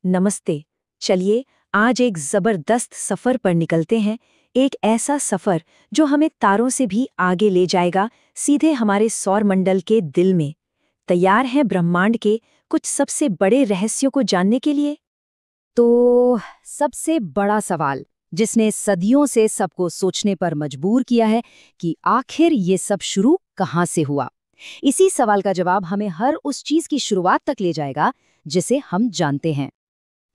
नमस्ते। चलिए आज एक जबरदस्त सफर पर निकलते हैं। एक ऐसा सफर जो हमें तारों से भी आगे ले जाएगा, सीधे हमारे सौरमंडल के दिल में। तैयार हैं ब्रह्मांड के कुछ सबसे बड़े रहस्यों को जानने के लिए? तो सबसे बड़ा सवाल जिसने सदियों से सबको सोचने पर मजबूर किया है कि आखिर ये सब शुरू कहाँ से हुआ। इसी सवाल का जवाब हमें हर उस चीज की शुरुआत तक ले जाएगा जिसे हम जानते हैं।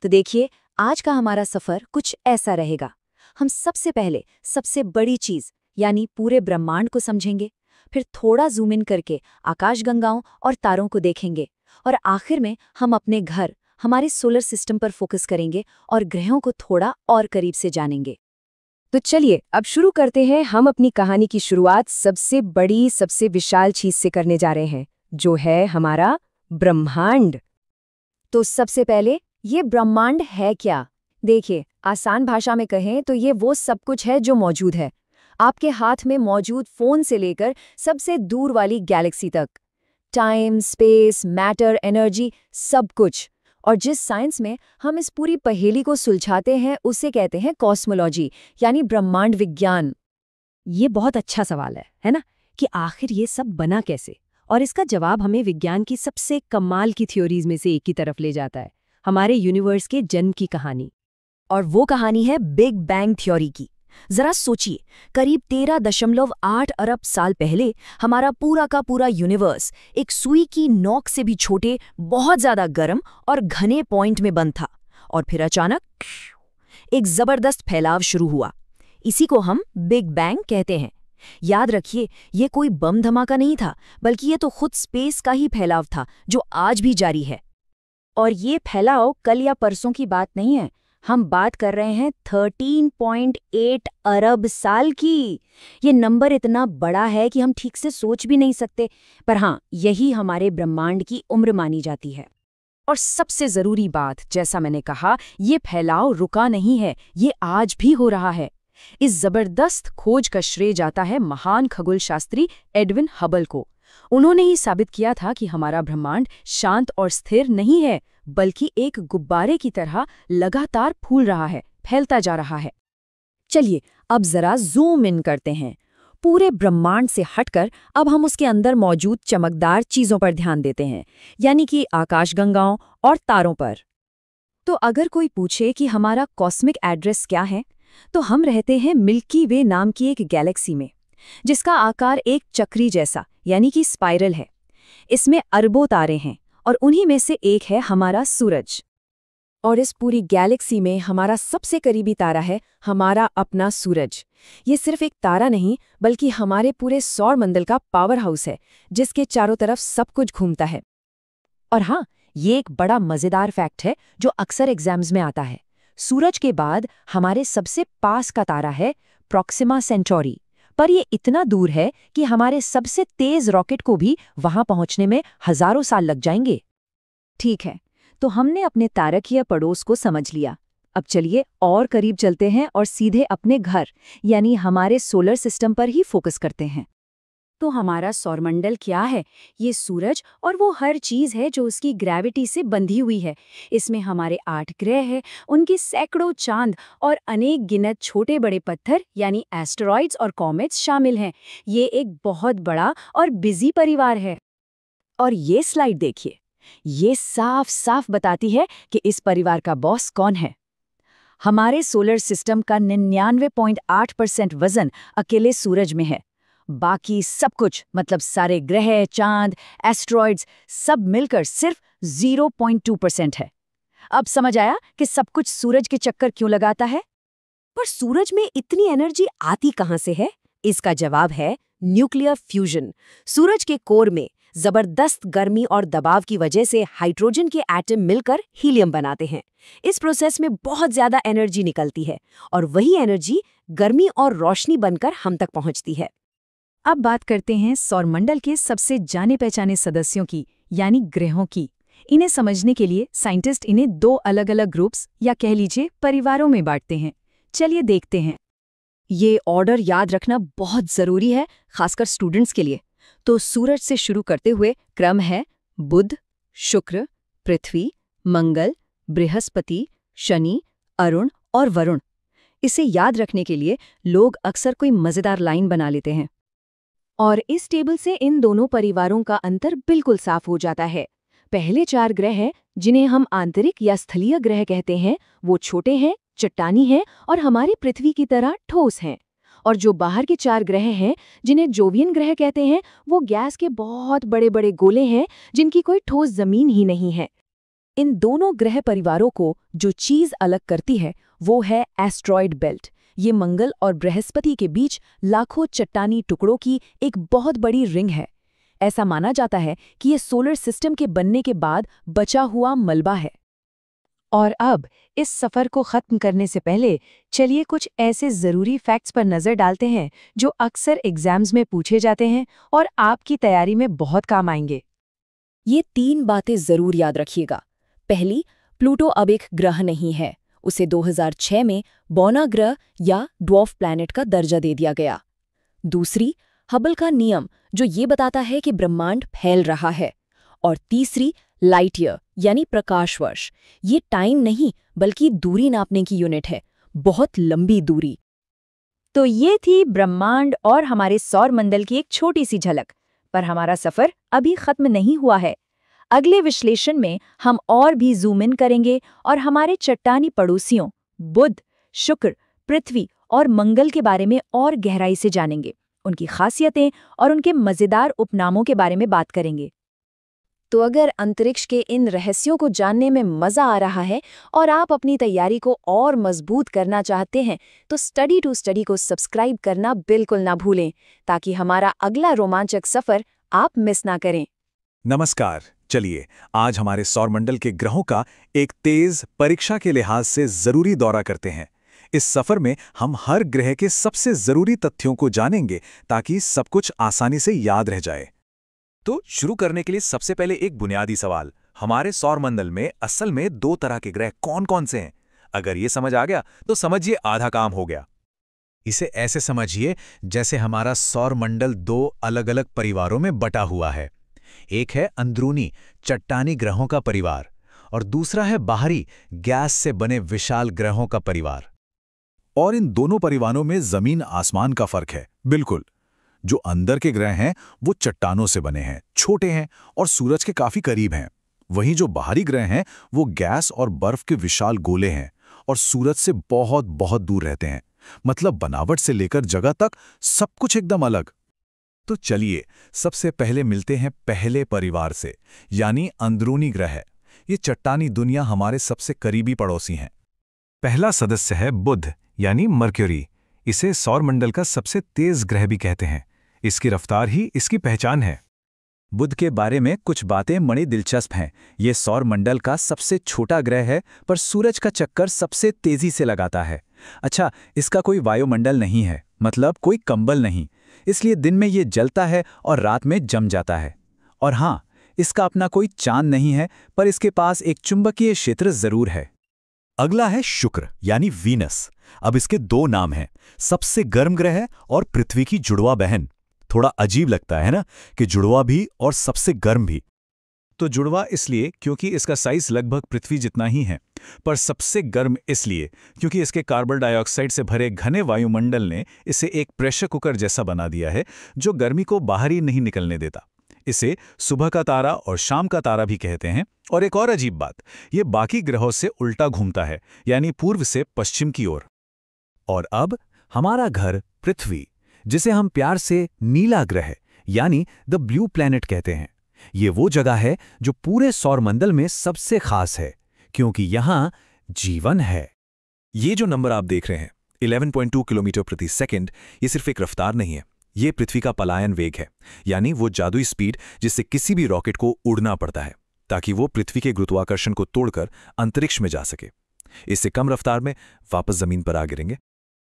तो देखिए, आज का हमारा सफर कुछ ऐसा रहेगा। हम सबसे पहले सबसे बड़ी चीज यानी पूरे ब्रह्मांड को समझेंगे, फिर थोड़ा जूम इन करके आकाशगंगाओं और तारों को देखेंगे, और आखिर में हम अपने घर, हमारे सोलर सिस्टम पर फोकस करेंगे और ग्रहों को थोड़ा और करीब से जानेंगे। तो चलिए अब शुरू करते हैं। हम अपनी कहानी की शुरुआत सबसे बड़ी, सबसे विशाल चीज से करने जा रहे हैं, जो है हमारा ब्रह्मांड। तो सबसे पहले ये ब्रह्मांड है क्या? देखिए, आसान भाषा में कहें तो ये वो सब कुछ है जो मौजूद है। आपके हाथ में मौजूद फोन से लेकर सबसे दूर वाली गैलेक्सी तक। टाइम, स्पेस, मैटर, एनर्जी, सब कुछ। और जिस साइंस में हम इस पूरी पहेली को सुलझाते हैं उसे कहते हैं कॉस्मोलॉजी, यानी ब्रह्मांड विज्ञान। ये बहुत अच्छा सवाल है ना, कि आखिर ये सब बना कैसे? और इसका जवाब हमें विज्ञान की सबसे कमाल की थ्योरीज में से एक की तरफ ले जाता है, हमारे यूनिवर्स के जन्म की कहानी। और वो कहानी है बिग बैंग थ्योरी की। जरा सोचिए, करीब 13.8 अरब साल पहले हमारा पूरा का पूरा यूनिवर्स एक सुई की नोक से भी छोटे, बहुत ज्यादा गर्म और घने पॉइंट में बंद था। और फिर अचानक एक जबरदस्त फैलाव शुरू हुआ। इसी को हम बिग बैंग कहते हैं। याद रखिए, ये कोई बम धमाका नहीं था, बल्कि ये तो खुद स्पेस का ही फैलाव था, जो आज भी जारी है। और ये फैलाव कल या परसों की बात नहीं है। हम बात कर रहे हैं 13.8 अरब साल की। ये नंबर इतना बड़ा है कि हम ठीक से सोच भी नहीं सकते, पर हाँ, यही हमारे ब्रह्मांड की उम्र मानी जाती है। और सबसे जरूरी बात, जैसा मैंने कहा, ये फैलाव रुका नहीं है, ये आज भी हो रहा है। इस जबरदस्त खोज का श्रेय जाता है महान खगोल शास्त्री एडविन हबल को। उन्होंने ही साबित किया था कि हमारा ब्रह्मांड शांत और स्थिर नहीं है, बल्कि एक गुब्बारे की तरह लगातार फूल रहा है, फैलता जा रहा है। चलिए अब जरा जूम इन करते हैं। पूरे ब्रह्मांड से हटकर अब हम उसके अंदर मौजूद चमकदार चीजों पर ध्यान देते हैं, यानी कि आकाशगंगाओं और तारों पर। तो अगर कोई पूछे कि हमारा कॉस्मिक एड्रेस क्या है, तो हम रहते हैं मिल्की वे नाम की एक गैलेक्सी में, जिसका आकार एक चक्री जैसा यानी कि स्पाइरल है। इसमें अरबों तारे हैं और उन्हीं में से एक है हमारा सूरज। और इस पूरी गैलेक्सी में हमारा सबसे करीबी तारा है हमारा अपना सूरज। ये सिर्फ एक तारा नहीं, बल्कि हमारे पूरे सौरमंडल का पावर हाउस है, जिसके चारों तरफ सब कुछ घूमता है। और हाँ, ये एक बड़ा मजेदार फैक्ट है जो अक्सर एग्जाम्स में आता है। सूरज के बाद हमारे सबसे पास का तारा है प्रॉक्सिमा सेंटोरी, पर ये इतना दूर है कि हमारे सबसे तेज रॉकेट को भी वहां पहुंचने में हजारों साल लग जाएंगे। ठीक है, तो हमने अपने तारकीय पड़ोस को समझ लिया। अब चलिए और करीब चलते हैं और सीधे अपने घर यानी हमारे सोलर सिस्टम पर ही फोकस करते हैं। तो हमारा सौरमंडल क्या है? ये सूरज और वो हर चीज है जो उसकी ग्रेविटी से बंधी हुई है। इसमें हमारे 8 ग्रह हैं, उनके सैकड़ों चांद और अनेक गिनत छोटे बड़े पत्थर यानी एस्टेरॉइड्स और कॉमेट्स शामिल हैं। ये एक बहुत बड़ा और बिजी परिवार है। और ये स्लाइड देखिए, ये साफ साफ बताती है कि इस परिवार का बॉस कौन है। हमारे सोलर सिस्टम का 99.8% वजन अकेले सूरज में है। बाकी सब कुछ, मतलब सारे ग्रह, चांद, एस्टेरॉइड्स, सब मिलकर सिर्फ 0.2% है। अब समझ आया कि सब कुछ सूरज के चक्कर क्यों लगाता है? पर सूरज में इतनी एनर्जी आती कहां से है? इसका जवाब है न्यूक्लियर फ्यूजन। सूरज के कोर में जबरदस्त गर्मी और दबाव की वजह से हाइड्रोजन के एटम मिलकर हीलियम बनाते हैं। इस प्रोसेस में बहुत ज्यादा एनर्जी निकलती है और वही एनर्जी गर्मी और रोशनी बनकर हम तक पहुंचती है। अब बात करते हैं सौरमंडल के सबसे जाने पहचाने सदस्यों की, यानी ग्रहों की। इन्हें समझने के लिए साइंटिस्ट इन्हें 2 अलग-अलग ग्रुप्स या कह लीजिए परिवारों में बांटते हैं। चलिए देखते हैं। ये ऑर्डर याद रखना बहुत जरूरी है, खासकर स्टूडेंट्स के लिए। तो सूरज से शुरू करते हुए क्रम है बुध, शुक्र, पृथ्वी, मंगल, बृहस्पति, शनि, अरुण और वरुण। इसे याद रखने के लिए लोग अक्सर कोई मजेदार लाइन बना लेते हैं। और इस टेबल से इन दोनों परिवारों का अंतर बिल्कुल साफ हो जाता है। पहले 4 ग्रह जिन्हें हम आंतरिक या स्थलीय ग्रह कहते हैं, वो छोटे हैं, चट्टानी हैं और हमारी पृथ्वी की तरह ठोस हैं। और जो बाहर के 4 ग्रह हैं, जिन्हें जोवियन ग्रह कहते हैं, वो गैस के बहुत बड़े बड़े गोले हैं जिनकी कोई ठोस जमीन ही नहीं है। इन दोनों ग्रह परिवारों को जो चीज अलग करती है वो है एस्ट्रॉयड बेल्ट। ये मंगल और बृहस्पति के बीच लाखों चट्टानी टुकड़ों की एक बहुत बड़ी रिंग है। ऐसा माना जाता है कि ये सोलर सिस्टम के बनने के बाद बचा हुआ मलबा है। और अब इस सफर को खत्म करने से पहले चलिए कुछ ऐसे जरूरी फैक्ट्स पर नजर डालते हैं जो अक्सर एग्जाम्स में पूछे जाते हैं और आपकी तैयारी में बहुत काम आएंगे। ये 3 बातें जरूर याद रखिएगा। पहली, प्लूटो अब एक ग्रह नहीं है। उसे 2006 में बौना ग्रह या ड्वार्फ प्लैनेट का दर्जा दे दिया गया। दूसरी, हबल का नियम जो ये बताता है कि ब्रह्मांड फैल रहा है। और तीसरी, लाइट ईयर यानी प्रकाश वर्ष। ये टाइम नहीं बल्कि दूरी नापने की यूनिट है, बहुत लंबी दूरी। तो ये थी ब्रह्मांड और हमारे सौर मंडल की एक छोटी सी झलक। पर हमारा सफर अभी खत्म नहीं हुआ है। अगले विश्लेषण में हम और भी जूम इन करेंगे और हमारे चट्टानी पड़ोसियों बुध, शुक्र, पृथ्वी और मंगल के बारे में और गहराई से जानेंगे। उनकी खासियतें और उनके मजेदार उपनामों के बारे में बात करेंगे। तो अगर अंतरिक्ष के इन रहस्यों को जानने में मजा आ रहा है और आप अपनी तैयारी को और मजबूत करना चाहते हैं, तो स्टडी टू स्टडी को सब्सक्राइब करना बिल्कुल ना भूलें, ताकि हमारा अगला रोमांचक सफर आप मिस ना करें। नमस्कार। चलिए आज हमारे सौरमंडल के ग्रहों का एक तेज परीक्षा के लिहाज से जरूरी दौरा करते हैं। इस सफर में हम हर ग्रह के सबसे जरूरी तथ्यों को जानेंगे ताकि सब कुछ आसानी से याद रह जाए। तो शुरू करने के लिए सबसे पहले एक बुनियादी सवाल, हमारे सौरमंडल में असल में 2 तरह के ग्रह कौन कौन से हैं? अगर ये समझ आ गया तो समझिए आधा काम हो गया। इसे ऐसे समझिए जैसे हमारा सौरमंडल 2 अलग-अलग परिवारों में बटा हुआ है। एक है अंदरूनी चट्टानी ग्रहों का परिवार और दूसरा है बाहरी गैस से बने विशाल ग्रहों का परिवार। और इन दोनों परिवारों में जमीन आसमान का फर्क है। बिल्कुल, जो अंदर के ग्रह हैं वो चट्टानों से बने हैं, छोटे हैं और सूरज के काफी करीब हैं। वहीं जो बाहरी ग्रह हैं वो गैस और बर्फ के विशाल गोले हैं और सूरज से बहुत बहुत दूर रहते हैं। मतलब बनावट से लेकर जगह तक सब कुछ एकदम अलग। तो चलिए सबसे पहले मिलते हैं पहले परिवार से, यानी अंदरूनी ग्रह। ये चट्टानी दुनिया हमारे सबसे करीबी पड़ोसी हैं। पहला सदस्य है बुध यानी मर्क्यूरी। इसे सौरमंडल का सबसे तेज ग्रह भी कहते हैं। इसकी रफ्तार ही इसकी पहचान है। बुध के बारे में कुछ बातें बड़ी दिलचस्प हैं। ये सौरमंडल का सबसे छोटा ग्रह है, पर सूरज का चक्कर सबसे तेजी से लगाता है। अच्छा, इसका कोई वायुमंडल नहीं है, मतलब कोई कंबल नहीं, इसलिए दिन में ये जलता है और रात में जम जाता है। और हाँ, इसका अपना कोई चांद नहीं है, पर इसके पास एक चुंबकीय क्षेत्र जरूर है। अगला है शुक्र यानी वीनस। अब इसके 2 नाम हैं, सबसे गर्म ग्रह और पृथ्वी की जुड़वा बहन। थोड़ा अजीब लगता है ना कि जुड़वा भी और सबसे गर्म भी। तो जुड़वा इसलिए क्योंकि इसका साइज लगभग पृथ्वी जितना ही है, पर सबसे गर्म इसलिए क्योंकि इसके कार्बन डाइऑक्साइड से भरे घने वायुमंडल ने इसे एक प्रेशर कुकर जैसा बना दिया है, जो गर्मी को बाहर ही नहीं निकलने देता। इसे सुबह का तारा और शाम का तारा भी कहते हैं। और एक और अजीब बात, ये बाकी ग्रहों से उल्टा घूमता है, यानी पूर्व से पश्चिम की ओर। और अब हमारा घर पृथ्वी, जिसे हम प्यार से नीला ग्रह यानी द ब्लू प्लैनेट कहते हैं। ये वो जगह है जो पूरे सौरमंडल में सबसे खास है, क्योंकि यहाँ जीवन है। ये जो नंबर आप देख रहे हैं 11.2 किलोमीटर प्रति सेकंड, ये सिर्फ एक रफ्तार नहीं है, ये पृथ्वी का पलायन वेग है, यानी वो जादुई स्पीड जिससे किसी भी रॉकेट को उड़ना पड़ता है ताकि वो पृथ्वी के गुरुत्वाकर्षण को तोड़कर अंतरिक्ष में जा सके। इससे कम रफ्तार में वापस जमीन पर आ गिरेंगे।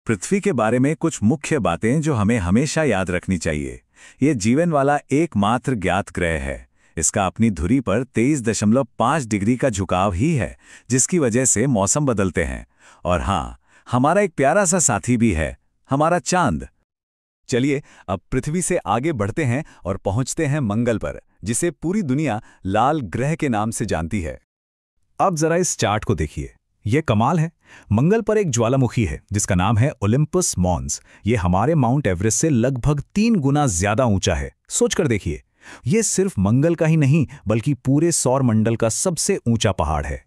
पृथ्वी के बारे में कुछ मुख्य बातें जो हमें हमेशा याद रखनी चाहिए। ये जीवन वाला एकमात्र ज्ञात ग्रह है। इसका अपनी धुरी पर 23.5 डिग्री का झुकाव ही है, जिसकी वजह से मौसम बदलते हैं। और हाँ, हमारा एक प्यारा सा साथी भी है, हमारा चांद। चलिए अब पृथ्वी से आगे बढ़ते हैं और पहुंचते हैं मंगल पर, जिसे पूरी दुनिया लाल ग्रह के नाम से जानती है। अब जरा इस चार्ट को देखिए, यह कमाल है। मंगल पर एक ज्वालामुखी है जिसका नाम है ओलिम्पस मॉन्स। ये हमारे माउंट एवरेस्ट से लगभग 3 गुना ज्यादा ऊंचा है। सोचकर देखिए, ये सिर्फ मंगल का ही नहीं बल्कि पूरे सौर मंडल का सबसे ऊंचा पहाड़ है।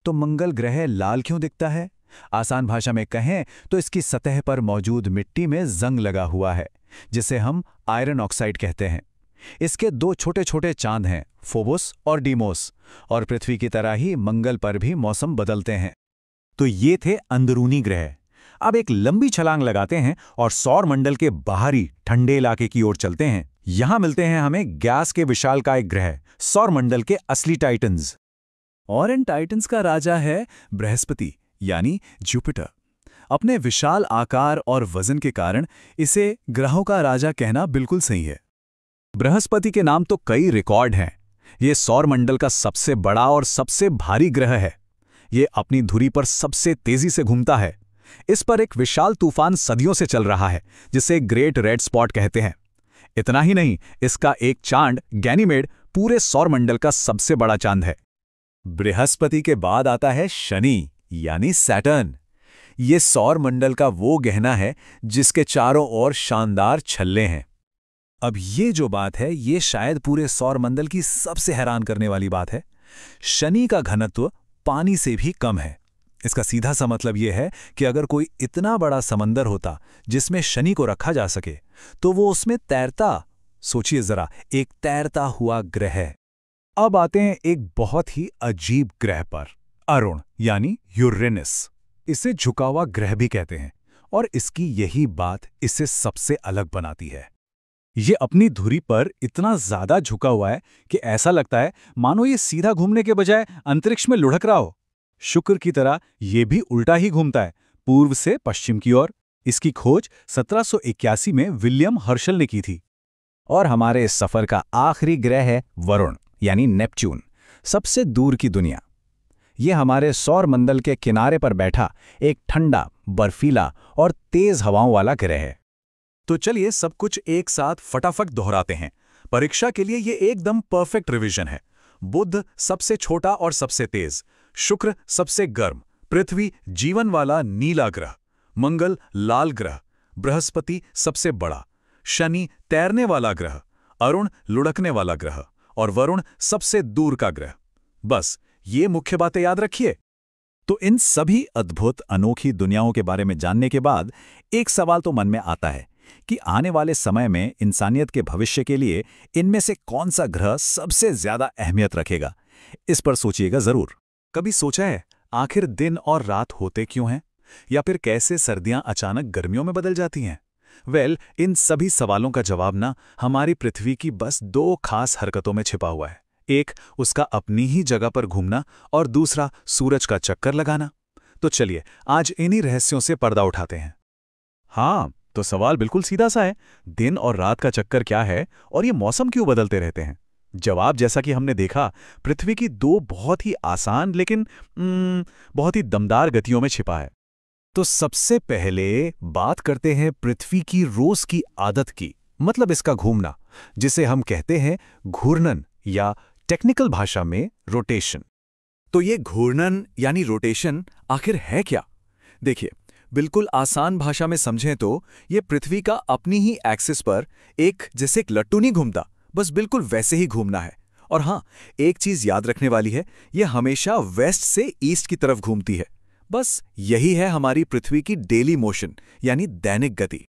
तो मंगल ग्रह लाल क्यों दिखता है? आसान भाषा में कहें तो इसकी सतह पर मौजूद मिट्टी में जंग लगा हुआ है, जिसे हम आयरन ऑक्साइड कहते हैं। इसके 2 छोटे छोटे चांद हैं, फोबोस और डीमोस, और पृथ्वी की तरह ही मंगल पर भी मौसम बदलते हैं। तो ये थे अंदरूनी ग्रह। अब एक लंबी छलांग लगाते हैं और सौर मंडल के बाहरी ठंडे इलाके की ओर चलते हैं। यहां मिलते हैं हमें गैस के विशालकाय ग्रह, सौर मंडल के असली टाइटन्स। और इन टाइटन्स का राजा है बृहस्पति यानी जुपिटर। अपने विशाल आकार और वजन के कारण इसे ग्रहों का राजा कहना बिल्कुल सही है। बृहस्पति के नाम तो कई रिकॉर्ड हैं। ये सौर मंडल का सबसे बड़ा और सबसे भारी ग्रह है। ये अपनी धुरी पर सबसे तेजी से घूमता है। इस पर एक विशाल तूफान सदियों से चल रहा है जिसे ग्रेट रेड स्पॉट कहते हैं। इतना ही नहीं, इसका एक चांद गैनीमेड पूरे सौर मंडल का सबसे बड़ा चांद है। बृहस्पति के बाद आता है शनि यानी सैटर्न। ये सौर मंडल का वो गहना है जिसके चारों ओर शानदार छल्ले हैं। अब ये जो बात है, ये शायद पूरे सौर मंडल की सबसे हैरान करने वाली बात है। शनि का घनत्व पानी से भी कम है। इसका सीधा सा मतलब यह है कि अगर कोई इतना बड़ा समंदर होता जिसमें शनि को रखा जा सके तो वो उसमें तैरता। सोचिए जरा, एक तैरता हुआ ग्रह है। अब आते हैं एक बहुत ही अजीब ग्रह पर, अरुण यानी यूरेनस। इसे झुका हुआ ग्रह भी कहते हैं और इसकी यही बात इसे सबसे अलग बनाती है। ये अपनी धुरी पर इतना ज्यादा झुका हुआ है कि ऐसा लगता है मानो ये सीधा घूमने के बजाय अंतरिक्ष में लुढ़क रहा हो। शुक्र की तरह ये भी उल्टा ही घूमता है, पूर्व से पश्चिम की ओर। इसकी खोज 1781 में विलियम हर्शल ने की थी। और हमारे इस सफर का आखिरी ग्रह है वरुण यानी नेपच्यून, सबसे दूर की दुनिया। ये हमारे सौर मंडल के किनारे पर बैठा एक ठंडा, बर्फीला और तेज हवाओं वाला ग्रह है। तो चलिए सब कुछ एक साथ फटाफट दोहराते हैं। परीक्षा के लिए ये एकदम परफेक्ट रिवीजन है। बुध सबसे छोटा और सबसे तेज, शुक्र सबसे गर्म, पृथ्वी जीवन वाला नीला ग्रह, मंगल लाल ग्रह, बृहस्पति सबसे बड़ा, शनि तैरने वाला ग्रह, अरुण लुढ़कने वाला ग्रह और वरुण सबसे दूर का ग्रह। बस ये मुख्य बातें याद रखिए। तो इन सभी अद्भुत अनोखी दुनियाओं के बारे में जानने के बाद एक सवाल तो मन में आता है कि आने वाले समय में इंसानियत के भविष्य के लिए इनमें से कौन सा ग्रह सबसे ज्यादा अहमियत रखेगा। इस पर सोचिएगा जरूर। कभी सोचा है आखिर दिन और रात होते क्यों हैं, या फिर कैसे सर्दियां अचानक गर्मियों में बदल जाती हैं? इन सभी सवालों का जवाब ना हमारी पृथ्वी की बस 2 खास हरकतों में छिपा हुआ है। एक उसका अपनी ही जगह पर घूमना और दूसरा सूरज का चक्कर लगाना। तो चलिए आज इन्हीं रहस्यों से पर्दा उठाते हैं। हाँ, तो सवाल बिल्कुल सीधा सा है, दिन और रात का चक्कर क्या है और ये मौसम क्यों बदलते रहते हैं? जवाब जैसा कि हमने देखा, पृथ्वी की 2 बहुत ही आसान लेकिन बहुत ही दमदार गतियों में छिपा है। तो सबसे पहले बात करते हैं पृथ्वी की रोज की आदत की, मतलब इसका घूमना, जिसे हम कहते हैं घूर्णन या टेक्निकल भाषा में रोटेशन। तो ये घूर्णन यानी रोटेशन आखिर है क्या? देखिए, बिल्कुल आसान भाषा में समझें तो ये पृथ्वी का अपनी ही एक्सिस पर जैसे एक लट्टू नहीं घूमता, बस बिल्कुल वैसे ही घूमना है। और हाँ, एक चीज याद रखने वाली है, ये हमेशा वेस्ट से ईस्ट की तरफ घूमती है। बस यही है हमारी पृथ्वी की डेली मोशन यानी दैनिक गति।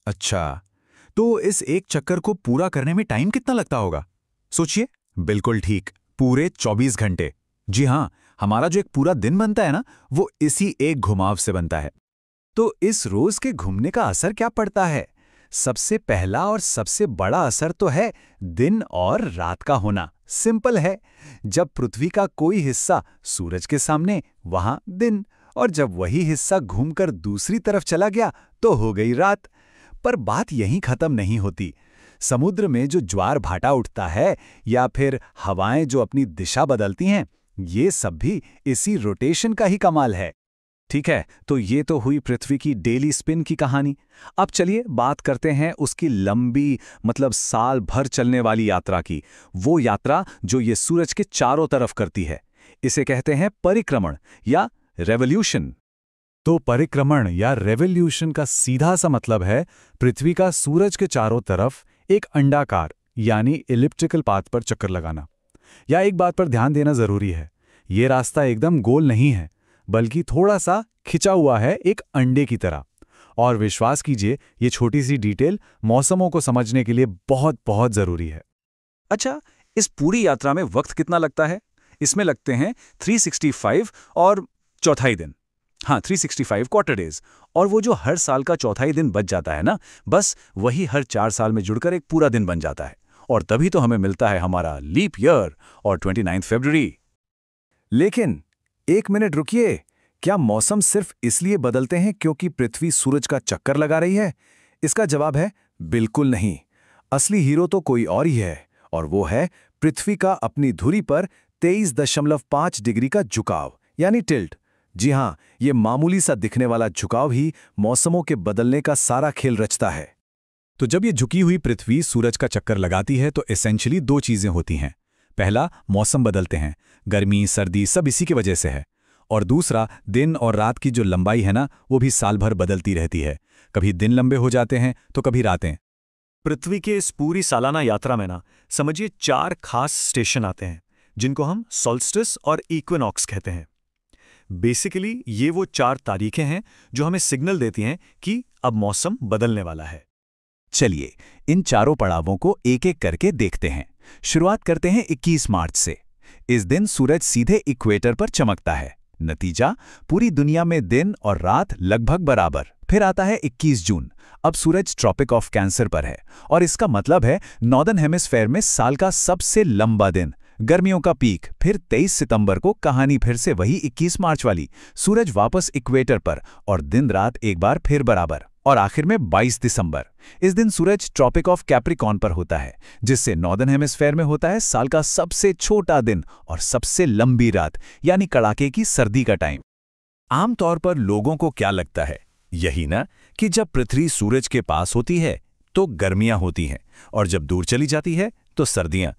अच्छा, तो इस एक चक्कर को पूरा करने में टाइम कितना लगता होगा? सोचिए, बिल्कुल ठीक, पूरे 24 घंटे। जी हाँ, हमारा जो एक पूरा दिन बनता है ना, वो इसी एक घुमाव से बनता है। तो इस रोज के घूमने का असर क्या पड़ता है? सबसे पहला और सबसे बड़ा असर तो है दिन और रात का होना। सिंपल है, जब पृथ्वी का कोई हिस्सा सूरज के सामने, वहां दिन, और जब वही हिस्सा घूमकर दूसरी तरफ चला गया तो हो गई रात। पर बात यहीं खत्म नहीं होती। समुद्र में जो ज्वार भाटा उठता है या फिर हवाएं जो अपनी दिशा बदलती हैं, ये सब भी इसी रोटेशन का ही कमाल है। ठीक है, तो ये तो हुई पृथ्वी की डेली स्पिन की कहानी। अब चलिए बात करते हैं उसकी लंबी, मतलब साल भर चलने वाली यात्रा की। वो यात्रा जो ये सूरज के चारों तरफ करती है। इसे कहते हैं परिक्रमण या रेवोल्यूशन। तो परिक्रमण या रेवोल्यूशन का सीधा सा मतलब है पृथ्वी का सूरज के चारों तरफ एक अंडाकार यानी इलिप्टिकल पाथ पर चक्कर लगाना। या एक बात पर ध्यान देना जरूरी है, ये रास्ता एकदम गोल नहीं है, बल्कि थोड़ा सा खिंचा हुआ है, एक अंडे की तरह। और विश्वास कीजिए, ये छोटी सी डिटेल मौसमों को समझने के लिए बहुत बहुत जरूरी है। अच्छा, इस पूरी यात्रा में वक्त कितना लगता है? इसमें लगते हैं 365 और चौथाई दिन। हाँ, 365 क्वार्टर डेज। और वो जो हर साल का चौथाई दिन बच जाता है ना, बस वही हर 4 साल में जुड़कर एक पूरा दिन बन जाता है। और तभी तो हमें मिलता है हमारा लीप ईयर और 29 फरवरी। लेकिन एक मिनट रुकिए, क्या मौसम सिर्फ इसलिए बदलते हैं क्योंकि पृथ्वी सूरज का चक्कर लगा रही है? इसका जवाब है बिल्कुल नहीं। असली हीरो तो कोई और ही है, और वो है पृथ्वी का अपनी धुरी पर 23.5 डिग्री का झुकाव यानी टिल्ट। जी हां, ये मामूली सा दिखने वाला झुकाव ही मौसमों के बदलने का सारा खेल रचता है। तो जब ये झुकी हुई पृथ्वी सूरज का चक्कर लगाती है तो एसेंशियली 2 चीजें होती हैं। पहला, मौसम बदलते हैं, गर्मी सर्दी सब इसी की वजह से है। और दूसरा, दिन और रात की जो लंबाई है ना, वो भी साल भर बदलती रहती है। कभी दिन लंबे हो जाते हैं तो कभी रातें। पृथ्वी के इस पूरी सालाना यात्रा में ना, समझिए 4 खास स्टेशन आते हैं, जिनको हम सोल्स्टिस और इक्विनॉक्स कहते हैं। बेसिकली ये वो 4 तारीखें हैं जो हमें सिग्नल देती हैं कि अब मौसम बदलने वाला है। चलिए, इन चारों पड़ावों को एक एक करके देखते हैं। शुरुआत करते हैं 21 मार्च से। इस दिन सूरज सीधे इक्वेटर पर चमकता है। नतीजा, पूरी दुनिया में दिन और रात लगभग बराबर। फिर आता है 21 जून। अब सूरज ट्रॉपिक ऑफ कैंसर पर है, और इसका मतलब है नॉर्दर्न हेमिस्फेयर में साल का सबसे लंबा दिन, गर्मियों का पीक। फिर 23 सितंबर को कहानी फिर से वही 21 मार्च वाली, सूरज वापस इक्वेटर पर और दिन रात एक बार फिर बराबर। और आखिर में 22 दिसंबर। इस दिन सूरज ट्रॉपिक ऑफ कैप्रिकॉर्न पर होता है, जिससे नॉर्दर्न हेमिस्फेयर में होता है साल का सबसे छोटा दिन और सबसे लंबी रात, यानी कड़ाके की सर्दी का टाइम। आमतौर पर लोगों को क्या लगता है, यही ना, कि जब पृथ्वी सूरज के पास होती है तो गर्मियां होती हैं, और जब दूर चली जाती है तो सर्दियां।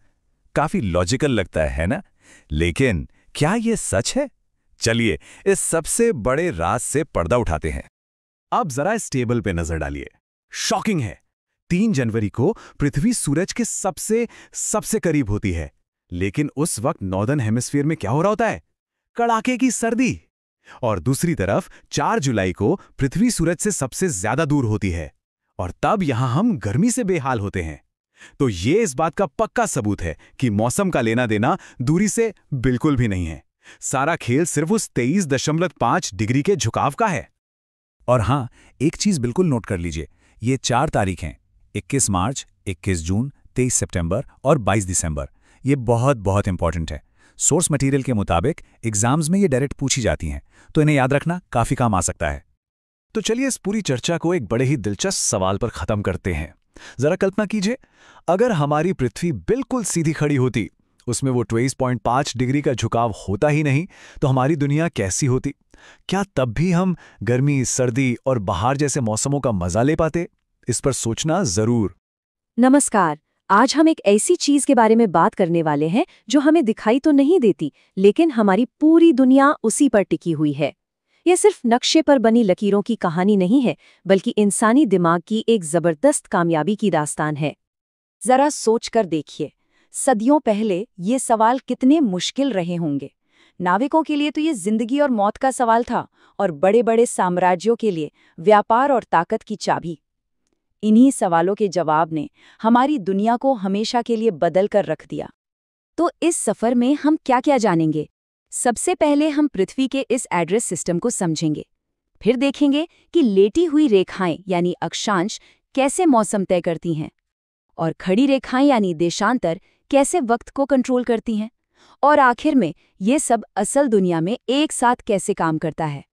काफी लॉजिकल लगता है ना? लेकिन क्या यह सच है? चलिए इस सबसे बड़े राज से पर्दा उठाते हैं। अब जरा इस टेबल पे नजर डालिए। शॉकिंग है, 3 जनवरी को पृथ्वी सूरज के सबसे करीब होती है, लेकिन उस वक्त नॉर्दर्न हेमिस्फीयर में क्या हो रहा होता है? कड़ाके की सर्दी। और दूसरी तरफ 4 जुलाई को पृथ्वी सूरज से सबसे ज्यादा दूर होती है, और तब यहां हम गर्मी से बेहाल होते हैं। तो ये इस बात का पक्का सबूत है कि मौसम का लेना देना दूरी से बिल्कुल भी नहीं है। सारा खेल सिर्फ उस 23.5 डिग्री के झुकाव का है। और हां, एक चीज बिल्कुल नोट कर लीजिए, ये 4 तारीख हैं, 21 मार्च, 21 जून, 23 सितंबर और 22 दिसंबर। ये बहुत बहुत इंपॉर्टेंट है। सोर्स मटेरियल के मुताबिक एग्जाम्स में ये डायरेक्ट पूछी जाती हैं, तो इन्हें याद रखना काफी काम आ सकता है। तो चलिए इस पूरी चर्चा को एक बड़े ही दिलचस्प सवाल पर खत्म करते हैं। जरा कल्पना कीजिए, अगर हमारी पृथ्वी बिल्कुल सीधी खड़ी होती, उसमें वो 23.5 डिग्री का झुकाव होता ही नहीं, तो हमारी दुनिया कैसी होती? क्या तब भी हम गर्मी, सर्दी और बहार जैसे मौसमों का मजा ले पाते? इस पर सोचना जरूर। नमस्कार, आज हम एक ऐसी चीज के बारे में बात करने वाले हैं जो हमें दिखाई तो नहीं देती, लेकिन हमारी पूरी दुनिया उसी पर टिकी हुई है। यह सिर्फ नक्शे पर बनी लकीरों की कहानी नहीं है, बल्कि इंसानी दिमाग की एक जबरदस्त कामयाबी की दास्तान है। जरा सोचकर देखिए, सदियों पहले ये सवाल कितने मुश्किल रहे होंगे। नाविकों के लिए तो ये जिंदगी और मौत का सवाल था, और बड़े बड़े साम्राज्यों के लिए व्यापार और ताकत की चाबी। इन्हीं सवालों के जवाब ने हमारी दुनिया को हमेशा के लिए बदल कर रख दिया। तो इस सफर में हम क्या क्या जानेंगे? सबसे पहले हम पृथ्वी के इस एड्रेस सिस्टम को समझेंगे। फिर देखेंगे कि लेटी हुई रेखाएं यानी अक्षांश कैसे मौसम तय करती हैं, और खड़ी रेखाएं यानी देशांतर कैसे वक्त को कंट्रोल करती हैं, और आखिर में ये सब असल दुनिया में एक साथ कैसे काम करता है।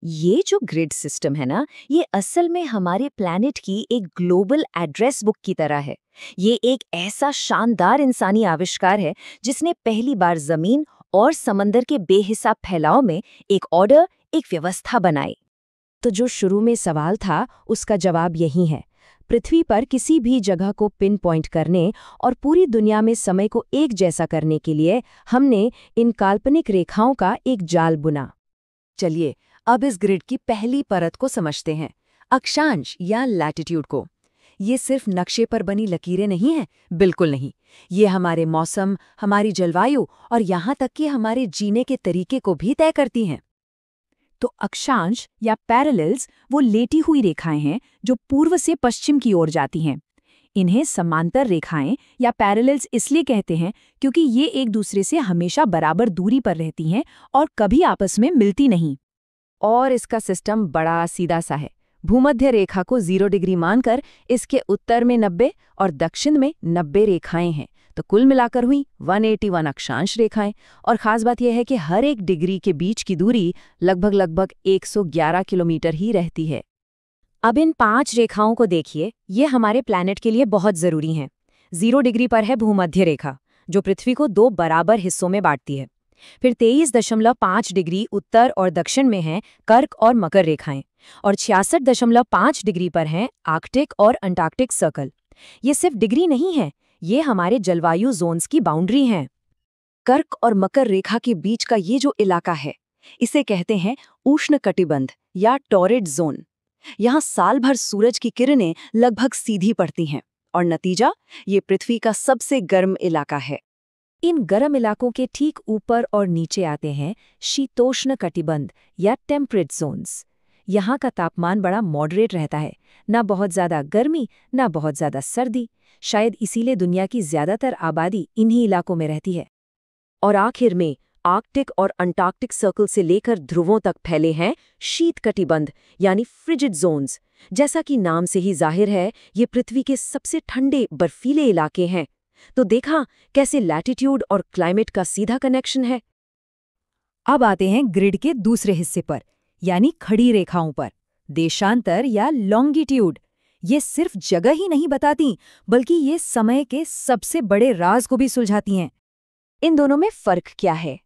ये जो ग्रिड सिस्टम है ना, ये असल में हमारे प्लैनेट की एक ग्लोबल एड्रेस बुक की तरह है। ये एक ऐसा शानदार इंसानी आविष्कार है जिसने पहली बार जमीन और समंदर के बेहिसाब फैलाव में एक ऑर्डर, एक व्यवस्था बनाई। तो जो शुरू में सवाल था, उसका जवाब यही है। पृथ्वी पर किसी भी जगह को पिन पॉइंट करने और पूरी दुनिया में समय को एक जैसा करने के लिए हमने इन काल्पनिक रेखाओं का एक जाल बुना। चलिए अब इस ग्रिड की पहली परत को समझते हैं, अक्षांश या लैटिट्यूड को। ये सिर्फ नक्शे पर बनी लकीरें नहीं हैं, बिल्कुल नहीं। ये हमारे मौसम, हमारी जलवायु और यहाँ तक कि हमारे जीने के तरीके को भी तय करती हैं। तो अक्षांश या पैरेलल्स वो लेटी हुई रेखाएं हैं जो पूर्व से पश्चिम की ओर जाती हैं। इन्हें समांतर रेखाएं या पैरेलल्स इसलिए कहते हैं क्योंकि ये एक दूसरे से हमेशा बराबर दूरी पर रहती हैं और कभी आपस में मिलती नहीं। और इसका सिस्टम बड़ा सीधा सा है। भूमध्य रेखा को 0 डिग्री मानकर इसके उत्तर में 90 और दक्षिण में 90 रेखाएं हैं, तो कुल मिलाकर हुई 181 अक्षांश रेखाएं। और खास बात यह है कि हर एक डिग्री के बीच की दूरी लगभग 111 किलोमीटर ही रहती है। अब इन 5 रेखाओं को देखिए, ये हमारे प्लैनेट के लिए बहुत जरूरी हैं। 0 डिग्री पर है भूमध्य रेखा, जो पृथ्वी को 2 बराबर हिस्सों में बांटती है। फिर 23.5 डिग्री उत्तर और दक्षिण में हैं कर्क और मकर रेखाएं, और 66.5 डिग्री पर हैं आर्कटिक और अंटार्कटिक सर्कल। ये सिर्फ डिग्री नहीं है, ये हमारे जलवायु जोन्स की बाउंड्री हैं। कर्क और मकर रेखा के बीच का ये जो इलाका है, इसे कहते हैं उष्णकटिबंध या टॉरिड जोन। यहाँ साल भर सूरज की किरणें लगभग सीधी पड़ती हैं और नतीजा ये पृथ्वी का सबसे गर्म इलाका है। इन गर्म इलाकों के ठीक ऊपर और नीचे आते हैं शीतोष्ण कटिबंध या टेम्परेट जोन्स। यहाँ का तापमान बड़ा मॉडरेट रहता है, ना बहुत ज़्यादा गर्मी ना बहुत ज़्यादा सर्दी। शायद इसीलिए दुनिया की ज़्यादातर आबादी इन्हीं इलाकों में रहती है। और आखिर में आर्कटिक और अंटार्कटिक सर्कल से लेकर ध्रुवों तक फैले हैं शीत कटिबंध यानी फ्रिजिड जोन्स। जैसा कि नाम से ही जाहिर है, ये पृथ्वी के सबसे ठंडे बर्फीले इलाके हैं। तो देखा कैसे लैटिट्यूड और क्लाइमेट का सीधा कनेक्शन है। अब आते हैं ग्रिड के दूसरे हिस्से पर, यानी खड़ी रेखाओं पर। देशांतर या लॉन्गिट्यूड ये सिर्फ जगह ही नहीं बताती, बल्कि ये समय के सबसे बड़े राज को भी सुलझाती हैं। इन दोनों में फर्क क्या है?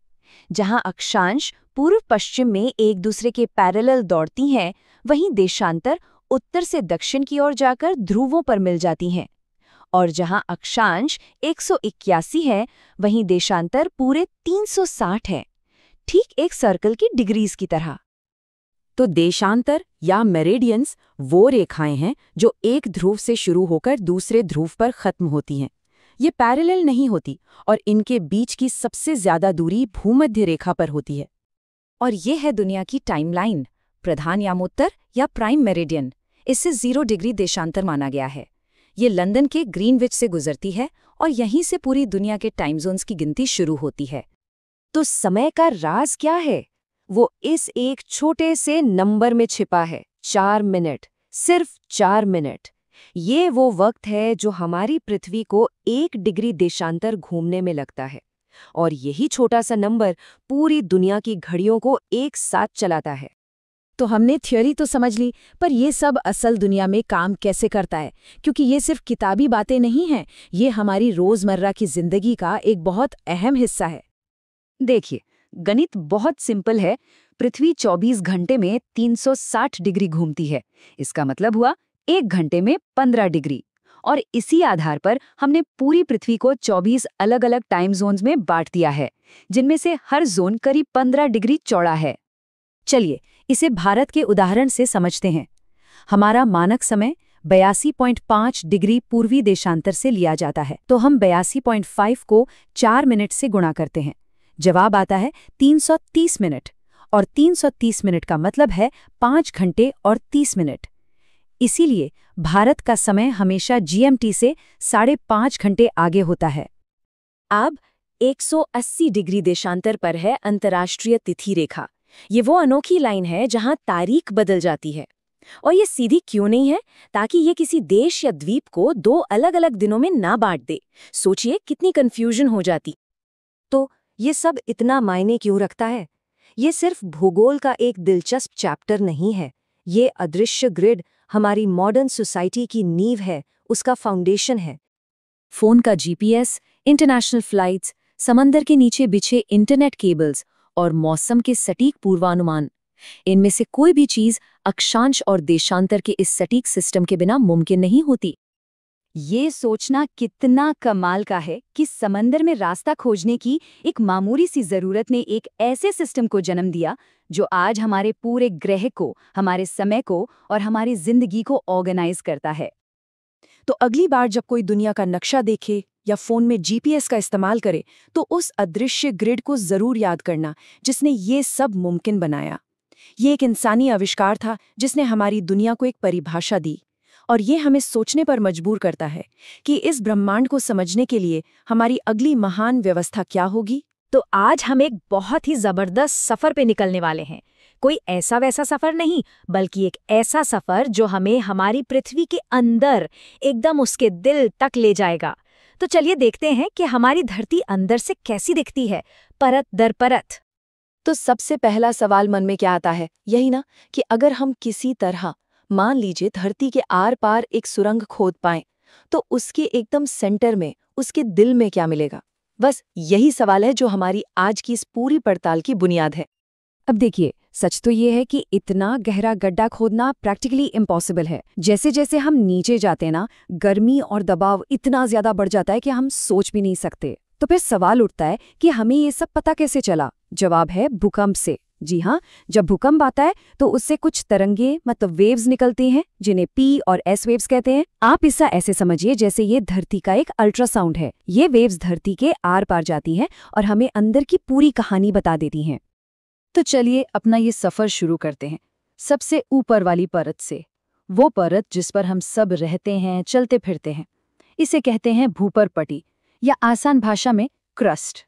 जहां अक्षांश पूर्व पश्चिम में एक दूसरे के पैरेलल दौड़ती हैं, वहीं देशांतर उत्तर से दक्षिण की ओर जाकर ध्रुवों पर मिल जाती हैं। और जहां अक्षांश 181 है, वहीं देशांतर पूरे 360 है, ठीक एक सर्कल की डिग्रीज की तरह। तो देशांतर या मेरिडियंस वो रेखाएं हैं जो एक ध्रुव से शुरू होकर दूसरे ध्रुव पर खत्म होती हैं। ये पैरेलल नहीं होती और इनके बीच की सबसे ज्यादा दूरी भूमध्य रेखा पर होती है। और ये है दुनिया की टाइमलाइन, प्रधान यामोत्तर या प्राइम मेरिडियन। इससे 0 डिग्री देशांतर माना गया है। ये लंदन के ग्रीनविच से गुजरती है और यहीं से पूरी दुनिया के टाइम जोन्स की गिनती शुरू होती है। तो समय का राज क्या है? वो इस एक छोटे से नंबर में छिपा है, 4 मिनट, सिर्फ 4 मिनट। ये वो वक्त है जो हमारी पृथ्वी को 1 डिग्री देशांतर घूमने में लगता है, और यही छोटा सा नंबर पूरी दुनिया की घड़ियों को एक साथ चलाता है। तो हमने थ्योरी तो समझ ली, पर ये सब असल दुनिया में काम कैसे करता है? क्योंकि ये सिर्फ किताबी बातें नहीं हैं, ये हमारी रोजमर्रा की जिंदगी का एक बहुत अहम हिस्सा है। देखिए, गणित बहुत सिंपल है। पृथ्वी 24 घंटे में 360 डिग्री घूमती है। इसका मतलब हुआ 1 घंटे में 15 डिग्री। और इसी आधार पर हमने पूरी पृथ्वी को 24 अलग अलग टाइम जोन्स में बांट दिया है, जिनमें से हर जोन करीब 15 डिग्री चौड़ा है। चलिए इसे भारत के उदाहरण से समझते हैं। हमारा मानक समय 82.5 डिग्री पूर्वी देशांतर से लिया जाता है, तो हम 82.5 को 4 मिनट से गुणा करते हैं। जवाब आता है 330 मिनट, और 330 मिनट का मतलब है 5 घंटे और 30 मिनट। इसीलिए भारत का समय हमेशा जीएमटी से 5.5 घंटे आगे होता है। अब 180 डिग्री देशांतर पर है अंतर्राष्ट्रीय तिथि रेखा। ये वो अनोखी लाइन है जहां तारीख बदल जाती है। और ये सीधी क्यों नहीं है? ताकि ये किसी देश या द्वीप को 2 अलग अलग दिनों में ना बांट दे। सोचिए कितनी कंफ्यूजन हो जाती। तो ये सब इतना मायने क्यों रखता है? ये सिर्फ भूगोल का एक दिलचस्प चैप्टर नहीं है। ये अदृश्य ग्रिड हमारी मॉडर्न सोसाइटी की नींव है, उसका फाउंडेशन है। फोन का जीपीएस, इंटरनेशनल फ्लाइट्स, समंदर के नीचे बिछे इंटरनेट केबल्स और मौसम के सटीक पूर्वानुमान, इनमें से कोई भी चीज अक्षांश और देशांतर के इस सटीक सिस्टम के बिना मुमकिन नहीं होती। ये सोचना कितना कमाल का है कि समंदर में रास्ता खोजने की एक मामूली सी जरूरत ने एक ऐसे सिस्टम को जन्म दिया जो आज हमारे पूरे ग्रह को, हमारे समय को और हमारी जिंदगी को ऑर्गेनाइज करता है। तो अगली बार जब कोई दुनिया का नक्शा देखे या फोन में जीपीएस का इस्तेमाल करे तो उस अदृश्य ग्रिड को जरूर याद करना जिसने ये सब मुमकिन बनाया। ये एक इंसानी आविष्कार था जिसने हमारी दुनिया को एक परिभाषा दी, और ये हमें सोचने पर मजबूर करता है कि इस ब्रह्मांड को समझने के लिए हमारी अगली महान व्यवस्था क्या होगी। तो आज हम एक बहुत ही जबरदस्त सफर पे निकलने वाले हैं। कोई ऐसा वैसा सफर नहीं, बल्कि एक ऐसा सफर जो हमें हमारी पृथ्वी के अंदर, एकदम उसके दिल तक ले जाएगा। तो चलिए देखते हैं कि हमारी धरती अंदर से कैसी दिखती है, परत दर परत। तो सबसे पहला सवाल मन में क्या आता है, यही ना, कि अगर हम किसी तरह, मान लीजिए, धरती के आर पार एक सुरंग खोद पाएं, तो उसके एकदम सेंटर में, उसके दिल में क्या मिलेगा? बस यही सवाल है जो हमारी आज की इस पूरी पड़ताल की बुनियाद है। अब देखिए, सच तो ये है कि इतना गहरा गड्ढा खोदना प्रैक्टिकली इम्पॉसिबल है। जैसे जैसे हम नीचे जाते ना, गर्मी और दबाव इतना ज्यादा बढ़ जाता है कि हम सोच भी नहीं सकते। तो फिर सवाल उठता है कि हमें ये सब पता कैसे चला? जवाब है भूकंप से। जी हाँ, जब भूकंप आता है तो उससे कुछ तरंगे, मतलब वेव्स निकलती हैं, जिन्हें पी और एस वेव्स कहते हैं। आप इसे ऐसे समझिए जैसे ये धरती का एक अल्ट्रासाउंड है। ये वेव्स धरती के आर पार जाती हैं और हमें अंदर की पूरी कहानी बता देती हैं। तो चलिए अपना ये सफर शुरू करते हैं सबसे ऊपर वाली परत से, वो परत जिस पर हम सब रहते हैं, चलते फिरते हैं। इसे कहते हैं भूपरपटी, या आसान भाषा में क्रस्ट।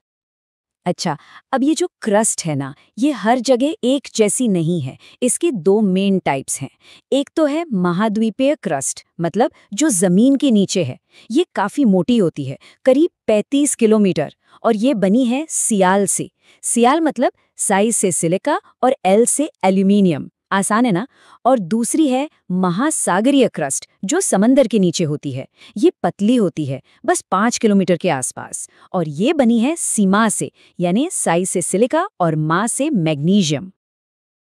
अच्छा, अब ये जो क्रस्ट है ना, ये हर जगह एक जैसी नहीं है। इसके दो मेन टाइप्स हैं। एक तो है महाद्वीपीय क्रस्ट, मतलब जो जमीन के नीचे है। ये काफी मोटी होती है, करीब 35 किलोमीटर, और ये बनी है सियाल से। सियाल मतलब साइज से सिलिका और एल से एल्यूमिनियम। आसान है ना? और दूसरी है महासागरीय क्रस्ट, जो समंदर के नीचे होती है। ये पतली होती है, बस 5 किलोमीटर के आसपास, और ये बनी है सीमा से, यानी साई से सिलिका और मा से मैग्नीशियम।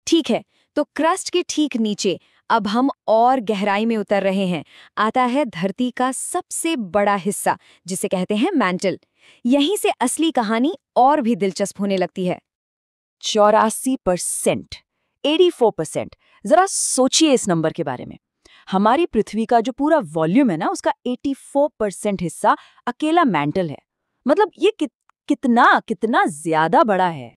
ठीक है, तो क्रस्ट के ठीक नीचे अब हम और गहराई में उतर रहे हैं। आता है धरती का सबसे बड़ा हिस्सा, जिसे कहते हैं मैंटल। यहीं से असली कहानी और भी दिलचस्प होने लगती है। 84%, 84%। जरा सोचिए इस नंबर के बारे में। हमारी पृथ्वी का जो पूरा वॉल्यूम है ना, उसका 84% हिस्सा अकेला मैंटल है। मतलब ये कितना ज्यादा बड़ा है।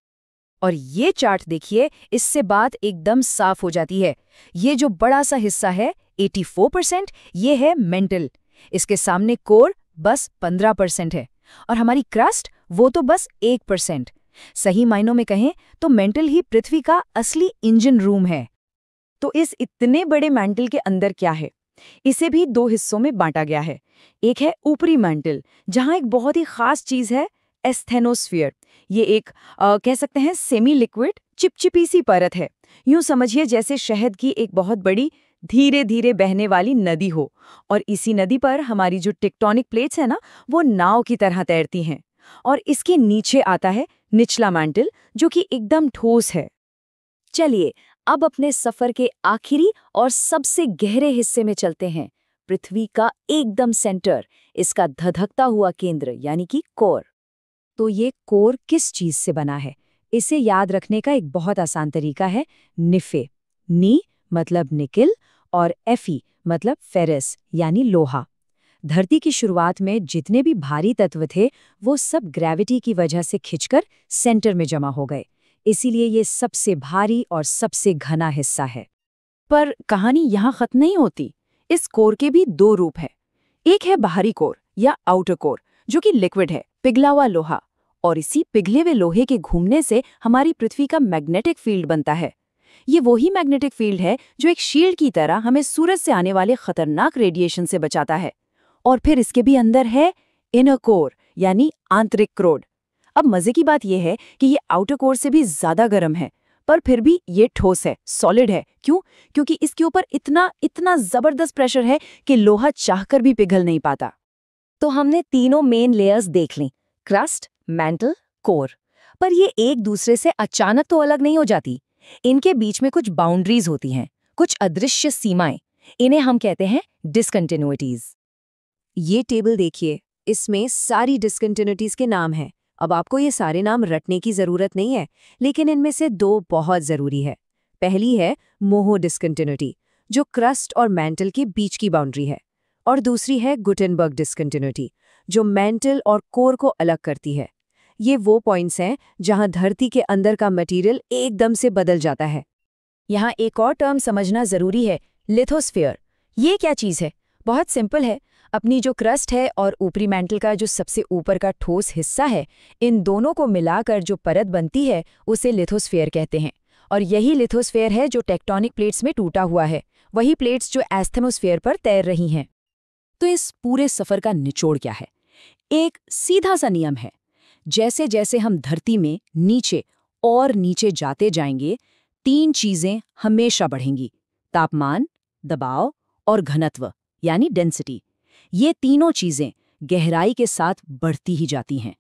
और ये चार्ट देखिए, इससे बात एकदम साफ हो जाती है। ये जो बड़ा सा हिस्सा है 84%, ये है मेंटल। इसके सामने कोर बस 15% है, और हमारी क्रस्ट वो तो बस 1%। सही मायनों में कहें तो मेंटल ही पृथ्वी का असली इंजन रूम है। तो इस इतने बड़े मेंटल के अंदर क्या है? इसे भी दो हिस्सों में बांटा गया है। एक है ऊपरी मेंटल, जहां एक बहुत ही खास चीज है, एस्थेनोस्फीयर। ये एक कह सकते हैं सेमी लिक्विड चिपचिपी सी परत है। यूं समझिए जैसे शहद की एक बहुत बड़ी धीरे धीरे बहने वाली नदी हो, और इसी नदी पर हमारी जो टेक्टोनिक प्लेट्स है ना, वो नाव की तरह तैरती हैं। और इसके नीचे आता है निचला मेंटल, जो कि एकदम ठोस है। चलिए अब अपने सफर के आखिरी और सबसे गहरे हिस्से में चलते हैं, पृथ्वी का एकदम सेंटर, इसका धधकता हुआ केंद्र, यानी कि कोर। तो ये कोर किस चीज से बना है? इसे याद रखने का एक बहुत आसान तरीका है, निफे। नी मतलब निकिल और एफी मतलब फेरस, यानी लोहा। धरती की शुरुआत में जितने भी भारी तत्व थे, वो सब ग्रेविटी की वजह से खिंचकर सेंटर में जमा हो गए। इसीलिए ये सबसे भारी और सबसे घना हिस्सा है। पर कहानी यहाँ खत्म नहीं होती। इस कोर के भी दो रूप हैं। एक है बाहरी कोर या आउटर कोर, जो कि लिक्विड है, पिघला हुआ लोहा। और इसी पिघले हुए लोहे के घूमने से हमारी पृथ्वी का मैग्नेटिक फील्ड बनता है। ये वही मैग्नेटिक फील्ड है जो एक शील्ड की तरह हमें सूरज से आने वाले खतरनाक रेडिएशन से बचाता है। और फिर इसके भी अंदर है इनर कोर, यानी आंतरिक क्रोड। अब मजे की बात यह है कि ये आउटर कोर से भी ज्यादा गर्म है, पर फिर भी ये ठोस है, सॉलिड है। क्यों? क्योंकि इसके ऊपर इतना जबरदस्त प्रेशर है कि लोहा चाहकर भी पिघल नहीं पाता। तो हमने तीनों मेन लेयर्स देख ली, क्रस्ट, मैंटल, कोर। पर ये एक दूसरे से अचानक तो अलग नहीं हो जाती। इनके बीच में कुछ बाउंड्रीज होती हैं, कुछ अदृश्य सीमाएं। इन्हें हम कहते हैं डिसकंटिन्यूइटीज। ये टेबल देखिए, इसमें सारी डिसकंटिन्यूइटीज के नाम हैं। अब आपको ये सारे नाम रटने की जरूरत नहीं है, लेकिन इनमें से दो बहुत जरूरी है। पहली है मोहो डिसकंटिन्यूइटी, जो क्रस्ट और मैंटल के बीच की बाउंड्री है, और दूसरी है गुटेनबर्ग डिसकंटिन्यूइटी, जो मैंटल और कोर को अलग करती है। ये वो पॉइंट्स हैं जहां धरती के अंदर का मटेरियल एकदम से बदल जाता है। यहाँ एक और टर्म समझना जरूरी है, लिथोस्फीयर। ये क्या चीज़ है? बहुत सिंपल है। अपनी जो क्रस्ट है और ऊपरी मैंटल का जो सबसे ऊपर का ठोस हिस्सा है, इन दोनों को मिलाकर जो परत बनती है उसे लिथोस्फीयर कहते हैं। और यही लिथोस्फीयर है जो टेक्टोनिक प्लेट्स में टूटा हुआ है, वही प्लेट्स जो एस्थमोस्फीयर पर तैर रही हैं। तो इस पूरे सफर का निचोड़ क्या है? एक सीधा सा नियम है। जैसे जैसे हम धरती में नीचे और नीचे जाते जाएंगे, 3 चीजें हमेशा बढ़ेंगी: तापमान, दबाव और घनत्व यानी डेंसिटी। ये तीनों चीजें गहराई के साथ बढ़ती ही जाती हैं।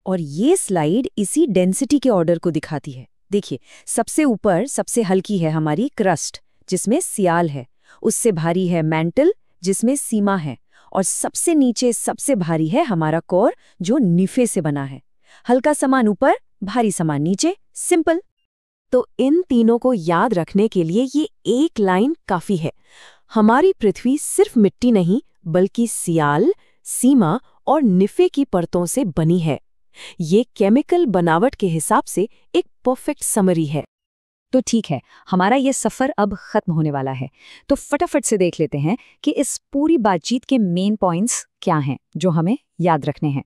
और ये स्लाइड इसी डेंसिटी के ऑर्डर को दिखाती है। देखिए, सबसे ऊपर सबसे हल्की है हमारी क्रस्ट, जिसमें सियाल है। उससे भारी है मैंटल, जिसमें सीमा है। और सबसे नीचे सबसे भारी है हमारा कोर, जो निफे से बना है। हल्का सामान ऊपर, भारी सामान नीचे, सिंपल। तो इन तीनों को याद रखने के लिए ये एक लाइन काफी है। हमारी पृथ्वी सिर्फ मिट्टी नहीं, बल्कि सियाल, सीमा और निफे की परतों से बनी है। ये केमिकल बनावट के हिसाब से एक परफेक्ट समरी है। तो ठीक है, हमारा ये सफर अब खत्म होने वाला है। तो फटाफट से देख लेते हैं कि इस पूरी बातचीत के मेन पॉइंट्स क्या हैं जो हमें याद रखने हैं।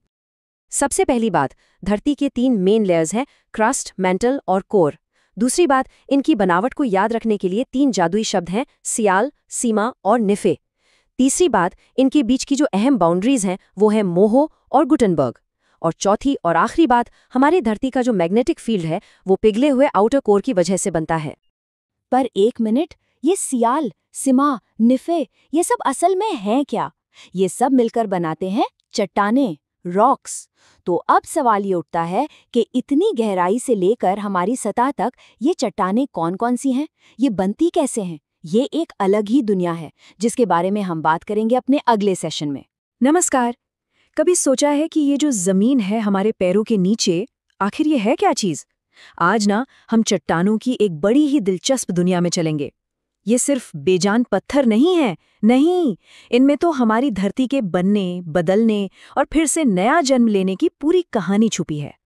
सबसे पहली बात, धरती के 3 मेन लेयर्स हैं, क्रस्ट, मैंटल और कोर। दूसरी बात, इनकी बनावट को याद रखने के लिए 3 जादुई शब्द हैं, सियाल, सीमा और निफे। तीसरी बात, इनके बीच की जो अहम बाउंड्रीज हैं वो है मोहो और गुटेनबर्ग। और चौथी और आखिरी बात, हमारी धरती का जो मैग्नेटिक फील्ड है वो पिघले हुए आउटर कोर की वजह से बनता है। पर एक मिनट, ये सियाल, सीमा, निफे, ये सब असल में हैं क्या? ये सब मिलकर बनाते हैं चट्टानें, रॉक्स। तो अब सवाल ये उठता है कि इतनी गहराई से लेकर हमारी सतह तक ये चट्टानें कौन-कौन सी हैं? ये बनती कैसे हैं? ये एक अलग ही दुनिया है, जिसके बारे में हम बात करेंगे अपने अगले सेशन में। नमस्कार। कभी सोचा है कि ये जो जमीन है हमारे पैरों के नीचे, आखिर ये है क्या चीज? आज ना हम चट्टानों की एक बड़ी ही दिलचस्प दुनिया में चलेंगे। ये सिर्फ बेजान पत्थर नहीं है, नहीं, इनमें तो हमारी धरती के बनने, बदलने और फिर से नया जन्म लेने की पूरी कहानी छुपी है।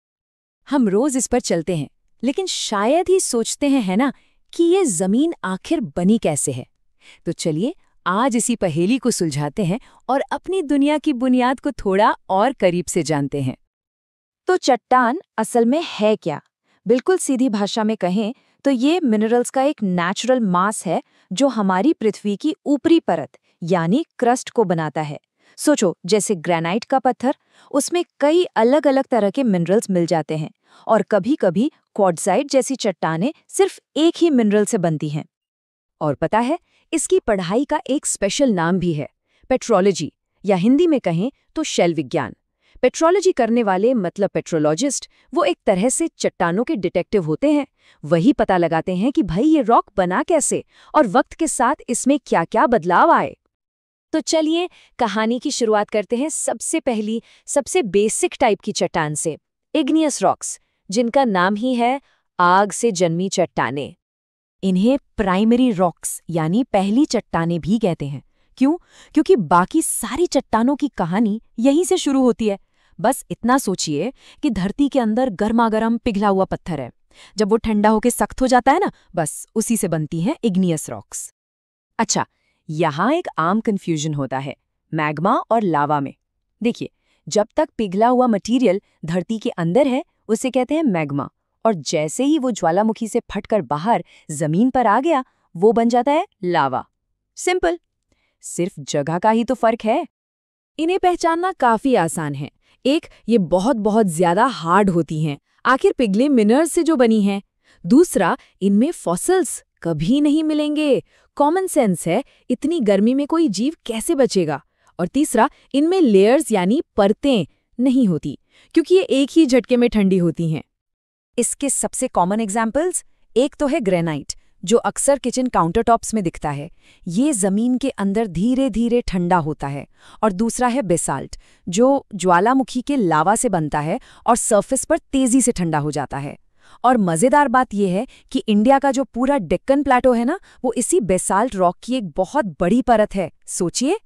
हम रोज इस पर चलते हैं, लेकिन शायद ही सोचते हैं, है ना, कि ये जमीन आखिर बनी कैसे है। तो चलिए आज इसी पहेली को सुलझाते हैं और अपनी दुनिया की बुनियाद को थोड़ा और करीब से जानते हैं। तो चट्टान असल में है क्या? बिल्कुल सीधी भाषा में कहें तो ये मिनरल्स का एक नेचुरल मास है जो हमारी पृथ्वी की ऊपरी परत यानी क्रस्ट को बनाता है। सोचो, जैसे ग्रेनाइट का पत्थर, उसमें कई अलग अलग तरह के मिनरल्स मिल जाते हैं। और कभी-कभी क्वार्ट्जाइट जैसी चट्टानें सिर्फ एक ही मिनरल से बनती हैं। और पता है, इसकी पढ़ाई का एक स्पेशल नाम भी है, पेट्रोलॉजी, या हिंदी में कहें तो शैल विज्ञान। पेट्रोलॉजी करने वाले मतलब पेट्रोलॉजिस्ट, वो एक तरह से चट्टानों के डिटेक्टिव होते हैं। वही पता लगाते हैं कि भाई ये रॉक बना कैसे और वक्त के साथ इसमें क्या-क्या बदलाव आए। तो चलिए कहानी की शुरुआत करते हैं सबसे पहली, सबसे बेसिक टाइप की चट्टान से, इग्नियस रॉक्स, जिनका नाम ही है आग से जन्मी चट्टानें। इन्हें प्राइमरी रॉक्स यानी पहली चट्टानें भी कहते हैं। क्यों? क्योंकि बाकी सारी चट्टानों की कहानी यहीं से शुरू होती है। बस इतना सोचिए कि धरती के अंदर गर्मा-गर्म पिघला हुआ पत्थर है। जब वो ठंडा होकर सख्त हो जाता है ना, बस उसी से बनती हैं इग्नियस रॉक्स। अच्छा, यहाँ एक आम कंफ्यूजन होता है मैग्मा और लावा में। देखिए, जब तक पिघला हुआ मटेरियल धरती के अंदर है उसे कहते हैं मैग्मा, और जैसे ही वो ज्वालामुखी से फटकर बाहर जमीन पर आ गया वो बन जाता है लावा। सिंपल, सिर्फ जगह का ही तो फर्क है। इन्हें पहचानना काफी आसान है। एक, ये बहुत बहुत ज्यादा हार्ड होती हैं, आखिर पिघले मिनरल्स से जो बनी हैं। दूसरा, इनमें फॉसिल्स कभी नहीं मिलेंगे। कॉमन सेंस है, इतनी गर्मी में कोई जीव कैसे बचेगा। और तीसरा, इनमें लेयर्स यानी परतें नहीं होती, क्योंकि ये एक ही झटके में ठंडी होती हैं। इसके सबसे कॉमन एग्जाम्पल्स एक तो है ग्रेनाइट, जो अक्सर किचन काउंटरटॉप्स में दिखता है। ये जमीन के अंदर धीरे धीरे ठंडा होता है। और दूसरा है बेसाल्ट, जो ज्वालामुखी के लावा से बनता है और सरफेस पर तेजी से ठंडा हो जाता है। और मज़ेदार बात यह है कि इंडिया का जो पूरा डेक्कन प्लेटो है ना, वो इसी बेसाल्ट रॉक की एक बहुत बड़ी परत है। सोचिए।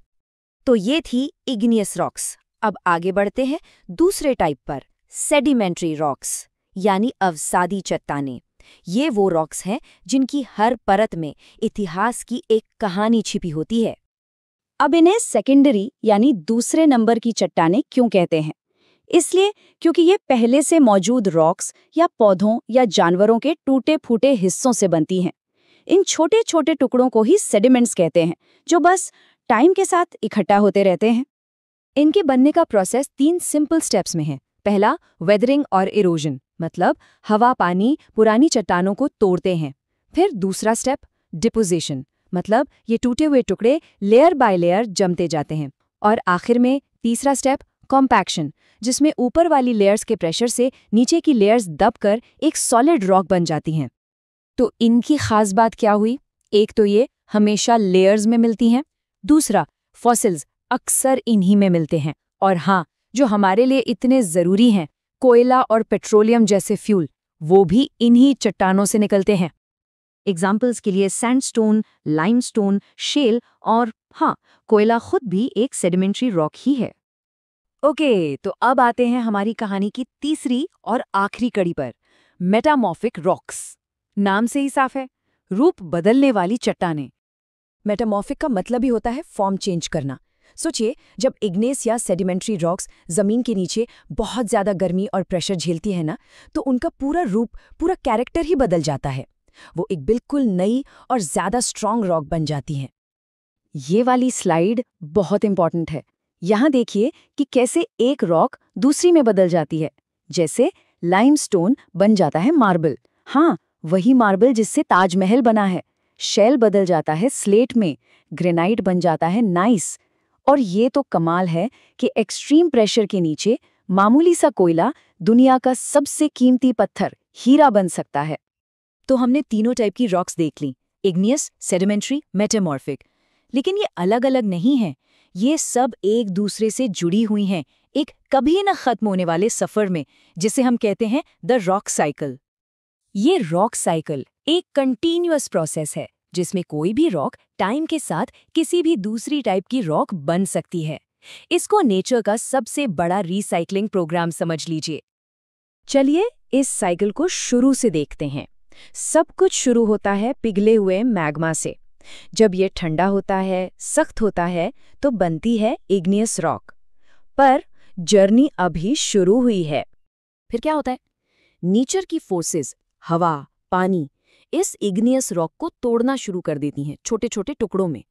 तो ये थी इग्नियस रॉक्स। अब आगे बढ़ते हैं दूसरे टाइप पर, सेडिमेंट्री रॉक्स यानी अवसादी चट्टानें। ये वो रॉक्स हैं जिनकी हर परत में इतिहास की एक कहानी छिपी होती है। अब इन्हें सेकेंडरी यानी दूसरे नंबर की चट्टानें क्यों कहते हैं? इसलिए क्योंकि ये पहले से मौजूद रॉक्स या पौधों या जानवरों के टूटे फूटे हिस्सों से बनती हैं। इन छोटे छोटे टुकड़ों को ही सेडिमेंट्स कहते हैं, जो बस टाइम के साथ इकट्ठा होते रहते हैं। इनके बनने का प्रोसेस 3 सिंपल स्टेप्स में है। पहला, वेदरिंग और इरोजन, मतलब हवा पानी पुरानी चट्टानों को तोड़ते हैं। फिर दूसरा स्टेप, डिपोजिशन, मतलब ये टूटे हुए टुकड़े लेयर बाय लेयर जमते जाते हैं। और आखिर में तीसरा स्टेप, कॉम्पैक्शन, जिसमें ऊपर वाली लेयर्स के प्रेशर से नीचे की लेयर्स दबकर एक सॉलिड रॉक बन जाती हैं। तो इनकी खास बात क्या हुई? एक तो ये हमेशा लेयर्स में मिलती हैं। दूसरा, फॉसिल्स अक्सर इन्हीं में मिलते हैं। और हाँ, जो हमारे लिए इतने ज़रूरी हैं, कोयला और पेट्रोलियम जैसे फ्यूल, वो भी इन्हीं चट्टानों से निकलते हैं। एग्जाम्पल्स के लिए सैंडस्टोन, लाइमस्टोन, शेल और हाँ, कोयला खुद भी एक सेडिमेंट्री रॉक ही है। ओके, तो अब आते हैं हमारी कहानी की तीसरी और आखिरी कड़ी पर, मेटामॉर्फिक रॉक्स। नाम से ही साफ है, रूप बदलने वाली चट्टानें। मेटामॉर्फिक का मतलब ही होता है फॉर्म चेंज करना। सोचिए, जब इग्नेस या सेडिमेंट्री रॉक्स जमीन के नीचे बहुत ज्यादा गर्मी और प्रेशर झेलती है ना, तो उनका पूरा रूप, पूरा कैरेक्टर ही बदल जाता है। वो एक बिल्कुल नई और ज्यादा स्ट्रांग रॉक बन जाती हैं। ये वाली स्लाइड बहुत इंपॉर्टेंट है। यहाँ देखिए कि कैसे एक रॉक दूसरी में बदल जाती है। जैसे लाइमस्टोन बन जाता है मार्बल, हाँ, वही मार्बल जिससे ताजमहल बना है। शेल बदल जाता है स्लेट में, ग्रेनाइट बन जाता है नाइस। और ये तो कमाल है कि एक्सट्रीम प्रेशर के नीचे मामूली सा कोयला दुनिया का सबसे कीमती पत्थर हीरा बन सकता है। तो हमने तीनों टाइप की रॉक्स देख ली, इग्नियस, सेडिमेंट्री, मेटामॉर्फिक। लेकिन ये अलग अलग नहीं हैं, ये सब एक दूसरे से जुड़ी हुई हैं, एक कभी न खत्म होने वाले सफर में, जिसे हम कहते हैं द रॉक साइकिल। ये रॉक साइकिल एक कंटिन्यूअस प्रोसेस है, जिसमें कोई भी रॉक टाइम के साथ किसी भी दूसरी टाइप की रॉक बन सकती है। इसको नेचर का सबसे बड़ा रीसाइक्लिंग प्रोग्राम समझ लीजिए। चलिए इस साइकिल को शुरू से देखते हैं। सब कुछ शुरू होता है पिघले हुए मैग्मा से। जब ये ठंडा होता है, सख्त होता है, तो बनती है इग्नियस रॉक। पर जर्नी अभी शुरू हुई है। फिर क्या होता है? नेचर की फोर्सेस, हवा, पानी, इस इग्नियस रॉक को तोड़ना शुरू कर देती हैं छोटे छोटे टुकड़ों में।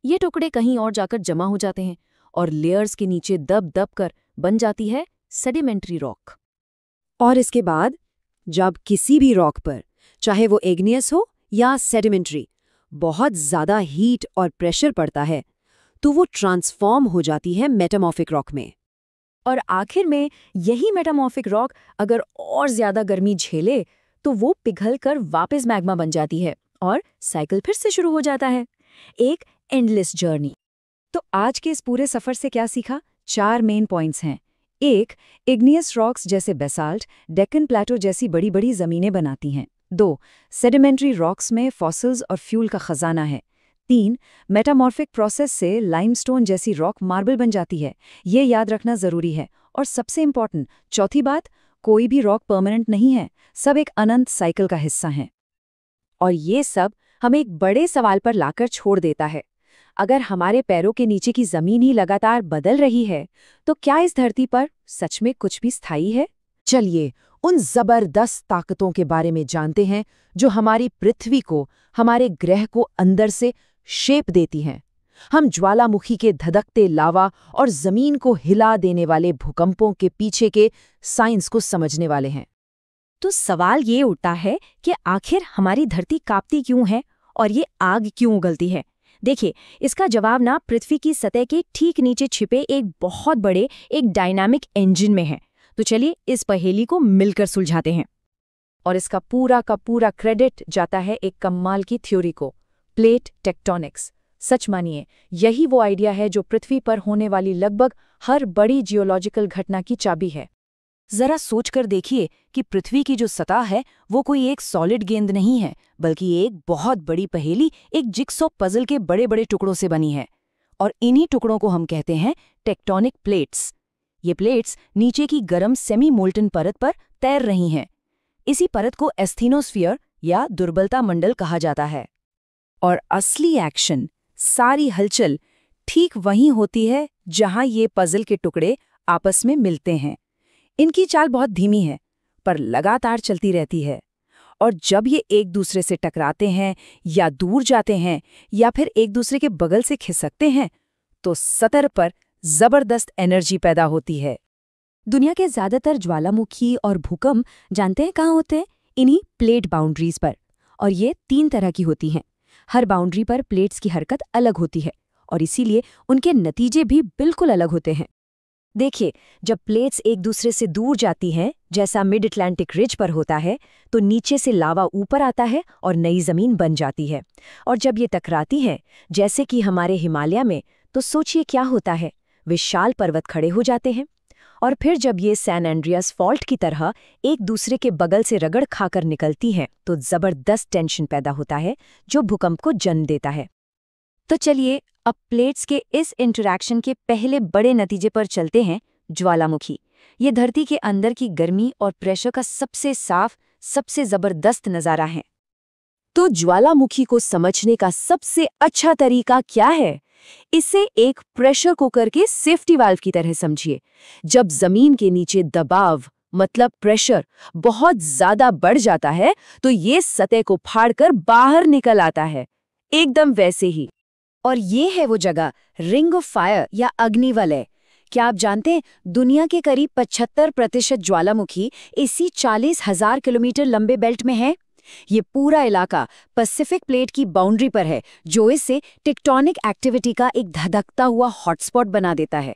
ये टुकड़े कहीं और जाकर जमा हो जाते हैं और लेयर्स के नीचे दब दब कर बन जाती है सेडिमेंट्री रॉक। और इसके बाद जब किसी भी रॉक पर, चाहे वो इग्नियस हो या सेडिमेंट्री, बहुत ज़्यादा हीट और प्रेशर पड़ता है, तो वो ट्रांसफॉर्म हो जाती है मेटामॉर्फिक रॉक में। और आखिर में यही मेटामॉर्फिक रॉक अगर और ज़्यादा गर्मी झेले, तो वो पिघलकर वापस मैग्मा बन जाती है और साइकिल फिर से शुरू हो जाता है। एक एंडलेस जर्नी। तो आज के इस पूरे सफर से क्या सीखा? 4 मेन पॉइंट्स हैं। 1. इग्नियस रॉक्स जैसे बेसाल्ट डेक्कन प्लेटो जैसी बड़ी बड़ी जमीनें बनाती हैं। 2. सेडिमेंट्री रॉक्स में फॉसिल्स और फ्यूल का खजाना है। 3. मेटामॉर्फिक प्रोसेस से लाइमस्टोन जैसी रॉक मार्बल बन जाती है। ये याद रखना जरूरी है। और सबसे इंपॉर्टेंट चौथी बात, कोई भी रॉक परमानेंट नहीं है, सब एक अनंत साइकिल का हिस्सा हैं। और ये सब हमें एक बड़े सवाल पर लाकर छोड़ देता है। अगर हमारे पैरों के नीचे की जमीन ही लगातार बदल रही है, तो क्या इस धरती पर सच में कुछ भी स्थायी है? चलिए उन जबरदस्त ताकतों के बारे में जानते हैं जो हमारी पृथ्वी को, हमारे ग्रह को अंदर से शेप देती हैं। हम ज्वालामुखी के धधकते लावा और जमीन को हिला देने वाले भूकंपों के पीछे के साइंस को समझने वाले हैं। तो सवाल ये उठता है कि आखिर हमारी धरती कांपती क्यों है और ये आग क्यों उगलती है? देखिए, इसका जवाब ना पृथ्वी की सतह के ठीक नीचे छिपे एक बहुत बड़े, एक डायनामिक इंजन में है। तो चलिए इस पहेली को मिलकर सुलझाते हैं। और इसका पूरा का पूरा क्रेडिट जाता है एक कमाल की थ्योरी को, प्लेट टेक्टोनिक्स। सच मानिए, यही वो आइडिया है जो पृथ्वी पर होने वाली लगभग हर बड़ी जियोलॉजिकल घटना की चाबी है। जरा सोचकर देखिए कि पृथ्वी की जो सतह है वो कोई एक सॉलिड गेंद नहीं है, बल्कि एक बहुत बड़ी पहेली, एक जिक्सॉ पजल के बड़े बड़े टुकड़ों से बनी है। और इन्हीं टुकड़ों को हम कहते हैं टेक्टोनिक प्लेट्स। ये प्लेट्स नीचे की गर्म सेमी मोल्टन परत पर तैर रही हैं। इसी परत को एस्थीनोस्फीयर या दुर्बलता मंडल कहा जाता है। और असली एक्शन, सारी हलचल ठीक वहीं होती है जहां ये पजल के टुकड़े आपस में मिलते हैं। इनकी चाल बहुत धीमी है, पर लगातार चलती रहती है। और जब ये एक दूसरे से टकराते हैं या दूर जाते हैं या फिर एक दूसरे के बगल से खिसकते हैं, तो सतह पर जबरदस्त एनर्जी पैदा होती है। दुनिया के ज्यादातर ज्वालामुखी और भूकंप जानते हैं कहाँ होते हैं? इन्हीं प्लेट बाउंड्रीज पर। और ये 3 तरह की होती हैं। हर बाउंड्री पर प्लेट्स की हरकत अलग होती है और इसीलिए उनके नतीजे भी बिल्कुल अलग होते हैं। देखिए, जब प्लेट्स एक दूसरे से दूर जाती हैं, जैसा मिड अटलांटिक रिज पर होता है, तो नीचे से लावा ऊपर आता है और नई जमीन बन जाती है। और जब ये टकराती हैं, जैसे कि हमारे हिमालय में, तो सोचिए क्या होता है, विशाल पर्वत खड़े हो जाते हैं। और फिर जब ये सैन एंड्रियास फॉल्ट की तरह एक दूसरे के बगल से रगड़ खाकर निकलती हैं, तो जबरदस्त टेंशन पैदा होता है जो भूकंप को जन्म देता है। तो चलिए अब प्लेट्स के इस इंटरैक्शन के पहले बड़े नतीजे पर चलते हैं, ज्वालामुखी। ये धरती के अंदर की गर्मी और प्रेशर का सबसे साफ, सबसे जबरदस्त नज़ारा है। तो ज्वालामुखी को समझने का सबसे अच्छा तरीका क्या है? इसे एक प्रेशर कुकर के सेफ्टी वाल्व की तरह समझिए। जब जमीन के नीचे दबाव मतलब प्रेशर बहुत ज्यादा बढ़ जाता है, तो ये सतह को फाड़कर बाहर निकल आता है, एकदम वैसे ही। और ये है वो जगह, रिंग ऑफ फायर या अग्निवलय। क्या आप जानते हैं, दुनिया के करीब 75% ज्वालामुखी इसी 40,000 किलोमीटर लंबे बेल्ट में है। ये पूरा इलाका पैसिफिक प्लेट की बाउंड्री पर है, जो इसे टेक्टोनिक एक्टिविटी का एक धधकता हुआ हॉटस्पॉट बना देता है।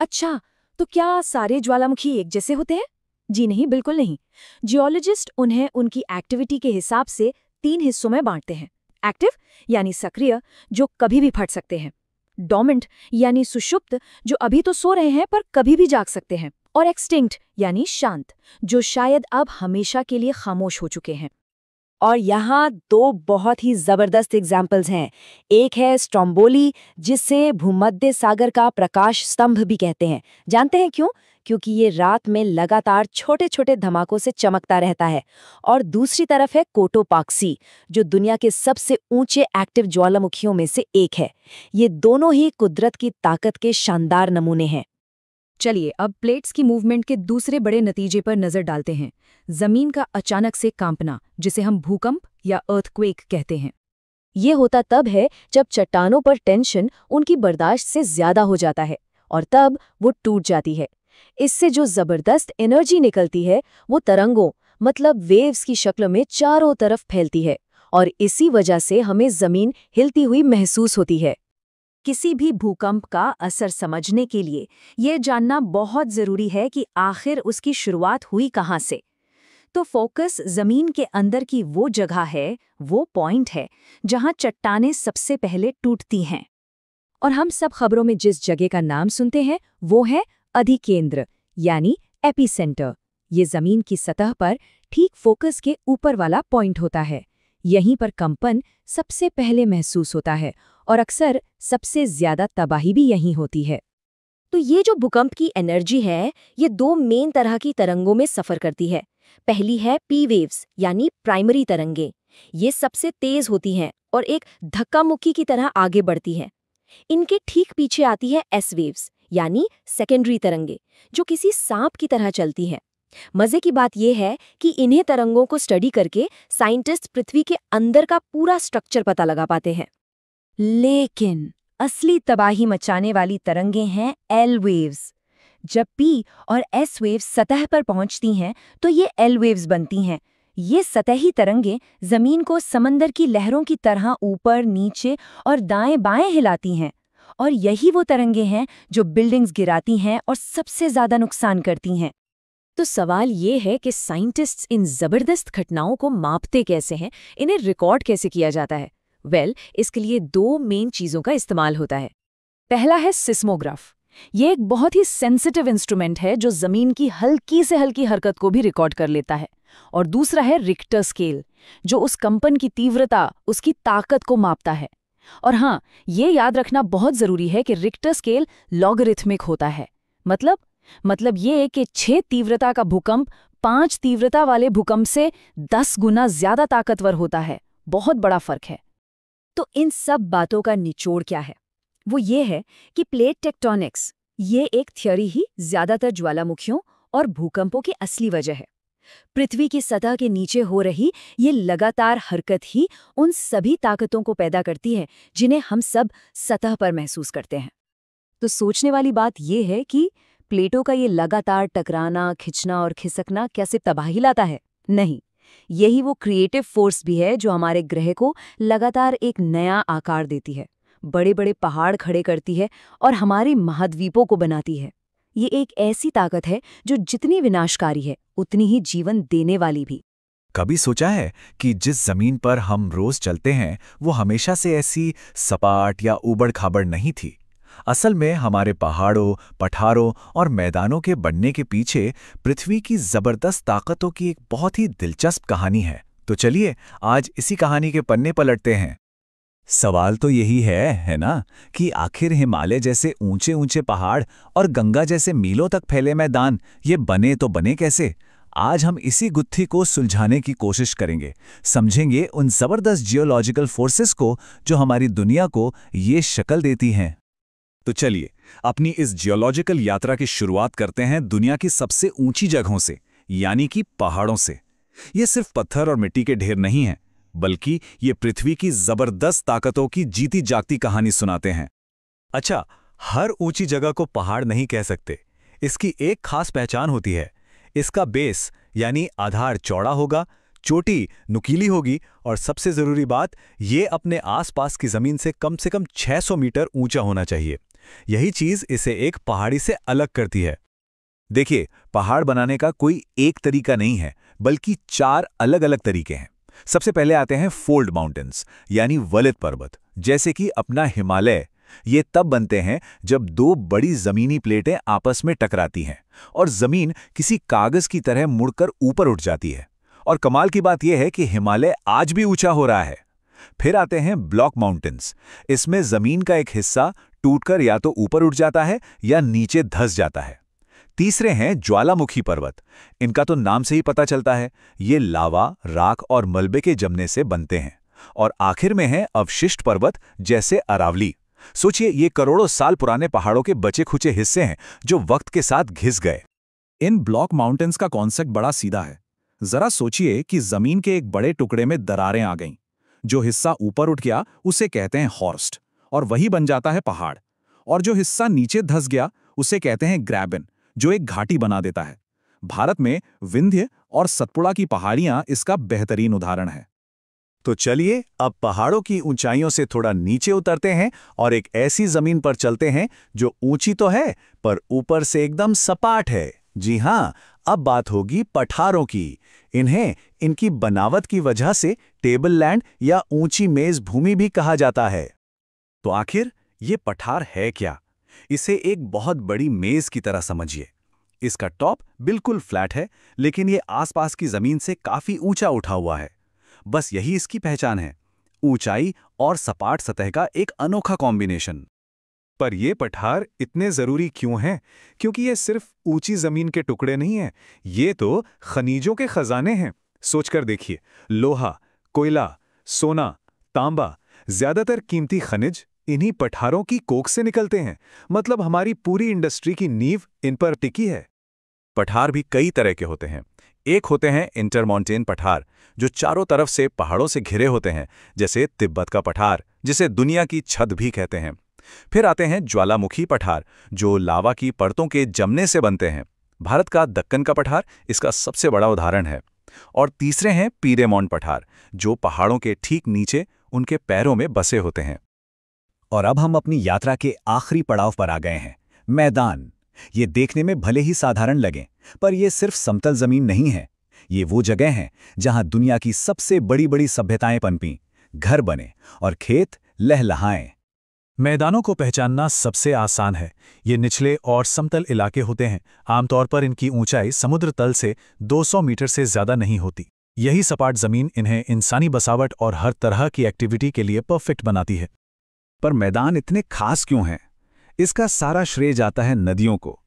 अच्छा, तो क्या सारे ज्वालामुखी एक जैसे होते हैं? जी नहीं, बिल्कुल नहीं। जियोलॉजिस्ट उन्हें उनकी एक्टिविटी के हिसाब से 3 हिस्सों में बांटते हैं। एक्टिव यानी सक्रिय, जो कभी भी फट सकते हैं। डोमेंट यानी सुषुप्त, जो अभी तो सो रहे हैं पर कभी भी जाग सकते हैं। और एक्सटिंक्ट यानी शांत, जो शायद अब हमेशा के लिए खामोश हो चुके हैं। और यहाँ 2 बहुत ही जबरदस्त एग्जाम्पल्स हैं। एक है स्ट्रोम्बोली, जिसे भूमध्य सागर का प्रकाश स्तंभ भी कहते हैं। जानते हैं क्यों? क्योंकि ये रात में लगातार छोटे छोटे धमाकों से चमकता रहता है। और दूसरी तरफ है कोटोपाक्सी, जो दुनिया के सबसे ऊंचे एक्टिव ज्वालामुखियों में से एक है। ये दोनों ही कुदरत की ताकत के शानदार नमूने हैं। चलिए अब प्लेट्स की मूवमेंट के दूसरे बड़े नतीजे पर नजर डालते हैं, जमीन का अचानक से कांपना, जिसे हम भूकंप या अर्थक्वेक कहते हैं। ये होता तब है जब चट्टानों पर टेंशन उनकी बर्दाश्त से ज्यादा हो जाता है और तब वो टूट जाती है। इससे जो जबरदस्त एनर्जी निकलती है, वो तरंगों मतलब वेव्स की शक्ल में चारों तरफ फैलती है और इसी वजह से हमें जमीन हिलती हुई महसूस होती है। किसी भी भूकंप का असर समझने के लिए ये जानना बहुत जरूरी है कि आखिर उसकी शुरुआत हुई कहाँ से। तो फोकस जमीन के अंदर की वो जगह है, वो पॉइंट है जहां चट्टानें सबसे पहले टूटती हैं। और हम सब खबरों में जिस जगह का नाम सुनते हैं, वो है अधिकेंद्र यानी एपिसेंटर। ये जमीन की सतह पर ठीक फोकस के ऊपर वाला पॉइंट होता है। यहीं पर कंपन सबसे पहले महसूस होता है और अक्सर सबसे ज्यादा तबाही भी यहीं होती है। तो ये जो भूकंप की एनर्जी है, ये 2 मेन तरह की तरंगों में सफर करती है। पहली है पी वेव्स यानी प्राइमरी तरंगे। ये सबसे तेज होती हैं और एक धक्का मुक्की की तरह आगे बढ़ती हैं। इनके ठीक पीछे आती है एस वेव्स यानी सेकेंडरी तरंगे, जो किसी सांप की तरह चलती हैं। मजे की बात यह है कि इन्हीं तरंगों को स्टडी करके साइंटिस्ट पृथ्वी के अंदर का पूरा स्ट्रक्चर पता लगा पाते हैं। लेकिन असली तबाही मचाने वाली तरंगें हैं एल वेव्स। जब पी और एस वेव्स सतह पर पहुंचती हैं, तो ये एल वेव्स बनती हैं। ये सतही तरंगें जमीन को समंदर की लहरों की तरह ऊपर, नीचे और दाएं बाएं हिलाती हैं। और यही वो तरंगें हैं जो बिल्डिंग्स गिराती हैं और सबसे ज्यादा नुकसान करती हैं। तो सवाल ये है कि साइंटिस्ट्स इन जबरदस्त घटनाओं को मापते कैसे हैं, इन्हें रिकॉर्ड कैसे किया जाता है? इसके लिए दो मेन चीज़ों का इस्तेमाल होता है। पहला है सिस्मोग्राफ। ये एक बहुत ही सेंसिटिव इंस्ट्रूमेंट है जो ज़मीन की हल्की से हल्की हरकत को भी रिकॉर्ड कर लेता है। और दूसरा है रिक्टर स्केल, जो उस कंपन की तीव्रता, उसकी ताकत को मापता है। और हाँ, ये याद रखना बहुत ज़रूरी है कि रिक्टर स्केल लॉगरिथमिक होता है। मतलब ये कि 6 तीव्रता का भूकंप 5 तीव्रता वाले भूकंप से 10 गुना ज़्यादा ताकतवर होता है। बहुत बड़ा फर्क है। तो इन सब बातों का निचोड़ क्या है? वो ये है कि प्लेट टेक्टोनिक्स, ये एक थ्योरी ही ज्यादातर ज्वालामुखियों और भूकंपों की असली वजह है। पृथ्वी की सतह के नीचे हो रही ये लगातार हरकत ही उन सभी ताकतों को पैदा करती है जिन्हें हम सब सतह पर महसूस करते हैं। तो सोचने वाली बात ये है कि प्लेटों का ये लगातार टकराना, खिंचना और खिसकना क्या सिर्फ तबाही लाता है? नहीं, यही वो क्रिएटिव फोर्स भी है जो हमारे ग्रह को लगातार एक नया आकार देती है, बड़े बड़े पहाड़ खड़े करती है और हमारे महाद्वीपों को बनाती है। ये एक ऐसी ताकत है जो जितनी विनाशकारी है उतनी ही जीवन देने वाली भी। कभी सोचा है कि जिस जमीन पर हम रोज चलते हैं वो हमेशा से ऐसी सपाट या ऊबड़-खाबड़ नहीं थी? असल में हमारे पहाड़ों, पठारों और मैदानों के बनने के पीछे पृथ्वी की जबरदस्त ताकतों की एक बहुत ही दिलचस्प कहानी है। तो चलिए आज इसी कहानी के पन्ने पलटते हैं। सवाल तो यही है ना, कि आखिर हिमालय जैसे ऊंचे ऊंचे पहाड़ और गंगा जैसे मीलों तक फैले मैदान ये बने तो बने कैसे? आज हम इसी गुत्थी को सुलझाने की कोशिश करेंगे, समझेंगे उन जबरदस्त जियोलॉजिकल फोर्सेस को जो हमारी दुनिया को ये शक्ल देती हैं। तो चलिए अपनी इस जियोलॉजिकल यात्रा की शुरुआत करते हैं दुनिया की सबसे ऊंची जगहों से, यानी कि पहाड़ों से। ये सिर्फ पत्थर और मिट्टी के ढेर नहीं हैं, बल्कि ये पृथ्वी की जबरदस्त ताकतों की जीती जागती कहानी सुनाते हैं। अच्छा, हर ऊंची जगह को पहाड़ नहीं कह सकते। इसकी एक खास पहचान होती है। इसका बेस यानी आधार चौड़ा होगा, चोटी नुकीली होगी और सबसे जरूरी बात, ये अपने आसपास की जमीन से कम 600 मीटर ऊंचा होना चाहिए। यही चीज इसे एक पहाड़ी से अलग करती है। देखिए, पहाड़ बनाने का कोई एक तरीका नहीं है, बल्कि 4 अलग-अलग तरीके हैं। सबसे पहले आते हैं फोल्ड माउंटेन्स, यानी वलित पर्वत, जैसे कि अपना हिमालय। ये तब बनते हैं जब 2 बड़ी जमीनी प्लेटें आपस में टकराती हैं और जमीन किसी कागज की तरह मुड़कर ऊपर उठ जाती है। और कमाल की बात यह है कि हिमालय आज भी ऊंचा हो रहा है। फिर आते हैं ब्लॉक माउंटेन्स। इसमें जमीन का एक हिस्सा टूटकर या तो ऊपर उठ जाता है या नीचे धंस जाता है। तीसरे हैं ज्वालामुखी पर्वत। इनका तो नाम से ही पता चलता है, ये लावा, राख और मलबे के जमने से बनते हैं। और आखिर में है अवशिष्ट पर्वत, जैसे अरावली। सोचिए, ये करोड़ों साल पुराने पहाड़ों के बचे खुचे हिस्से हैं जो वक्त के साथ घिस गए। इन ब्लॉक माउंटेन्स का कॉन्सेप्ट बड़ा सीधा है। जरा सोचिए कि जमीन के एक बड़े टुकड़े में दरारें आ गईं। जो हिस्सा ऊपर उठ गया उसे कहते हैं हॉर्स्ट, और वही बन जाता है पहाड़। और जो हिस्सा नीचे धंस गया उसे कहते हैं ग्रैबन, जो एक घाटी बना देता है। भारत में विंध्य और सतपुड़ा की पहाड़ियां इसका बेहतरीन उदाहरण है। तो चलिए अब पहाड़ों की ऊंचाइयों से थोड़ा नीचे उतरते हैं और एक ऐसी जमीन पर चलते हैं जो ऊंची तो है पर ऊपर से एकदम सपाट है। जी हां, अब बात होगी पठारों की। इन्हें इनकी बनावट की वजह से टेबल लैंड या ऊंची मेज भूमि भी कहा जाता है। तो आखिर ये पठार है क्या? इसे एक बहुत बड़ी मेज की तरह समझिए। इसका टॉप बिल्कुल फ्लैट है, लेकिन ये आसपास की जमीन से काफी ऊंचा उठा हुआ है। बस यही इसकी पहचान है, ऊंचाई और सपाट सतह का एक अनोखा कॉम्बिनेशन। पर ये पठार इतने जरूरी क्यों हैं? क्योंकि ये सिर्फ ऊंची जमीन के टुकड़े नहीं हैं, ये तो खनिजों के खजाने हैं। सोचकर देखिए, लोहा, कोयला, सोना, तांबा, ज्यादातर कीमती खनिज इन्हीं पठारों की कोख से निकलते हैं। मतलब हमारी पूरी इंडस्ट्री की नींव इन पर टिकी है। पठार भी कई तरह के होते हैं। एक होते हैं इंटरमाउंटेन पठार, जो चारों तरफ से पहाड़ों से घिरे होते हैं, जैसे तिब्बत का पठार, जिसे दुनिया की छत भी कहते हैं। फिर आते हैं ज्वालामुखी पठार, जो लावा की परतों के जमने से बनते हैं। भारत का दक्कन का पठार इसका सबसे बड़ा उदाहरण है। और तीसरे हैं पीरेमोंट पठार, जो पहाड़ों के ठीक नीचे उनके पैरों में बसे होते हैं। और अब हम अपनी यात्रा के आखिरी पड़ाव पर आ गए हैं, मैदान। ये देखने में भले ही साधारण लगें, पर ये सिर्फ समतल जमीन नहीं है। ये वो जगह हैं जहां दुनिया की सबसे बड़ी बड़ी सभ्यताएं पनपीं, घर बने और खेत लहलहाएं। मैदानों को पहचानना सबसे आसान है। ये निचले और समतल इलाके होते हैं। आमतौर पर इनकी ऊंचाई समुद्र तल से 200 मीटर से ज्यादा नहीं होती। यही सपाट जमीन इन्हें इंसानी बसावट और हर तरह की एक्टिविटी के लिए परफेक्ट बनाती है। पर मैदान इतने खास क्यों हैं? इसका सारा श्रेय जाता है नदियों को।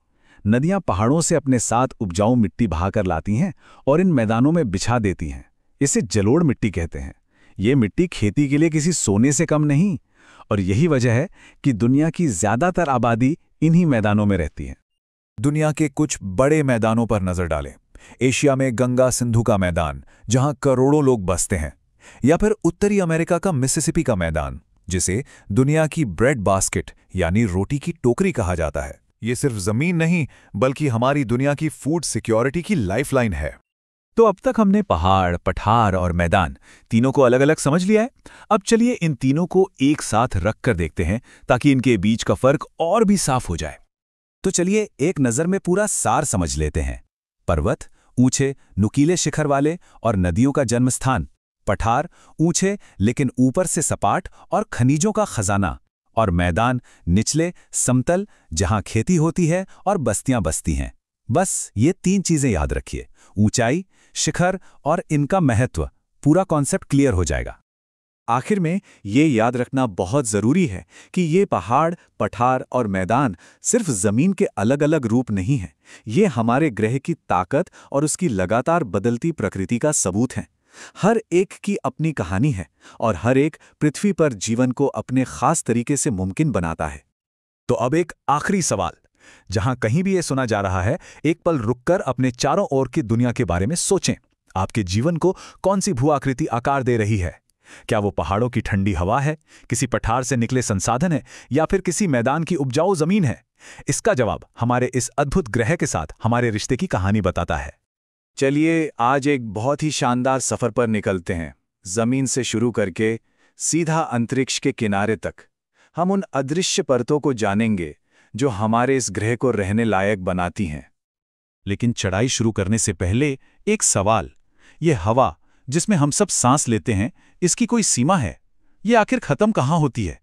नदियां पहाड़ों से अपने साथ उपजाऊ मिट्टी बहाकर लाती हैं और इन मैदानों में बिछा देती हैं। इसे जलोढ़ मिट्टी कहते हैं। ये मिट्टी खेती के लिए किसी सोने से कम नहीं, और यही वजह है कि दुनिया की ज्यादातर आबादी इन्हीं मैदानों में रहती है। दुनिया के कुछ बड़े मैदानों पर नजर डालें। एशिया में गंगा सिंधु का मैदान, जहां करोड़ों लोग बसते हैं, या फिर उत्तरी अमेरिका का मिसिसिपी का मैदान, जिसे दुनिया की ब्रेड बास्केट यानी रोटी की टोकरी कहा जाता है। ये सिर्फ जमीन नहीं, बल्कि हमारी दुनिया की फूड सिक्योरिटी की लाइफलाइन है। तो अब तक हमने पहाड़, पठार और मैदान तीनों को अलग अलग समझ लिया है। अब चलिए इन तीनों को एक साथ रखकर देखते हैं, ताकि इनके बीच का फर्क और भी साफ हो जाए। तो चलिए एक नजर में पूरा सार समझ लेते हैं। पर्वत, ऊंचे नुकीले शिखर वाले और नदियों का जन्मस्थान। पठार, ऊंचे लेकिन ऊपर से सपाट और खनिजों का खजाना। और मैदान, निचले समतल, जहां खेती होती है और बस्तियां बसती हैं। बस ये तीन चीजें याद रखिए, ऊंचाई, शिखर और इनका महत्व। पूरा कॉन्सेप्ट क्लियर हो जाएगा। आखिर में ये याद रखना बहुत जरूरी है कि ये पहाड़, पठार और मैदान सिर्फ जमीन के अलग अलग रूप नहीं हैं। ये हमारे ग्रह की ताकत और उसकी लगातार बदलती प्रकृति का सबूत हैं। हर एक की अपनी कहानी है और हर एक पृथ्वी पर जीवन को अपने खास तरीके से मुमकिन बनाता है। तो अब एक आखिरी सवाल। जहां कहीं भी ये सुना जा रहा है, एक पल रुककर अपने चारों ओर की दुनिया के बारे में सोचें। आपके जीवन को कौन सी भू आकृति आकार दे रही है? क्या वो पहाड़ों की ठंडी हवा है, किसी पठार से निकले संसाधन है, या फिर किसी मैदान की उपजाऊ जमीन है? इसका जवाब हमारे इस अद्भुत ग्रह के साथ हमारे रिश्ते की कहानी बताता है। चलिए आज एक बहुत ही शानदार सफर पर निकलते हैं। जमीन से शुरू करके सीधा अंतरिक्ष के किनारे तक हम उन अदृश्य परतों को जानेंगे जो हमारे इस ग्रह को रहने लायक बनाती हैं। लेकिन चढ़ाई शुरू करने से पहले एक सवाल। ये हवा जिसमें हम सब सांस लेते हैं, इसकी कोई सीमा है? ये आखिर खत्म कहाँ होती है?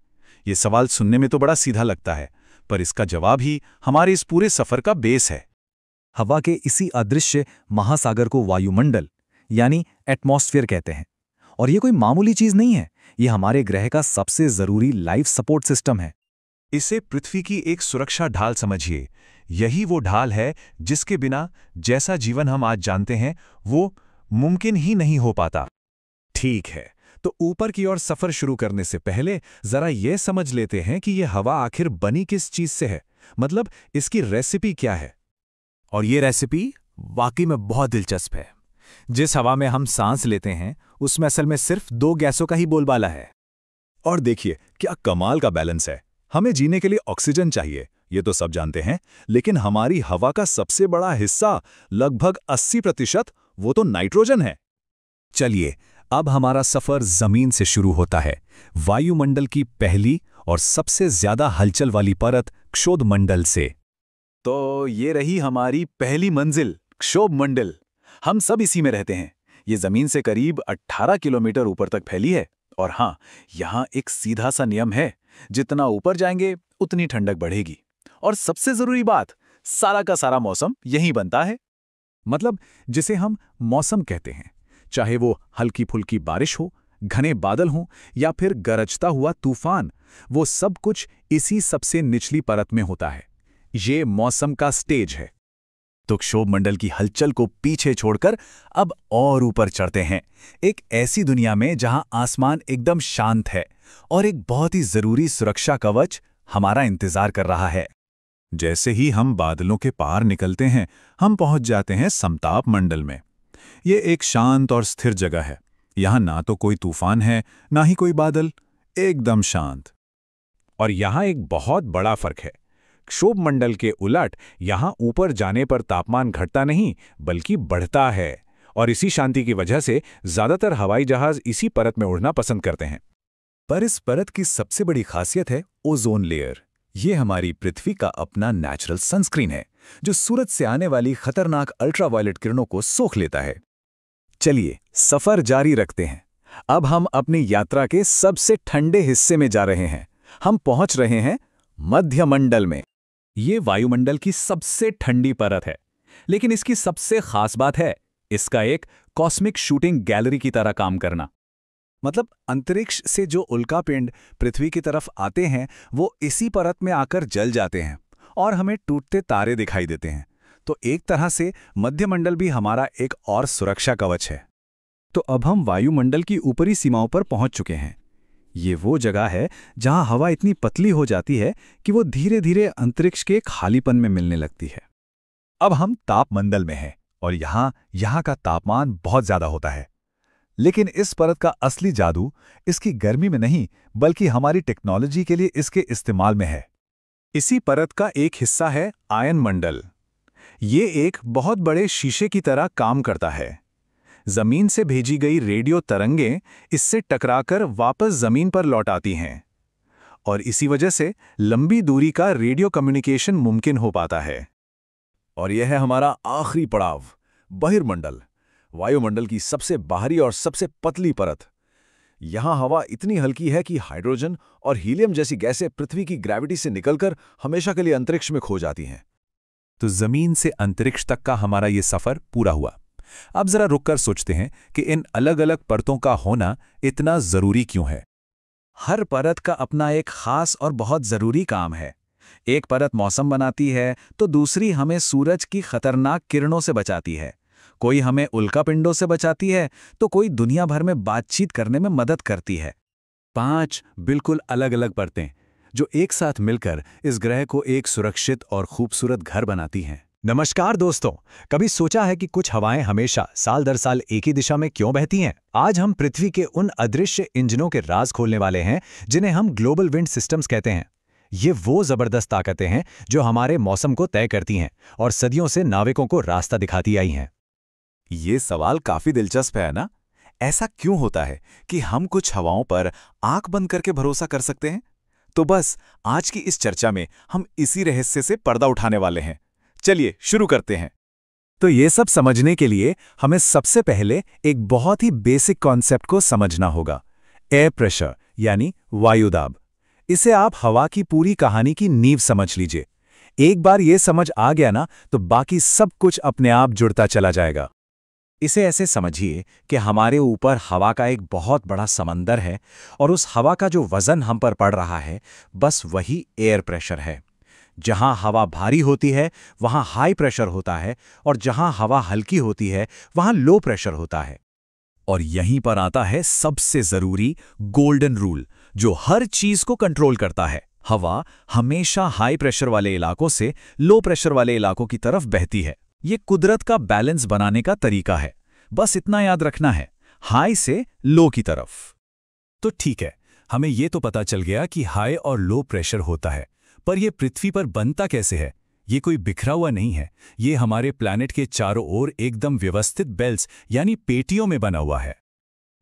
ये सवाल सुनने में तो बड़ा सीधा लगता है, पर इसका जवाब ही हमारे इस पूरे सफर का बेस है। हवा के इसी अदृश्य महासागर को वायुमंडल यानी एटमॉस्फेयर कहते हैं। और ये कोई मामूली चीज नहीं है, ये हमारे ग्रह का सबसे जरूरी लाइफ सपोर्ट सिस्टम है। इसे पृथ्वी की एक सुरक्षा ढाल समझिए। यही वो ढाल है जिसके बिना जैसा जीवन हम आज जानते हैं वो मुमकिन ही नहीं हो पाता। ठीक है, तो ऊपर की ओर सफर शुरू करने से पहले जरा ये समझ लेते हैं कि यह हवा आखिर बनी किस चीज से है, मतलब इसकी रेसिपी क्या है। और ये रेसिपी वाकई में बहुत दिलचस्प है। जिस हवा में हम सांस लेते हैं उसमें असल में सिर्फ 2 गैसों का ही बोलबाला है। और देखिए क्या कमाल का बैलेंस है। हमें जीने के लिए ऑक्सीजन चाहिए, ये तो सब जानते हैं, लेकिन हमारी हवा का सबसे बड़ा हिस्सा, लगभग 80%, वो तो नाइट्रोजन है। चलिए अब हमारा सफर जमीन से शुरू होता है। वायुमंडल की पहली और सबसे ज्यादा हलचल वाली परत क्षोभमंडल से। तो ये रही हमारी पहली मंजिल, क्षोभमंडल। हम सब इसी में रहते हैं। ये जमीन से करीब 18 किलोमीटर ऊपर तक फैली है। और हाँ, यहाँ एक सीधा सा नियम है, जितना ऊपर जाएंगे उतनी ठंडक बढ़ेगी। और सबसे जरूरी बात, सारा का सारा मौसम यहीं बनता है। मतलब जिसे हम मौसम कहते हैं, चाहे वो हल्की फुल्की बारिश हो, घने बादल हों या फिर गरजता हुआ तूफान, वो सब कुछ इसी सबसे निचली परत में होता है। ये मौसम का स्टेज है। तो क्षोभमंडल की हलचल को पीछे छोड़कर अब और ऊपर चढ़ते हैं, एक ऐसी दुनिया में जहां आसमान एकदम शांत है और एक बहुत ही जरूरी सुरक्षा कवच हमारा इंतजार कर रहा है। जैसे ही हम बादलों के पार निकलते हैं, हम पहुंच जाते हैं समताप मंडल में। ये एक शांत और स्थिर जगह है। यहां ना तो कोई तूफान है, ना ही कोई बादल, एकदम शांत। और यहां एक बहुत बड़ा फर्क है। क्षोभमंडल के उलट यहां ऊपर जाने पर तापमान घटता नहीं बल्कि बढ़ता है। और इसी शांति की वजह से ज्यादातर हवाई जहाज इसी परत में उड़ना पसंद करते हैं। पर इस परत की सबसे बड़ी खासियत है ओजोन लेयर। ये हमारी पृथ्वी का अपना नेचुरल सनस्क्रीन है, जो सूरज से आने वाली खतरनाक अल्ट्रावायलेट किरणों को सोख लेता है। चलिए सफर जारी रखते हैं। अब हम अपनी यात्रा के सबसे ठंडे हिस्से में जा रहे हैं। हम पहुंच रहे हैं मध्यमंडल में। ये वायुमंडल की सबसे ठंडी परत है, लेकिन इसकी सबसे खास बात है इसका एक कॉस्मिक शूटिंग गैलरी की तरह काम करना। मतलब अंतरिक्ष से जो उल्कापिंड पृथ्वी की तरफ आते हैं वो इसी परत में आकर जल जाते हैं और हमें टूटते तारे दिखाई देते हैं। तो एक तरह से मध्यमंडल भी हमारा एक और सुरक्षा कवच है। तो अब हम वायुमंडल की ऊपरी सीमाओं पर पहुंच चुके हैं। ये वो जगह है जहां हवा इतनी पतली हो जाती है कि वो धीरे धीरे अंतरिक्ष के खालीपन में मिलने लगती है। अब हम तापमंडल में हैं और यहाँ का तापमान बहुत ज्यादा होता है। लेकिन इस परत का असली जादू इसकी गर्मी में नहीं, बल्कि हमारी टेक्नोलॉजी के लिए इसके इस्तेमाल में है। इसी परत का एक हिस्सा है आयन मंडल। ये एक बहुत बड़े शीशे की तरह काम करता है। जमीन से भेजी गई रेडियो तरंगें इससे टकराकर वापस जमीन पर लौट आती हैं और इसी वजह से लंबी दूरी का रेडियो कम्युनिकेशन मुमकिन हो पाता है। और यह है हमारा आखिरी पड़ाव, बहिर्मंडल, वायुमंडल की सबसे बाहरी और सबसे पतली परत। यहां हवा इतनी हल्की है कि हाइड्रोजन और हीलियम जैसी गैसें पृथ्वी की ग्रेविटी से निकलकर हमेशा के लिए अंतरिक्ष में खो जाती हैं। तो जमीन से अंतरिक्ष तक का हमारा ये सफर पूरा हुआ। अब जरा रुककर सोचते हैं कि इन अलग अलग परतों का होना इतना जरूरी क्यों है। हर परत का अपना एक खास और बहुत जरूरी काम है। एक परत मौसम बनाती है तो दूसरी हमें सूरज की खतरनाक किरणों से बचाती है, कोई हमें उल्कापिंडों से बचाती है तो कोई दुनिया भर में बातचीत करने में मदद करती है। 5 बिल्कुल अलग अलग परतें जो एक साथ मिलकर इस ग्रह को एक सुरक्षित और खूबसूरत घर बनाती हैं। नमस्कार दोस्तों, कभी सोचा है कि कुछ हवाएं हमेशा साल दर साल एक ही दिशा में क्यों बहती हैं? आज हम पृथ्वी के उन अदृश्य इंजनों के राज खोलने वाले हैं जिन्हें हम ग्लोबल विंड सिस्टम्स कहते हैं। ये वो जबरदस्त ताकतें हैं जो हमारे मौसम को तय करती हैं और सदियों से नाविकों को रास्ता दिखाती आई हैं। ये सवाल काफी दिलचस्प है ना? ऐसा क्यों होता है कि हम कुछ हवाओं पर आंख बंद करके भरोसा कर सकते हैं? तो बस आज की इस चर्चा में हम इसी रहस्य से पर्दा उठाने वाले हैं। चलिए शुरू करते हैं। तो ये सब समझने के लिए हमें सबसे पहले एक बहुत ही बेसिक कॉन्सेप्ट को समझना होगा, एयर प्रेशर यानी वायुदाब। इसे आप हवा की पूरी कहानी की नींव समझ लीजिए। एक बार ये समझ आ गया ना तो बाकी सब कुछ अपने आप जुड़ता चला जाएगा। इसे ऐसे समझिए कि हमारे ऊपर हवा का एक बहुत बड़ा समंदर है और उस हवा का जो वजन हम पर पड़ रहा है बस वही एयर प्रेशर है। जहां हवा भारी होती है वहां हाई प्रेशर होता है और जहां हवा हल्की होती है वहां लो प्रेशर होता है। और यहीं पर आता है सबसे जरूरी गोल्डन रूल जो हर चीज को कंट्रोल करता है। हवा हमेशा हाई प्रेशर वाले इलाकों से लो प्रेशर वाले इलाकों की तरफ बहती है। ये कुदरत का बैलेंस बनाने का तरीका है। बस इतना याद रखना है, हाई से लो की तरफ। तो ठीक है, हमें ये तो पता चल गया कि हाई और लो प्रेशर होता है, पर यह पृथ्वी पर बनता कैसे है? ये कोई बिखरा हुआ नहीं है, ये हमारे प्लैनेट के चारों ओर एकदम व्यवस्थित बेल्ट्स यानी पेटियों में बना हुआ है।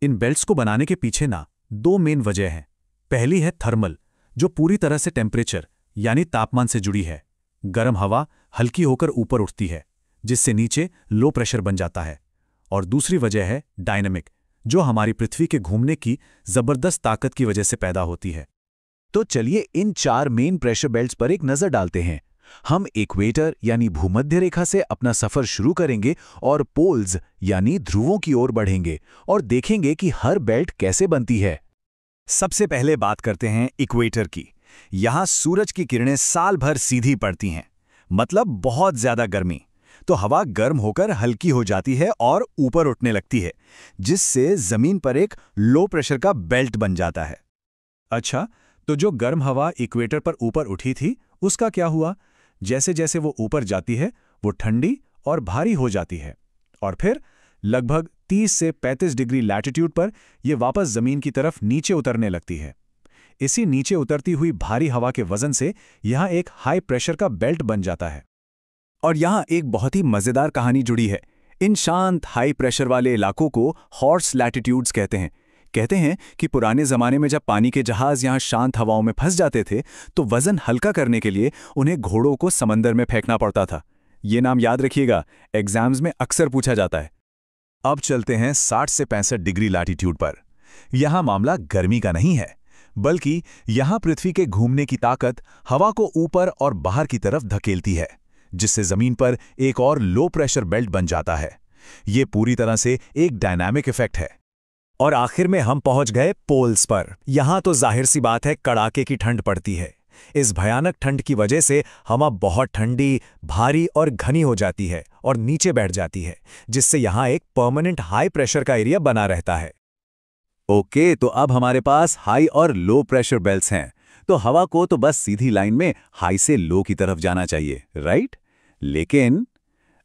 इन बेल्ट्स को बनाने के पीछे ना 2 मेन वजह हैं। पहली है थर्मल, जो पूरी तरह से टेम्परेचर यानी तापमान से जुड़ी है। गर्म हवा हल्की होकर ऊपर उठती है जिससे नीचे लो प्रेशर बन जाता है। और दूसरी वजह है डायनामिक, जो हमारी पृथ्वी के घूमने की जबरदस्त ताकत की वजह से पैदा होती है। तो चलिए इन 4 मेन प्रेशर बेल्ट्स पर एक नजर डालते हैं। हम इक्वेटर यानी भूमध्य रेखा से अपना सफर शुरू करेंगे और पोल्स यानी ध्रुवों की ओर बढ़ेंगे और देखेंगे कि हर बेल्ट कैसे बनती है। सबसे पहले बात करते हैं इक्वेटर की। यहां सूरज की किरणें साल भर सीधी पड़ती हैं, मतलब बहुत ज्यादा गर्मी। तो हवा गर्म होकर हल्की हो जाती है और ऊपर उठने लगती है, जिससे जमीन पर एक लो प्रेशर का बेल्ट बन जाता है। अच्छा, तो जो गर्म हवा इक्वेटर पर ऊपर उठी थी उसका क्या हुआ? जैसे जैसे वो ऊपर जाती है वो ठंडी और भारी हो जाती है और फिर लगभग 30 से 35 डिग्री लैटिट्यूड पर यह वापस जमीन की तरफ नीचे उतरने लगती है। इसी नीचे उतरती हुई भारी हवा के वजन से यहां एक हाई प्रेशर का बेल्ट बन जाता है। और यहां एक बहुत ही मजेदार कहानी जुड़ी है। इन शांत हाई प्रेशर वाले इलाकों को हॉर्स लैटिट्यूड्स कहते हैं, कहते हैं कि पुराने ज़माने में जब पानी के जहाज़ यहाँ शांत हवाओं में फंस जाते थे तो वज़न हल्का करने के लिए उन्हें घोड़ों को समंदर में फेंकना पड़ता था। ये नाम याद रखिएगा, एग्जाम्स में अक्सर पूछा जाता है। अब चलते हैं 60 से 65 डिग्री लैटिट्यूड पर। यहाँ मामला गर्मी का नहीं है, बल्कि यहाँ पृथ्वी के घूमने की ताकत हवा को ऊपर और बाहर की तरफ धकेलती है, जिससे ज़मीन पर एक और लो प्रेशर बेल्ट बन जाता है। ये पूरी तरह से एक डायनामिक इफेक्ट है। और आखिर में हम पहुंच गए पोल्स पर। यहां तो जाहिर सी बात है, कड़ाके की ठंड पड़ती है। इस भयानक ठंड की वजह से हवा बहुत ठंडी, भारी और घनी हो जाती है और नीचे बैठ जाती है, जिससे यहां एक परमानेंट हाई प्रेशर का एरिया बना रहता है। ओके, तो अब हमारे पास हाई और लो प्रेशर बेल्ट्स हैं, तो हवा को तो बस सीधी लाइन में हाई से लो की तरफ जाना चाहिए, राइट? लेकिन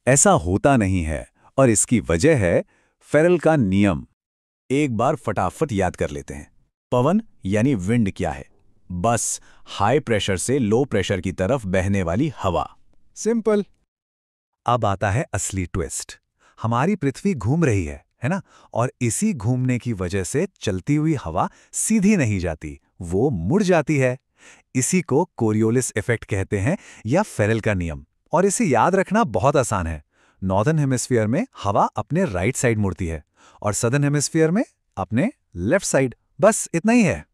ऐसा होता नहीं है, और इसकी वजह है फेरेल का नियम। एक बार फटाफट याद कर लेते हैं। पवन यानी विंड क्या है? बस हाई प्रेशर से लो प्रेशर की तरफ बहने वाली हवा। सिंपल। अब आता है असली ट्विस्ट। हमारी पृथ्वी घूम रही है ना? और इसी घूमने की वजह से चलती हुई हवा सीधी नहीं जाती, वो मुड़ जाती है। इसी को कोरियोलिस इफेक्ट कहते हैं या फेरेल का नियम। और इसे याद रखना बहुत आसान है। नॉर्दर्न हेमिस्फीयर में हवा अपने राइट साइड मुड़ती है और सदर्न हेमिस्फीयर में अपने लेफ्ट साइड। बस इतना ही है।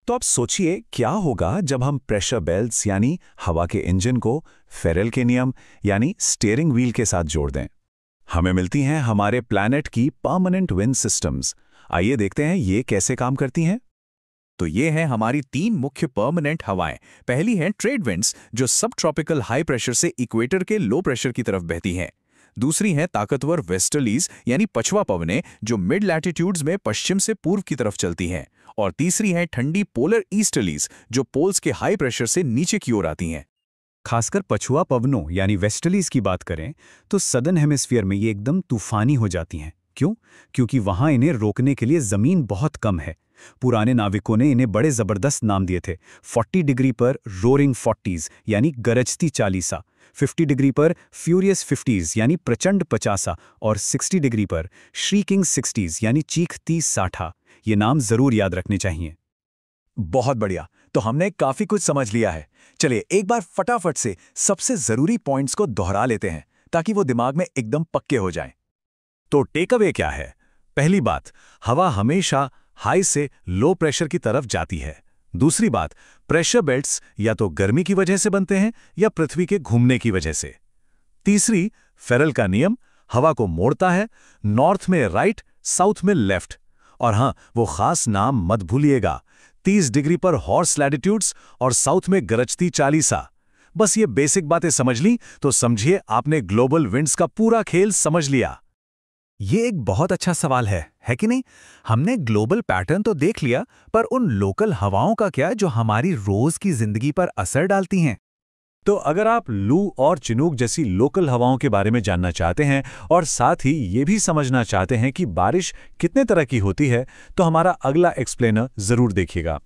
तो अब सोचिए क्या होगा जब हम प्रेशर बेल्ट्स यानी हवा के इंजन को फेरेल के नियम यानी स्टीयरिंग व्हील के साथ जोड़ दें। हमें मिलती हैं हमारे प्लैनेट की परमानेंट विंड सिस्टम्स। आइए देखते हैं ये कैसे काम करती हैं। तो ये हैं हमारी 3 मुख्य परमानेंट हवाएं। पहली हैं ट्रेड विंड्स, जो सब ट्रॉपिकल हाई प्रेशर से इक्वेटर के लो प्रेशर की तरफ बहती हैं। दूसरी हैं ताकतवर वेस्टर्लीज यानी पछवा पवनें, जो मिड लैटिट्यूड्स में पश्चिम से पूर्व की तरफ चलती हैं। और तीसरी हैं ठंडी पोलर ईस्टर्लीज, जो पोल्स के हाई प्रेशर से नीचे की ओर आती हैं। खासकर पछुआ पवनों यानी वेस्टर्लीज की बात करें तो सदर्न हेमिस्फीयर में ये एकदम तूफानी हो जाती हैं। क्यों? क्योंकि वहां इन्हें रोकने के लिए जमीन बहुत कम है। पुराने नाविकों ने इन्हें बड़े जबरदस्त नाम दिए थे। 40 डिग्री पर रोरिंग 40s यानी गरजती 40, 50 डिग्री पर फ्यूरियस 50s यानी प्रचंड 50, और 60 डिग्री पर श्रीकिंग 60s यानी चीखती 60। ये नाम जरूर याद रखने चाहिए। बहुत बढ़िया, तो हमने काफी कुछ समझ लिया है। चलिए एक बार फटाफट से सबसे जरूरी पॉइंट्स को दोहरा लेते हैं ताकि वो दिमाग में एकदम पक्के हो जाएं। तो टेक अवे क्या है? पहली बात, हवा हमेशा हाई से लो प्रेशर की तरफ जाती है। दूसरी बात, प्रेशर बेल्ट्स या तो गर्मी की वजह से बनते हैं या पृथ्वी के घूमने की वजह से। तीसरी, फेरेल का नियम हवा को मोड़ता है, नॉर्थ में राइट, साउथ में लेफ्ट। और हां, वो खास नाम मत भूलिएगा, 30 डिग्री पर हॉर्स लैटिट्यूड्स और साउथ में गरजती 40। बस ये बेसिक बातें समझ ली तो समझिए आपने ग्लोबल विंड्स का पूरा खेल समझ लिया। ये एक बहुत अच्छा सवाल है कि नहीं? हमने ग्लोबल पैटर्न तो देख लिया, पर उन लोकल हवाओं का क्या जो हमारी रोज की जिंदगी पर असर डालती हैं? तो अगर आप लू और चिनूक जैसी लोकल हवाओं के बारे में जानना चाहते हैं और साथ ही ये भी समझना चाहते हैं कि बारिश कितने तरह की होती है, तो हमारा अगला एक्सप्लेनर जरूर देखिएगा।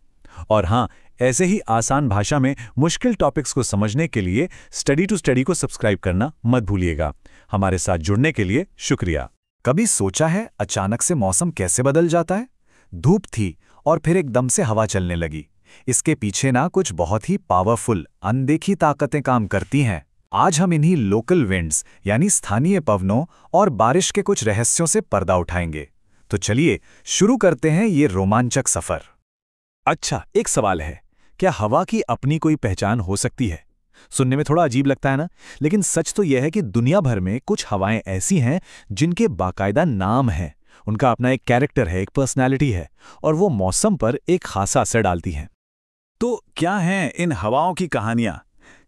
और हाँ, ऐसे ही आसान भाषा में मुश्किल टॉपिक्स को समझने के लिए स्टडी टू स्टडी को सब्सक्राइब करना मत भूलिएगा। हमारे साथ जुड़ने के लिए शुक्रिया। कभी सोचा है अचानक से मौसम कैसे बदल जाता है? धूप थी और फिर एकदम से हवा चलने लगी। इसके पीछे ना कुछ बहुत ही पावरफुल अनदेखी ताकतें काम करती हैं। आज हम इन्हीं लोकल विंड्स यानी स्थानीय पवनों और बारिश के कुछ रहस्यों से पर्दा उठाएंगे। तो चलिए शुरू करते हैं ये रोमांचक सफर। अच्छा, एक सवाल है, क्या हवा की अपनी कोई पहचान हो सकती है? सुनने में थोड़ा अजीब लगता है ना, लेकिन सच तो यह है कि दुनिया भर में कुछ हवाएं ऐसी हैं जिनके बाकायदा नाम हैं। उनका अपना एक कैरेक्टर है, एक पर्सनैलिटी है, और वो मौसम पर एक खासा असर डालती हैं। तो क्या हैं इन हवाओं की कहानियां?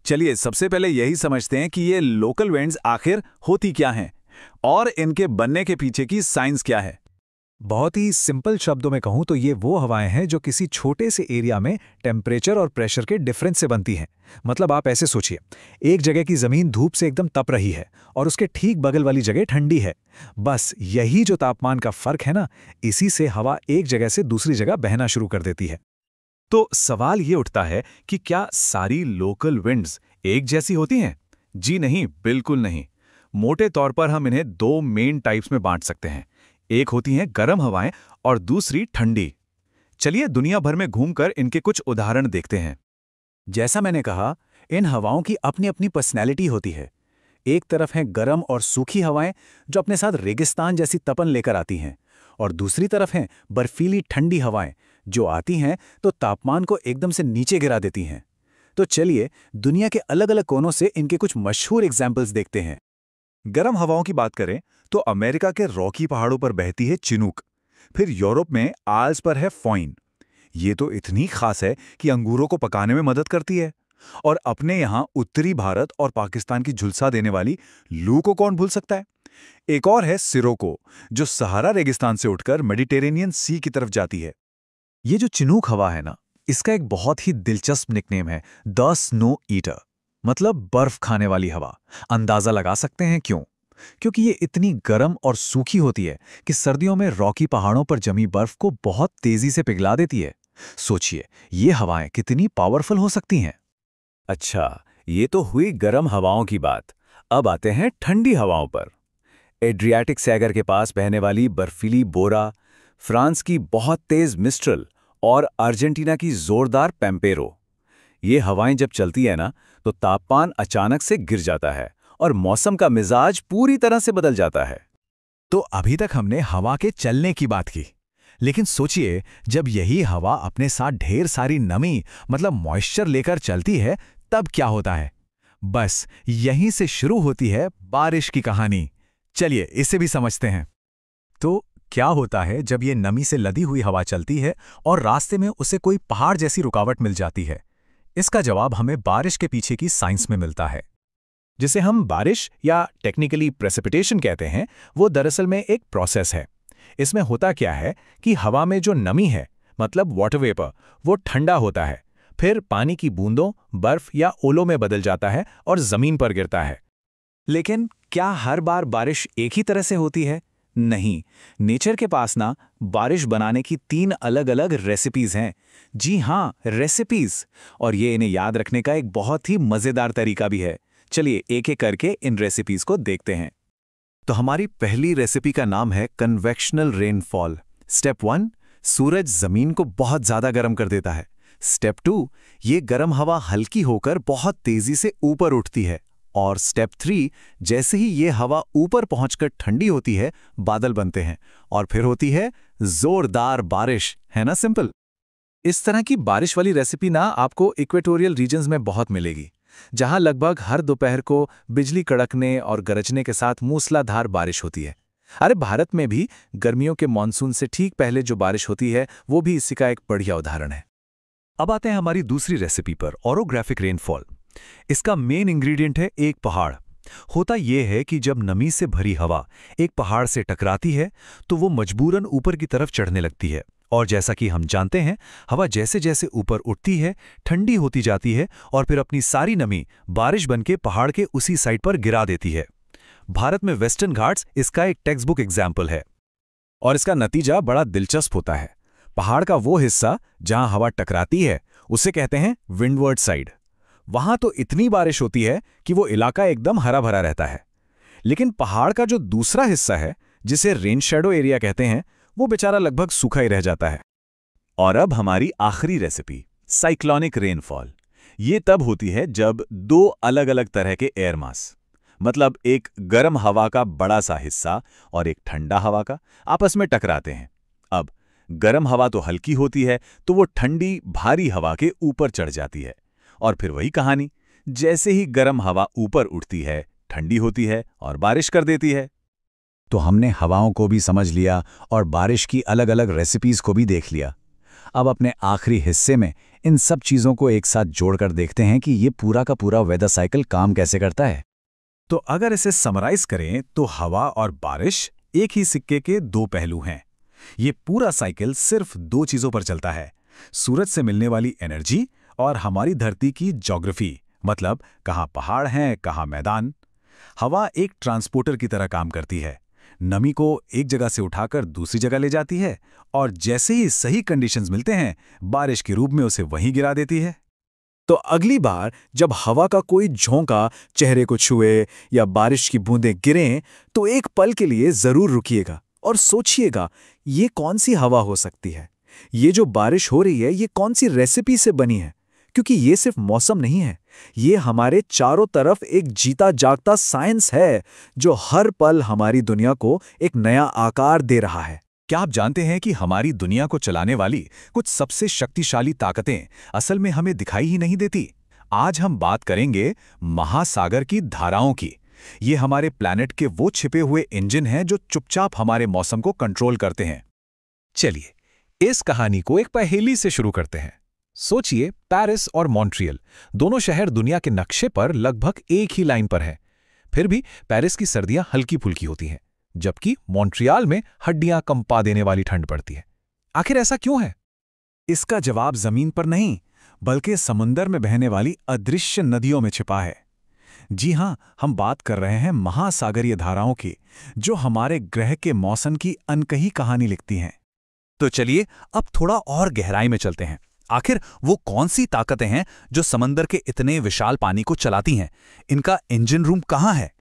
चलिए सबसे पहले यही समझते हैं कि ये लोकल विंड्स आखिर होती क्या हैं और इनके बनने के पीछे की साइंस क्या है। बहुत ही सिंपल शब्दों में कहूं तो ये वो हवाएं हैं जो किसी छोटे से एरिया में टेम्परेचर और प्रेशर के डिफरेंस से बनती हैं। मतलब आप ऐसे सोचिए, एक जगह की जमीन धूप से एकदम तप रही है और उसके ठीक बगल वाली जगह ठंडी है। बस यही जो तापमान का फर्क है ना, इसी से हवा एक जगह से दूसरी जगह बहना शुरू कर देती है। तो सवाल ये उठता है कि क्या सारी लोकल विंड्स एक जैसी होती हैं? जी नहीं, बिल्कुल नहीं। मोटे तौर पर हम इन्हें 2 मेन टाइप्स में बांट सकते हैं। एक होती हैं गर्म हवाएं और दूसरी ठंडी। चलिए दुनिया भर में घूमकर इनके कुछ उदाहरण देखते हैं। जैसा मैंने कहा, इन हवाओं की अपनी अपनी पर्सनैलिटी होती है। एक तरफ हैं गर्म और सूखी हवाएं जो अपने साथ रेगिस्तान जैसी तपन लेकर आती हैं, और दूसरी तरफ हैं बर्फीली ठंडी हवाएं जो आती हैं तो तापमान को एकदम से नीचे गिरा देती हैं। तो चलिए दुनिया के अलग अलग कोनों से इनके कुछ मशहूर एग्जाम्पल्स देखते हैं। गर्म हवाओं की बात करें तो अमेरिका के रॉकी पहाड़ों पर बहती है चिनूक। फिर यूरोप में आल्प्स पर है फोइन। ये तो इतनी खास है कि अंगूरों को पकाने में मदद करती है। और अपने यहाँ उत्तरी भारत और पाकिस्तान की झुलसा देने वाली लू को कौन भूल सकता है। एक और है सिरोको, जो सहारा रेगिस्तान से उठकर मेडिटेरेनियन सी की तरफ जाती है। ये जो चिनूक हवा है ना, इसका एक बहुत ही दिलचस्प निकनेम है द स्नो ईटर, मतलब बर्फ खाने वाली हवा। अंदाजा लगा सकते हैं क्यों? क्योंकि ये इतनी गर्म और सूखी होती है कि सर्दियों में रॉकी पहाड़ों पर जमी बर्फ को बहुत तेजी से पिघला देती है। सोचिए ये हवाएं कितनी पावरफुल हो सकती हैं। अच्छा, ये तो हुई गर्म हवाओं की बात। अब आते हैं ठंडी हवाओं पर। एड्रियाटिक सैगर के पास बहने वाली बर्फीली बोरा, फ्रांस की बहुत तेज मिस्ट्रल और अर्जेंटीना की जोरदार पेम्पेरो। ये हवाएं जब चलती है ना, तो तापमान अचानक से गिर जाता है और मौसम का मिजाज पूरी तरह से बदल जाता है। तो अभी तक हमने हवा के चलने की बात की, लेकिन सोचिए जब यही हवा अपने साथ ढेर सारी नमी मतलब मॉइस्चर लेकर चलती है, तब क्या होता है? बस यहीं से शुरू होती है बारिश की कहानी। चलिए इसे भी समझते हैं। तो क्या होता है जब ये नमी से लदी हुई हवा चलती है और रास्ते में उसे कोई पहाड़ जैसी रुकावट मिल जाती है? इसका जवाब हमें बारिश के पीछे की साइंस में मिलता है। जिसे हम बारिश या टेक्निकली प्रेसिपिटेशन कहते हैं, वो दरअसल में एक प्रोसेस है। इसमें होता क्या है कि हवा में जो नमी है, मतलब वाटर वेपर, वो ठंडा होता है, फिर पानी की बूंदों, बर्फ या ओलों में बदल जाता है और जमीन पर गिरता है। लेकिन क्या हर बार बारिश एक ही तरह से होती है? नहीं। नेचर के पास ना बारिश बनाने की 3 अलग अलग रेसिपीज हैं। जी हाँ, रेसिपीज। और ये इन्हें याद रखने का एक बहुत ही मजेदार तरीका भी है। चलिए एक एक करके इन रेसिपीज को देखते हैं। तो हमारी पहली रेसिपी का नाम है कन्वेक्शनल रेनफॉल। स्टेप 1, सूरज जमीन को बहुत ज्यादा गर्म कर देता है। स्टेप 2, ये गर्म हवा हल्की होकर बहुत तेजी से ऊपर उठती है। और स्टेप 3, जैसे ही ये हवा ऊपर पहुंचकर ठंडी होती है, बादल बनते हैं और फिर होती है जोरदार बारिश। है ना सिंपल? इस तरह की बारिश वाली रेसिपी ना आपको इक्वेटोरियल रीजन्स में बहुत मिलेगी, जहां लगभग हर दोपहर को बिजली कड़कने और गरजने के साथ मूसलाधार बारिश होती है। अरे भारत में भी गर्मियों के मानसून से ठीक पहले जो बारिश होती है, वो भी इसी का एक बढ़िया उदाहरण है। अब आते हैं हमारी दूसरी रेसिपी पर, ओरोग्राफिक रेनफॉल। इसका मेन इंग्रेडिएंट है एक पहाड़। होता यह है कि जब नमी से भरी हवा एक पहाड़ से टकराती है, तो वो मजबूरन ऊपर की तरफ चढ़ने लगती है। और जैसा कि हम जानते हैं, हवा जैसे जैसे ऊपर उठती है, ठंडी होती जाती है और फिर अपनी सारी नमी बारिश बनके पहाड़ के उसी साइड पर गिरा देती है। भारत में वेस्टर्न घाट्स इसका एक टेक्स्ट बुक एग्जाम्पल है। और इसका नतीजा बड़ा दिलचस्प होता है। पहाड़ का वो हिस्सा जहां हवा टकराती है, उसे कहते हैं विंडवर्ड साइड। वहां तो इतनी बारिश होती है कि वो इलाका एकदम हरा भरा रहता है। लेकिन पहाड़ का जो दूसरा हिस्सा है, जिसे रेन शैडो एरिया कहते हैं, वो बेचारा लगभग सूखा ही रह जाता है। और अब हमारी आखिरी रेसिपी, साइक्लोनिक रेनफॉल। ये तब होती है जब 2 अलग अलग तरह के एयर मास, मतलब एक गर्म हवा का बड़ा सा हिस्सा और एक ठंडा हवा का, आपस में टकराते हैं। अब गर्म हवा तो हल्की होती है, तो वो ठंडी भारी हवा के ऊपर चढ़ जाती है। और फिर वही कहानी, जैसे ही गर्म हवा ऊपर उठती है, ठंडी होती है और बारिश कर देती है। तो हमने हवाओं को भी समझ लिया और बारिश की अलग अलग रेसिपीज को भी देख लिया। अब अपने आखिरी हिस्से में इन सब चीज़ों को एक साथ जोड़कर देखते हैं कि ये पूरा का पूरा वेदर साइकिल काम कैसे करता है। तो अगर इसे समराइज करें तो हवा और बारिश एक ही सिक्के के 2 पहलू हैं। ये पूरा साइकिल सिर्फ 2 चीज़ों पर चलता है, सूरज से मिलने वाली एनर्जी और हमारी धरती की ज्योग्राफी, मतलब कहाँ पहाड़ हैं, कहाँ मैदान। हवा एक ट्रांसपोर्टर की तरह काम करती है, नमी को एक जगह से उठाकर दूसरी जगह ले जाती है और जैसे ही सही कंडीशंस मिलते हैं, बारिश के रूप में उसे वहीं गिरा देती है। तो अगली बार जब हवा का कोई झोंका चेहरे को छुए या बारिश की बूंदें गिरें, तो एक पल के लिए जरूर रुकिएगा और सोचिएगा, ये कौन सी हवा हो सकती है? ये जो बारिश हो रही है, ये कौन सी रेसिपी से बनी है? क्योंकि ये सिर्फ मौसम नहीं है, ये हमारे चारों तरफ एक जीता जागता साइंस है जो हर पल हमारी दुनिया को एक नया आकार दे रहा है। क्या आप जानते हैं कि हमारी दुनिया को चलाने वाली कुछ सबसे शक्तिशाली ताकतें असल में हमें दिखाई ही नहीं देती? आज हम बात करेंगे महासागर की धाराओं की। ये हमारे प्लैनेट के वो छिपे हुए इंजन हैं जो चुपचाप हमारे मौसम को कंट्रोल करते हैं। चलिए, इस कहानी को एक पहेली से शुरू करते हैं। सोचिए, पेरिस और मॉन्ट्रियल दोनों शहर दुनिया के नक्शे पर लगभग एक ही लाइन पर हैं। फिर भी पेरिस की सर्दियां हल्की फुल्की होती हैं, जबकि मॉन्ट्रियल में हड्डियां कंपा देने वाली ठंड पड़ती है। आखिर ऐसा क्यों है? इसका जवाब जमीन पर नहीं, बल्कि समुंदर में बहने वाली अदृश्य नदियों में छिपा है। जी हां, हम बात कर रहे हैं महासागरीय धाराओं की, जो हमारे ग्रह के मौसम की अनकही कहानी लिखती हैं। तो चलिए अब थोड़ा और गहराई में चलते हैं। आखिर वो कौन सी ताकतें हैं जो समंदर के इतने विशाल पानी को चलाती हैं? इनका इंजन रूम कहाँ है?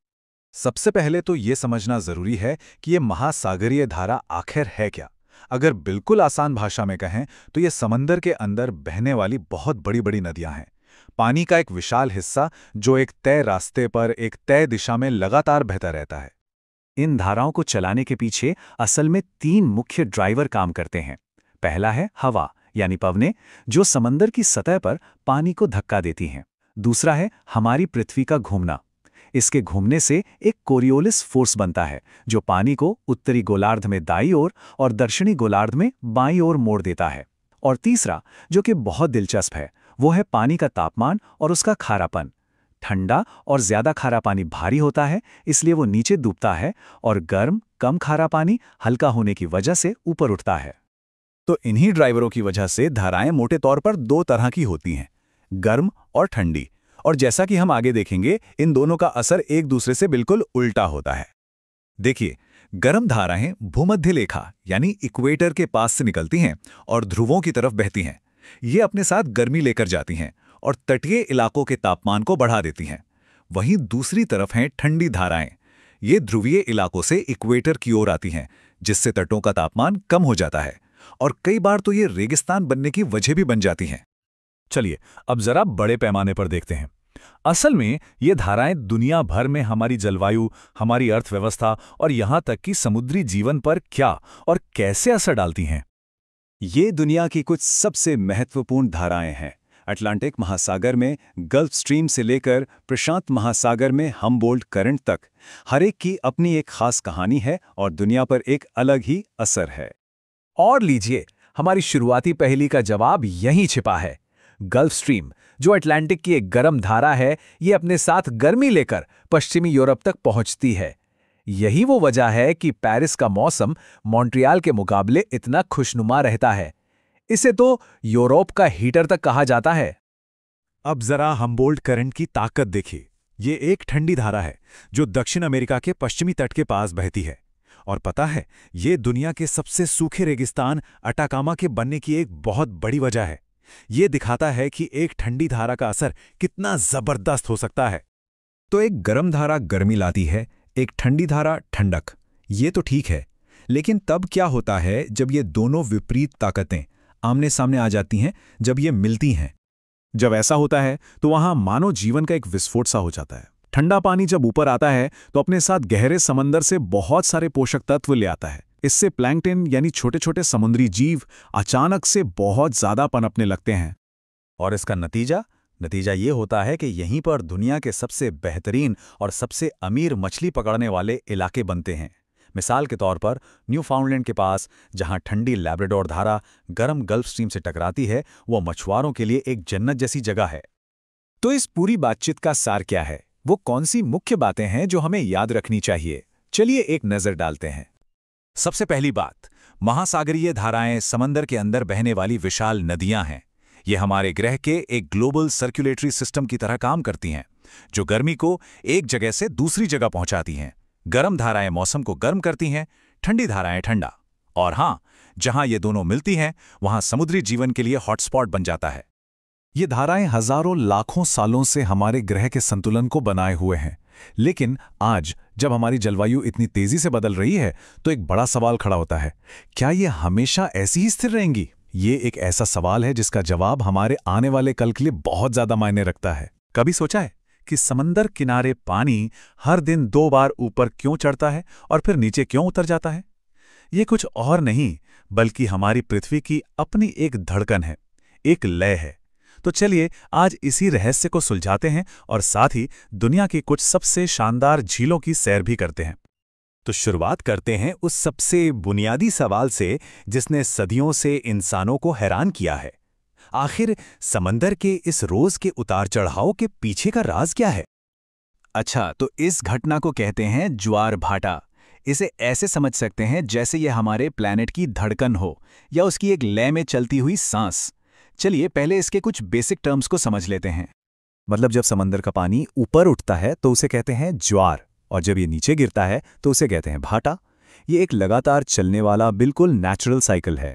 सबसे पहले तो ये समझना जरूरी है कि ये महासागरीय धारा आखिर है क्या। अगर बिल्कुल आसान भाषा में कहें तो ये समंदर के अंदर बहने वाली बहुत बड़ी बड़ी नदियां हैं। पानी का एक विशाल हिस्सा जो एक तय रास्ते पर एक तय दिशा में लगातार बहता रहता है। इन धाराओं को चलाने के पीछे असल में 3 मुख्य ड्राइवर काम करते हैं। पहला है हवा यानी पवनें, जो समंदर की सतह पर पानी को धक्का देती हैं। दूसरा है हमारी पृथ्वी का घूमना। इसके घूमने से एक कोरियोलिस फोर्स बनता है जो पानी को उत्तरी गोलार्ध में दाईं ओर और दक्षिणी गोलार्ध में बाईं ओर मोड़ देता है। और तीसरा, जो कि बहुत दिलचस्प है, वो है पानी का तापमान और उसका खारापन। ठंडा और ज्यादा खारा पानी भारी होता है, इसलिए वो नीचे डूबता है, और गर्म कम खारा पानी हल्का होने की वजह से ऊपर उठता है। तो इन्हीं ड्राइवरों की वजह से धाराएं मोटे तौर पर 2 तरह की होती हैं, गर्म और ठंडी। और जैसा कि हम आगे देखेंगे, इन दोनों का असर एक दूसरे से बिल्कुल उल्टा होता है। देखिए, गर्म धाराएं भूमध्य रेखा यानी इक्वेटर के पास से निकलती हैं और ध्रुवों की तरफ बहती हैं। ये अपने साथ गर्मी लेकर जाती हैं और तटीय इलाकों के तापमान को बढ़ा देती हैं। वहीं दूसरी तरफ हैं ठंडी धाराएं। ये ध्रुवीय इलाकों से इक्वेटर की ओर आती हैं, जिससे तटों का तापमान कम हो जाता है और कई बार तो ये रेगिस्तान बनने की वजह भी बन जाती हैं। चलिए अब जरा बड़े पैमाने पर देखते हैं। असल में ये धाराएं दुनिया भर में हमारी जलवायु, हमारी अर्थव्यवस्था और यहां तक कि समुद्री जीवन पर क्या और कैसे असर डालती हैं। ये दुनिया की कुछ सबसे महत्वपूर्ण धाराएं हैं। अटलांटिक महासागर में गल्फ स्ट्रीम से लेकर प्रशांत महासागर में हम्बोल्ट करंट तक, हर एक की अपनी एक खास कहानी है और दुनिया पर एक अलग ही असर है। और लीजिए, हमारी शुरुआती पहेली का जवाब यहीं छिपा है। गल्फ स्ट्रीम, जो अटलांटिक की एक गर्म धारा है, ये अपने साथ गर्मी लेकर पश्चिमी यूरोप तक पहुंचती है। यही वो वजह है कि पेरिस का मौसम मॉन्ट्रियल के मुकाबले इतना खुशनुमा रहता है। इसे तो यूरोप का हीटर तक कहा जाता है। अब जरा हम्बोल्ट करंट की ताकत देखिए। ये एक ठंडी धारा है जो दक्षिण अमेरिका के पश्चिमी तट के पास बहती है। और पता है, ये दुनिया के सबसे सूखे रेगिस्तान अटाकामा के बनने की एक बहुत बड़ी वजह है। ये दिखाता है कि एक ठंडी धारा का असर कितना जबरदस्त हो सकता है। तो एक गर्म धारा गर्मी लाती है, एक ठंडी धारा ठंडक। ये तो ठीक है, लेकिन तब क्या होता है जब ये दोनों विपरीत ताकतें आमने सामने आ जाती हैं, जब ये मिलती हैं? जब ऐसा होता है तो वहां मानव जीवन का एक विस्फोट सा हो जाता है। ठंडा पानी जब ऊपर आता है तो अपने साथ गहरे समंदर से बहुत सारे पोषक तत्व ले आता है। इससे प्लैंकटन यानी छोटे छोटे समुद्री जीव अचानक से बहुत ज्यादा पनपने लगते हैं। और इसका नतीजा ये होता है कि यहीं पर दुनिया के सबसे बेहतरीन और सबसे अमीर मछली पकड़ने वाले इलाके बनते हैं। मिसाल के तौर पर न्यूफाउंडलैंड के पास, जहां ठंडी लैब्राडोर धारा गर्म गल्फ स्ट्रीम से टकराती है, वो मछुआरों के लिए एक जन्नत जैसी जगह है। तो इस पूरी बातचीत का सार क्या है? वो कौन सी मुख्य बातें हैं जो हमें याद रखनी चाहिए? चलिए एक नजर डालते हैं। सबसे पहली बात, महासागरीय धाराएं समंदर के अंदर बहने वाली विशाल नदियां हैं। ये हमारे ग्रह के एक ग्लोबल सर्कुलेटरी सिस्टम की तरह काम करती हैं, जो गर्मी को एक जगह से दूसरी जगह पहुंचाती हैं। गर्म धाराएं मौसम को गर्म करती हैं, ठंडी धाराएं ठंडा। और हाँ, जहां ये दोनों मिलती हैं, वहां समुद्री जीवन के लिए हॉटस्पॉट बन जाता है। ये धाराएं हजारों लाखों सालों से हमारे ग्रह के संतुलन को बनाए हुए हैं। लेकिन आज जब हमारी जलवायु इतनी तेजी से बदल रही है तो एक बड़ा सवाल खड़ा होता है, क्या ये हमेशा ऐसी ही स्थिर रहेंगी? ये एक ऐसा सवाल है जिसका जवाब हमारे आने वाले कल के लिए बहुत ज्यादा मायने रखता है। कभी सोचा है कि समंदर किनारे पानी हर दिन 2 बार ऊपर क्यों चढ़ता है और फिर नीचे क्यों उतर जाता है? ये कुछ और नहीं बल्कि हमारी पृथ्वी की अपनी एक धड़कन है, एक लय है। तो चलिए आज इसी रहस्य को सुलझाते हैं और साथ ही दुनिया की कुछ सबसे शानदार झीलों की सैर भी करते हैं। तो शुरुआत करते हैं उस सबसे बुनियादी सवाल से जिसने सदियों से इंसानों को हैरान किया है। आखिर समंदर के इस रोज के उतार चढ़ाव के पीछे का राज क्या है? अच्छा, तो इस घटना को कहते हैं ज्वार भाटा। इसे ऐसे समझ सकते हैं जैसे ये हमारे प्लैनेट की धड़कन हो या उसकी एक लय में चलती हुई सांस। चलिए पहले इसके कुछ बेसिक टर्म्स को समझ लेते हैं। मतलब जब समंदर का पानी ऊपर उठता है तो उसे कहते हैं ज्वार, और जब ये नीचे गिरता है तो उसे कहते हैं भाटा। ये एक लगातार चलने वाला बिल्कुल नेचुरल साइकिल है।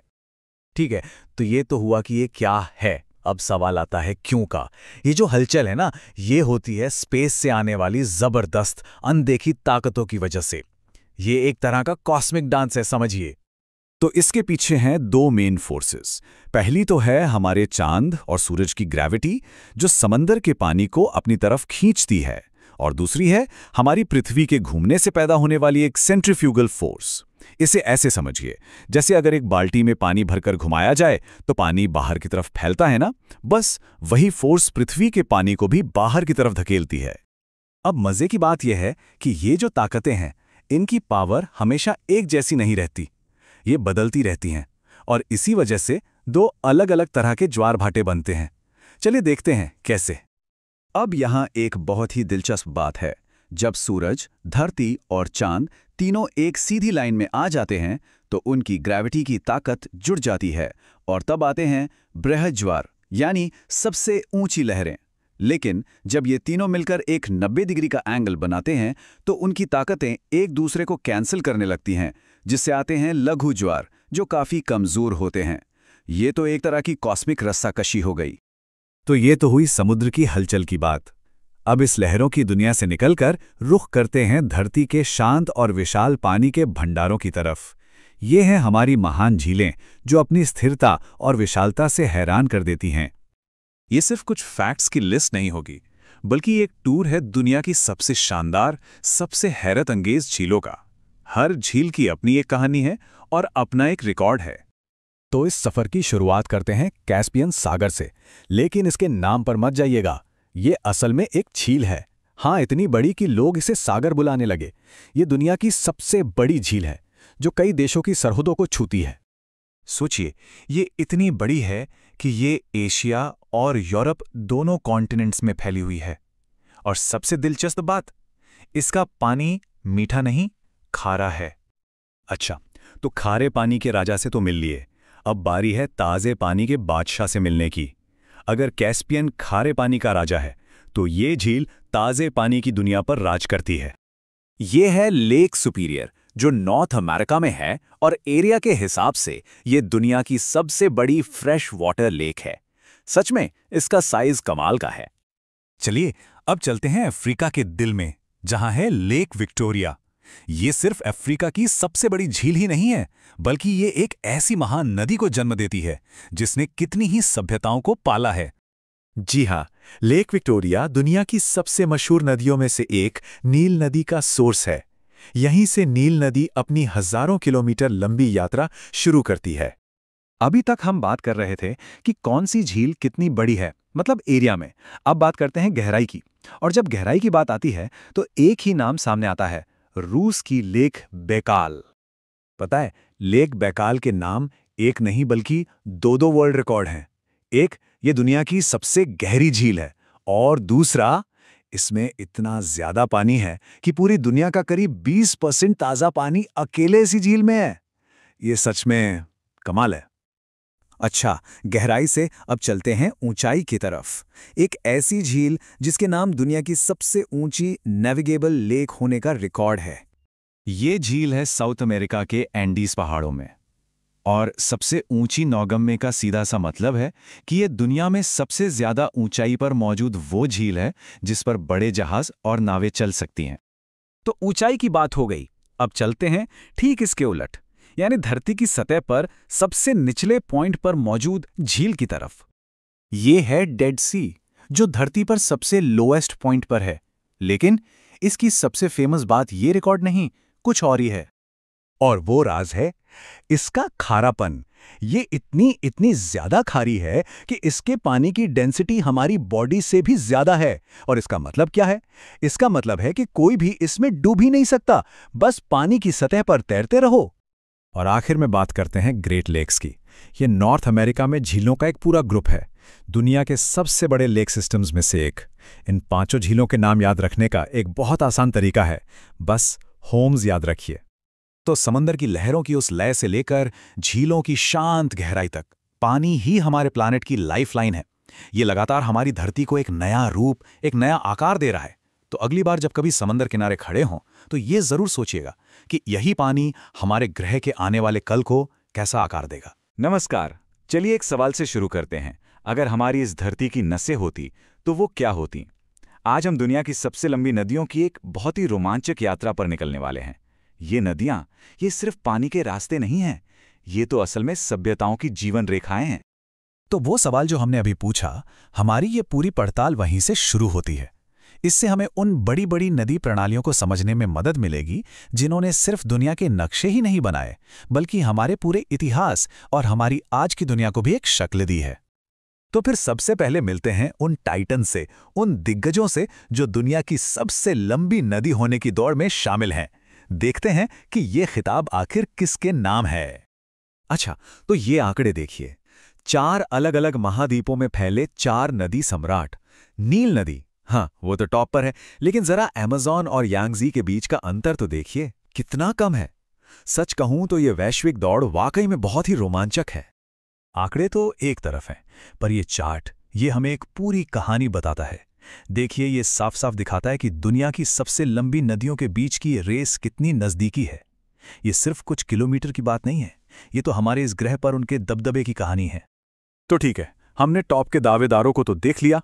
ठीक है, तो ये तो हुआ कि ये क्या है। अब सवाल आता है क्यों का। ये जो हलचल है ना, ये होती है स्पेस से आने वाली जबरदस्त अनदेखी ताकतों की वजह से। ये एक तरह का कॉस्मिक डांस है, समझिए। तो इसके पीछे हैं 2 मेन फोर्सेस। पहली तो है हमारे चांद और सूरज की ग्रेविटी जो समंदर के पानी को अपनी तरफ खींचती है, और दूसरी है हमारी पृथ्वी के घूमने से पैदा होने वाली एक सेंट्रीफ्यूगल फोर्स। इसे ऐसे समझिए, जैसे अगर एक बाल्टी में पानी भरकर घुमाया जाए तो पानी बाहर की तरफ फैलता है ना, बस वही फोर्स पृथ्वी के पानी को भी बाहर की तरफ धकेलती है। अब मजे की बात यह है कि ये जो ताकतें हैं, इनकी पावर हमेशा एक जैसी नहीं रहती, ये बदलती रहती हैं, और इसी वजह से 2 अलग-अलग तरह के ज्वार भाटे बनते हैं। चलिए देखते हैं कैसे। अब यहाँ एक बहुत ही दिलचस्प बात है। जब सूरज, धरती और चांद तीनों एक सीधी लाइन में आ जाते हैं तो उनकी ग्रेविटी की ताकत जुड़ जाती है, और तब आते हैं बृहद ज्वार, यानी सबसे ऊंची लहरें। लेकिन जब ये तीनों मिलकर एक 90 डिग्री का एंगल बनाते हैं तो उनकी ताकतें एक दूसरे को कैंसिल करने लगती हैं, जिससे आते हैं लघु ज्वार जो काफी कमजोर होते हैं। ये तो एक तरह की कॉस्मिक रस्साकशी हो गई। तो ये तो हुई समुद्र की हलचल की बात। अब इस लहरों की दुनिया से निकलकर रुख करते हैं धरती के शांत और विशाल पानी के भंडारों की तरफ। ये हैं हमारी महान झीलें जो अपनी स्थिरता और विशालता से हैरान कर देती हैं। ये सिर्फ कुछ फैक्ट्स की लिस्ट नहीं होगी, बल्कि एक टूर है दुनिया की सबसे शानदार, सबसे हैरत अंगेज झीलों का। हर झील की अपनी एक कहानी है और अपना एक रिकॉर्ड है। तो इस सफर की शुरुआत करते हैं कैस्पियन सागर से, लेकिन इसके नाम पर मत जाइएगा, ये असल में एक झील है। हाँ, इतनी बड़ी कि लोग इसे सागर बुलाने लगे। ये दुनिया की सबसे बड़ी झील है जो कई देशों की सरहदों को छूती है। सोचिए, ये इतनी बड़ी है कि ये एशिया और यूरोप दोनों कॉन्टिनेंट्स में फैली हुई है। और सबसे दिलचस्प बात, इसका पानी मीठा नहीं, खारा है। अच्छा, तो खारे पानी के राजा से तो मिल लिए, अब बारी है ताज़े पानी के बादशाह से मिलने की। अगर कैस्पियन खारे पानी का राजा है तो ये झील ताज़े पानी की दुनिया पर राज करती है। ये है लेक सुपीरियर जो नॉर्थ अमेरिका में है, और एरिया के हिसाब से ये दुनिया की सबसे बड़ी फ्रेश वाटर लेक है। सच में इसका साइज कमाल का है। चलिए अब चलते हैं अफ्रीका के दिल में, जहां है लेक विक्टोरिया। ये सिर्फ अफ्रीका की सबसे बड़ी झील ही नहीं है, बल्कि ये एक ऐसी महान नदी को जन्म देती है जिसने कितनी ही सभ्यताओं को पाला है। जी हाँ, लेक विक्टोरिया दुनिया की सबसे मशहूर नदियों में से एक नील नदी का सोर्स है। यहीं से नील नदी अपनी हजारों किलोमीटर लंबी यात्रा शुरू करती है। अभी तक हम बात कर रहे थे कि कौन सी झील कितनी बड़ी है, मतलब एरिया में। अब बात करते हैं गहराई की, और जब गहराई की बात आती है तो एक ही नाम सामने आता है, रूस की लेक बैकाल। पता है, लेक बैकाल के नाम एक नहीं बल्कि 2 वर्ल्ड रिकॉर्ड हैं। एक, ये दुनिया की सबसे गहरी झील है, और दूसरा, इसमें इतना ज्यादा पानी है कि पूरी दुनिया का करीब 20% ताजा पानी अकेले इसी झील में है। ये सच में कमाल है। अच्छा, गहराई से अब चलते हैं ऊंचाई की तरफ। एक ऐसी झील जिसके नाम दुनिया की सबसे ऊंची नेविगेबल लेक होने का रिकॉर्ड है। ये झील है साउथ अमेरिका के एंडीज पहाड़ों में। और सबसे ऊंची नौगम्य का सीधा सा मतलब है कि ये दुनिया में सबसे ज्यादा ऊंचाई पर मौजूद वो झील है जिस पर बड़े जहाज और नावें चल सकती हैं। तो ऊंचाई की बात हो गई, अब चलते हैं ठीक इसके उलट, यानी धरती की सतह पर सबसे निचले पॉइंट पर मौजूद झील की तरफ। ये है डेड सी, जो धरती पर सबसे लोएस्ट पॉइंट पर है। लेकिन इसकी सबसे फेमस बात ये रिकॉर्ड नहीं, कुछ और ही है। और वो राज है इसका खारापन। ये इतनी ज्यादा खारी है कि इसके पानी की डेंसिटी हमारी बॉडी से भी ज्यादा है। और इसका मतलब क्या है? इसका मतलब है कि कोई भी इसमें डूब ही नहीं सकता, बस पानी की सतह पर तैरते रहो। और आखिर में बात करते हैं ग्रेट लेक्स की। ये नॉर्थ अमेरिका में झीलों का एक पूरा ग्रुप है, दुनिया के सबसे बड़े लेक सिस्टम्स में से एक। इन 5 झीलों के नाम याद रखने का एक बहुत आसान तरीका है, बस होम्स याद रखिए। तो समंदर की लहरों की उस लय से लेकर झीलों की शांत गहराई तक, पानी ही हमारे प्लानेट की लाइफलाइन है। ये लगातार हमारी धरती को एक नया रूप, एक नया आकार दे रहा है। तो अगली बार जब कभी समंदर किनारे खड़े हों तो ये जरूर सोचिएगा कि यही पानी हमारे ग्रह के आने वाले कल को कैसा आकार देगा। नमस्कार, चलिए एक सवाल से शुरू करते हैं। अगर हमारी इस धरती की नसें होती तो वो क्या होती? आज हम दुनिया की सबसे लंबी नदियों की एक बहुत ही रोमांचक यात्रा पर निकलने वाले हैं। ये नदियां, ये सिर्फ पानी के रास्ते नहीं हैं, ये तो असल में सभ्यताओं की जीवन रेखाएं हैं। तो वो सवाल जो हमने अभी पूछा, हमारी ये पूरी पड़ताल वहीं से शुरू होती है। इससे हमें उन बड़ी बड़ी नदी प्रणालियों को समझने में मदद मिलेगी जिन्होंने सिर्फ दुनिया के नक्शे ही नहीं बनाए, बल्कि हमारे पूरे इतिहास और हमारी आज की दुनिया को भी एक शक्ल दी है। तो फिर सबसे पहले मिलते हैं उन टाइटन से, उन दिग्गजों से जो दुनिया की सबसे लंबी नदी होने की दौड़ में शामिल हैं। देखते हैं कि ये खिताब आखिर किसके नाम है। अच्छा, तो ये आंकड़े देखिए। 4 अलग अलग महाद्वीपों में फैले 4 नदी सम्राट। नील नदी, हाँ वो तो टॉप पर है, लेकिन जरा अमेज़न और यांगजी के बीच का अंतर तो देखिए, कितना कम है। सच कहूं तो ये वैश्विक दौड़ वाकई में बहुत ही रोमांचक है। आंकड़े तो एक तरफ हैं, पर ये चार्ट, ये हमें एक पूरी कहानी बताता है। देखिए, ये साफ साफ दिखाता है कि दुनिया की सबसे लंबी नदियों के बीच की रेस कितनी नज़दीकी है। ये सिर्फ कुछ किलोमीटर की बात नहीं है, ये तो हमारे इस ग्रह पर उनके दबदबे की कहानी है। तो ठीक है, हमने टॉप के दावेदारों को तो देख लिया।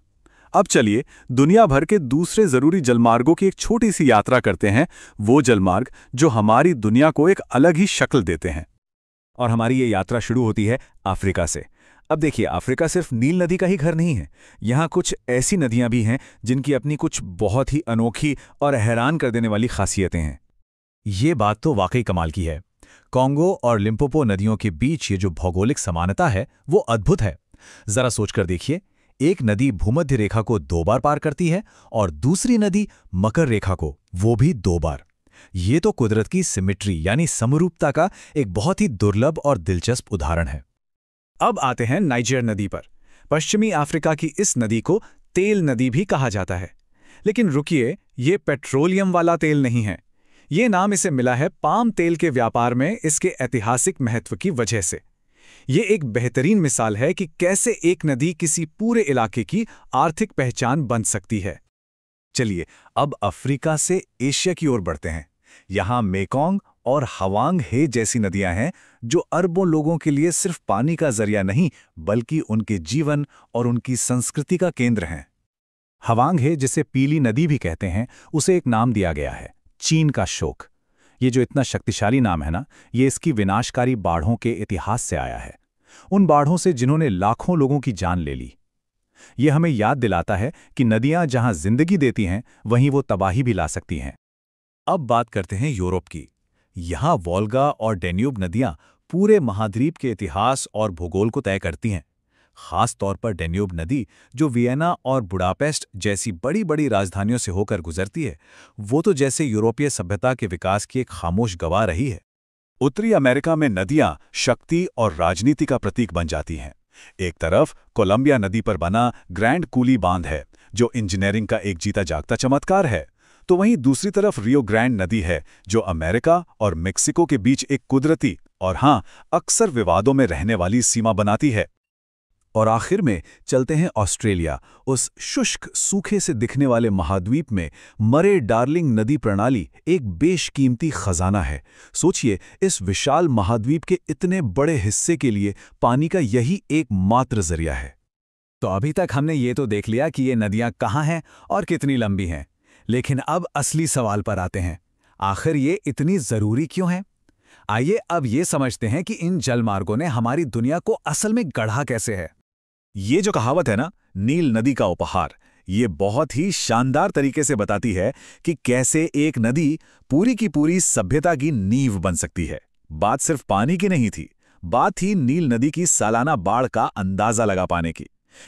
अब चलिए दुनिया भर के दूसरे जरूरी जलमार्गों की एक छोटी सी यात्रा करते हैं, वो जलमार्ग जो हमारी दुनिया को एक अलग ही शक्ल देते हैं। और हमारी ये यात्रा शुरू होती है अफ्रीका से। अब देखिए, अफ्रीका सिर्फ नील नदी का ही घर नहीं है। यहाँ कुछ ऐसी नदियां भी हैं जिनकी अपनी कुछ बहुत ही अनोखी और हैरान कर देने वाली खासियतें हैं। ये बात तो वाकई कमाल की है। कॉन्गो और लिम्पोपो नदियों के बीच ये जो भौगोलिक समानता है वो अद्भुत है। जरा सोचकर देखिए, एक नदी भूमध्य रेखा को 2 बार पार करती है और दूसरी नदी मकर रेखा को, वो भी 2 बार। ये तो कुदरत की सिमिट्री यानी समरूपता का एक बहुत ही दुर्लभ और दिलचस्प उदाहरण है। अब आते हैं नाइजर नदी पर। पश्चिमी अफ्रीका की इस नदी को तेल नदी भी कहा जाता है। लेकिन रुकिए, ये पेट्रोलियम वाला तेल नहीं है। ये नाम इसे मिला है पाम तेल के व्यापार में इसके ऐतिहासिक महत्व की वजह से। ये एक बेहतरीन मिसाल है कि कैसे एक नदी किसी पूरे इलाके की आर्थिक पहचान बन सकती है। चलिए अब अफ्रीका से एशिया की ओर बढ़ते हैं। यहाँ मेकोंग और हवांग हे जैसी नदियां हैं जो अरबों लोगों के लिए सिर्फ पानी का जरिया नहीं, बल्कि उनके जीवन और उनकी संस्कृति का केंद्र हैं। हवांग हे, जिसे पीली नदी भी कहते हैं, उसे एक नाम दिया गया है, चीन का शोक। ये जो इतना शक्तिशाली नाम है ना, ये इसकी विनाशकारी बाढ़ों के इतिहास से आया है। उन बाढ़ों से जिन्होंने लाखों लोगों की जान ले ली। ये हमें याद दिलाता है कि नदियां जहां जिंदगी देती हैं, वहीं वो तबाही भी ला सकती हैं। अब बात करते हैं यूरोप की। यहाँ वोल्गा और डेन्यूब नदियां पूरे महाद्वीप के इतिहास और भूगोल को तय करती हैं। खास तौर पर डेन्यूब नदी, जो वियना और बुडापेस्ट जैसी बड़ी बड़ी राजधानियों से होकर गुजरती है, वो तो जैसे यूरोपीय सभ्यता के विकास की एक खामोश गवाह रही है। उत्तरी अमेरिका में नदियां शक्ति और राजनीति का प्रतीक बन जाती हैं। एक तरफ कोलंबिया नदी पर बना ग्रैंड कूली बांध है, जो इंजीनियरिंग का एक जीता जागता चमत्कार है, तो वहीं दूसरी तरफ रियो ग्रैंड नदी है, जो अमेरिका और मेक्सिको के बीच एक कुदरती और हाँ, अक्सर विवादों में रहने वाली सीमा बनाती है। और आखिर में चलते हैं ऑस्ट्रेलिया, उस शुष्क सूखे से दिखने वाले महाद्वीप में मरे डार्लिंग नदी प्रणाली एक बेशकीमती खजाना है। सोचिए, इस विशाल महाद्वीप के इतने बड़े हिस्से के लिए पानी का यही एकमात्र जरिया है। तो अभी तक हमने ये तो देख लिया कि ये नदियां कहाँ हैं और कितनी लंबी हैं, लेकिन अब असली सवाल पर आते हैं, आखिर ये इतनी ज़रूरी क्यों हैं? आइए अब ये समझते हैं कि इन जलमार्गों ने हमारी दुनिया को असल में गढ़ा कैसे है। ये जो कहावत है ना, नील नदी का उपहार, ये बहुत ही शानदार तरीके से बताती है कि कैसे एक नदी पूरी की पूरी सभ्यता की नींव बन सकती है। बात सिर्फ पानी की नहीं थी, बात थी नील नदी की सालाना बाढ़ का अंदाजा लगा पाने की।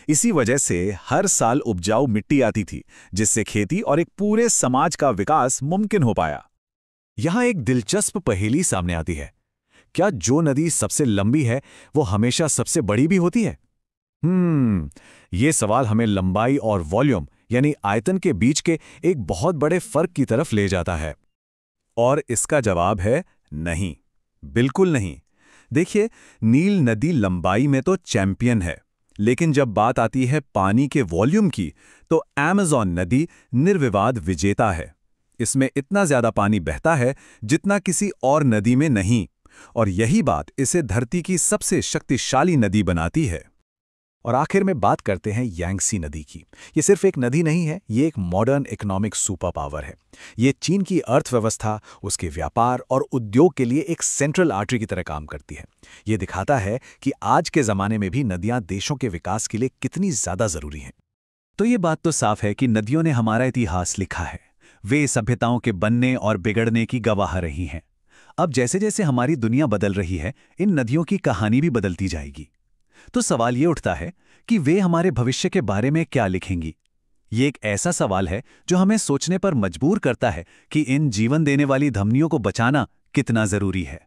इसी वजह से हर साल उपजाऊ मिट्टी आती थी, जिससे खेती और एक पूरे समाज का विकास मुमकिन हो पाया। यहां एक दिलचस्प पहेली सामने आती है, क्या जो नदी सबसे लंबी है वो हमेशा सबसे बड़ी भी होती है? ये सवाल हमें लंबाई और वॉल्यूम यानी आयतन के बीच के एक बहुत बड़े फर्क की तरफ ले जाता है। और इसका जवाब है नहीं, बिल्कुल नहीं। देखिए, नील नदी लंबाई में तो चैंपियन है, लेकिन जब बात आती है पानी के वॉल्यूम की, तो अमेज़न नदी निर्विवाद विजेता है। इसमें इतना ज्यादा पानी बहता है जितना किसी और नदी में नहीं, और यही बात इसे धरती की सबसे शक्तिशाली नदी बनाती है। और आखिर में बात करते हैं यांगसी नदी की। ये सिर्फ एक नदी नहीं है, ये एक मॉडर्न इकोनॉमिक सुपर पावर है। ये चीन की अर्थव्यवस्था, उसके व्यापार और उद्योग के लिए एक सेंट्रल आर्टरी की तरह काम करती है। ये दिखाता है कि आज के ज़माने में भी नदियां देशों के विकास के लिए कितनी ज़्यादा ज़रूरी हैं। तो ये बात तो साफ है कि नदियों ने हमारा इतिहास लिखा है। वे सभ्यताओं के बनने और बिगड़ने की गवाह रही हैं। अब जैसे जैसे हमारी दुनिया बदल रही है, इन नदियों की कहानी भी बदलती जाएगी। तो सवाल ये उठता है कि वे हमारे भविष्य के बारे में क्या लिखेंगी। ये एक ऐसा सवाल है जो हमें सोचने पर मजबूर करता है कि इन जीवन देने वाली धमनियों को बचाना कितना जरूरी है।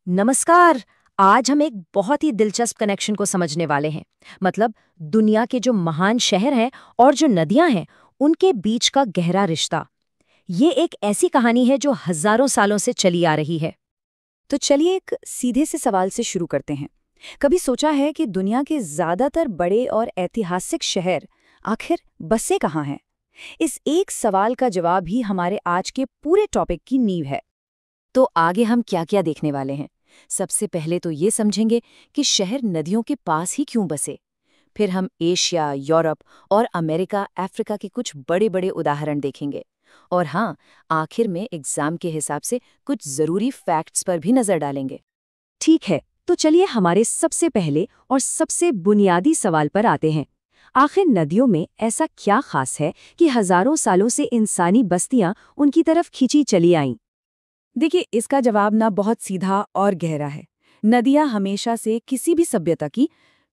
नमस्कार, आज हम एक बहुत ही दिलचस्प कनेक्शन को समझने वाले हैं। मतलब दुनिया के जो महान शहर हैं और जो नदियां हैं, उनके बीच का गहरा रिश्ता। ये एक ऐसी कहानी है जो हजारों सालों से चली आ रही है। तो चलिए एक सीधे से सवाल से शुरू करते हैं। कभी सोचा है कि दुनिया के ज्यादातर बड़े और ऐतिहासिक शहर आखिर बसे कहाँ हैं? इस एक सवाल का जवाब ही हमारे आज के पूरे टॉपिक की नींव है। तो आगे हम क्या क्या देखने वाले हैं? सबसे पहले तो ये समझेंगे कि शहर नदियों के पास ही क्यों बसे। फिर हम एशिया, यूरोप और अमेरिका, अफ्रीका के कुछ बड़े बड़े उदाहरण देखेंगे। और हाँ, आखिर में एग्जाम के हिसाब से कुछ जरूरी फैक्ट्स पर भी नजर डालेंगे। ठीक है, तो चलिए हमारे सबसे पहले और सबसे बुनियादी सवाल पर आते हैं। आखिर नदियों में ऐसा क्या खास है कि हजारों सालों से इंसानी बस्तियां उनकी तरफ खींची चली आईं? देखिए, इसका जवाब ना बहुत सीधा और गहरा है। नदियां हमेशा से किसी भी सभ्यता की,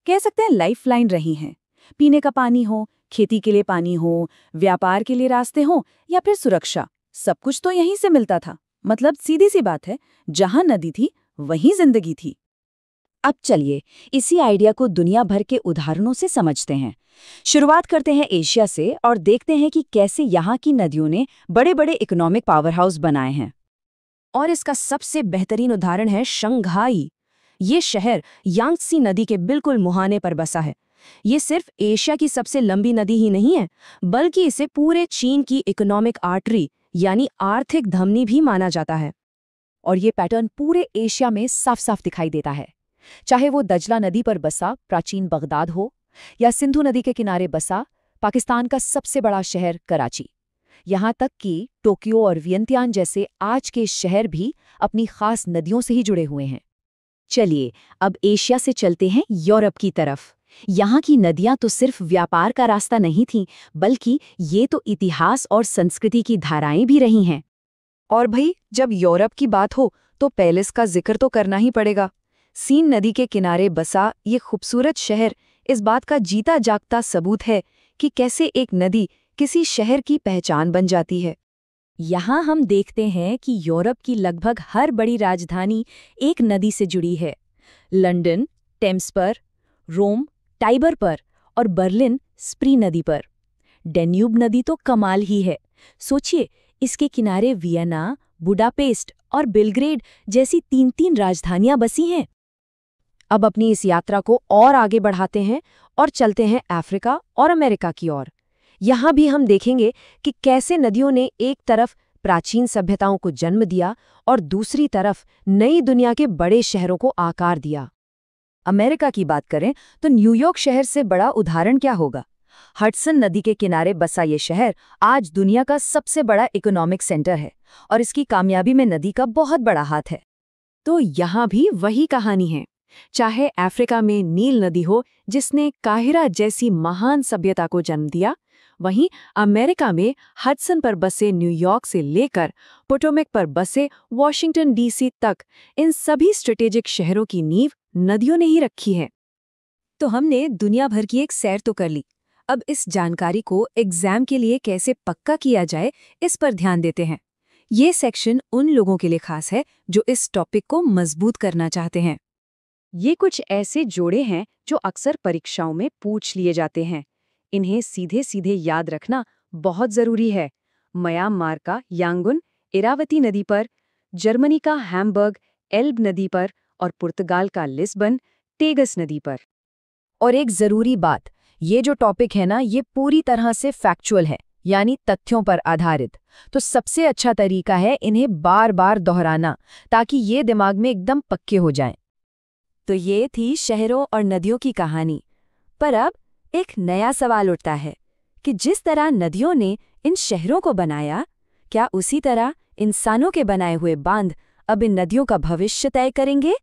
कह सकते हैं, लाइफलाइन रही हैं। पीने का पानी हो, खेती के लिए पानी हो, व्यापार के लिए रास्ते हो या फिर सुरक्षा, सब कुछ तो यहीं से मिलता था। मतलब सीधी सी बात है, जहां नदी थी वहीं जिंदगी थी। अब चलिए इसी आइडिया को दुनिया भर के उदाहरणों से समझते हैं। शुरुआत करते हैं एशिया से और देखते हैं कि कैसे यहाँ की नदियों ने बड़े बड़े इकोनॉमिक पावर हाउस बनाए हैं। और इसका सबसे बेहतरीन उदाहरण है शंघाई। ये शहर यांगत्से नदी के बिल्कुल मुहाने पर बसा है। ये सिर्फ एशिया की सबसे लंबी नदी ही नहीं है, बल्कि इसे पूरे चीन की इकोनॉमिक आर्टरी यानी आर्थिक धमनी भी माना जाता है। और ये पैटर्न पूरे एशिया में साफ साफ दिखाई देता है। चाहे वो दजला नदी पर बसा प्राचीन बगदाद हो या सिंधु नदी के किनारे बसा पाकिस्तान का सबसे बड़ा शहर कराची, यहाँ तक कि टोक्यो और वियंतियान जैसे आज के शहर भी अपनी खास नदियों से ही जुड़े हुए हैं। चलिए अब एशिया से चलते हैं यूरोप की तरफ। यहाँ की नदियाँ तो सिर्फ व्यापार का रास्ता नहीं थीं, बल्कि ये तो इतिहास और संस्कृति की धाराएं भी रही हैं। और भाई, जब यूरोप की बात हो तो पेरिस का जिक्र तो करना ही पड़ेगा। सीन नदी के किनारे बसा ये खूबसूरत शहर इस बात का जीता जागता सबूत है कि कैसे एक नदी किसी शहर की पहचान बन जाती है। यहाँ हम देखते हैं कि यूरोप की लगभग हर बड़ी राजधानी एक नदी से जुड़ी है। लंदन टेम्स पर, रोम टाइबर पर और बर्लिन स्प्री नदी पर। डेन्यूब नदी तो कमाल ही है। सोचिए, इसके किनारे वियना, बुडापेस्ट और बेलग्रेड जैसी 3-3 राजधानियां बसी हैं। अब अपनी इस यात्रा को और आगे बढ़ाते हैं और चलते हैं अफ्रीका और अमेरिका की ओर। यहाँ भी हम देखेंगे कि कैसे नदियों ने एक तरफ प्राचीन सभ्यताओं को जन्म दिया और दूसरी तरफ नई दुनिया के बड़े शहरों को आकार दिया। अमेरिका की बात करें तो न्यूयॉर्क शहर से बड़ा उदाहरण क्या होगा। हडसन नदी के किनारे बसा ये शहर आज दुनिया का सबसे बड़ा इकोनॉमिक सेंटर है और इसकी कामयाबी में नदी का बहुत बड़ा हाथ है। तो यहाँ भी वही कहानी है। चाहे अफ्रीका में नील नदी हो जिसने काहिरा जैसी महान सभ्यता को जन्म दिया, वहीं अमेरिका में हडसन पर बसे न्यूयॉर्क से लेकर पोटोमेक पर बसे वॉशिंगटन डीसी तक, इन सभी स्ट्रेटेजिक शहरों की नींव नदियों ने ही रखी है। तो हमने दुनिया भर की एक सैर तो कर ली। अब इस जानकारी को एग्जाम के लिए कैसे पक्का किया जाए, इस पर ध्यान देते हैं। ये सेक्शन उन लोगों के लिए खास है जो इस टॉपिक को मजबूत करना चाहते हैं। ये कुछ ऐसे जोड़े हैं जो अक्सर परीक्षाओं में पूछ लिए जाते हैं। इन्हें सीधे सीधे याद रखना बहुत जरूरी है। म्यांमार का यांगुन इरावती नदी पर, जर्मनी का हैम्बर्ग एल्ब नदी पर और पुर्तगाल का लिस्बन टेगस नदी पर। और एक जरूरी बात, ये जो टॉपिक है ना, ये पूरी तरह से फैक्चुअल है, यानी तथ्यों पर आधारित। तो सबसे अच्छा तरीका है इन्हें बार बार दोहराना, ताकि ये दिमाग में एकदम पक्के हो जाएं। तो ये थी शहरों और नदियों की कहानी। पर अब एक नया सवाल उठता है कि जिस तरह नदियों ने इन शहरों को बनाया, क्या उसी तरह इंसानों के बनाए हुए बांध अब इन नदियों का भविष्य तय करेंगे?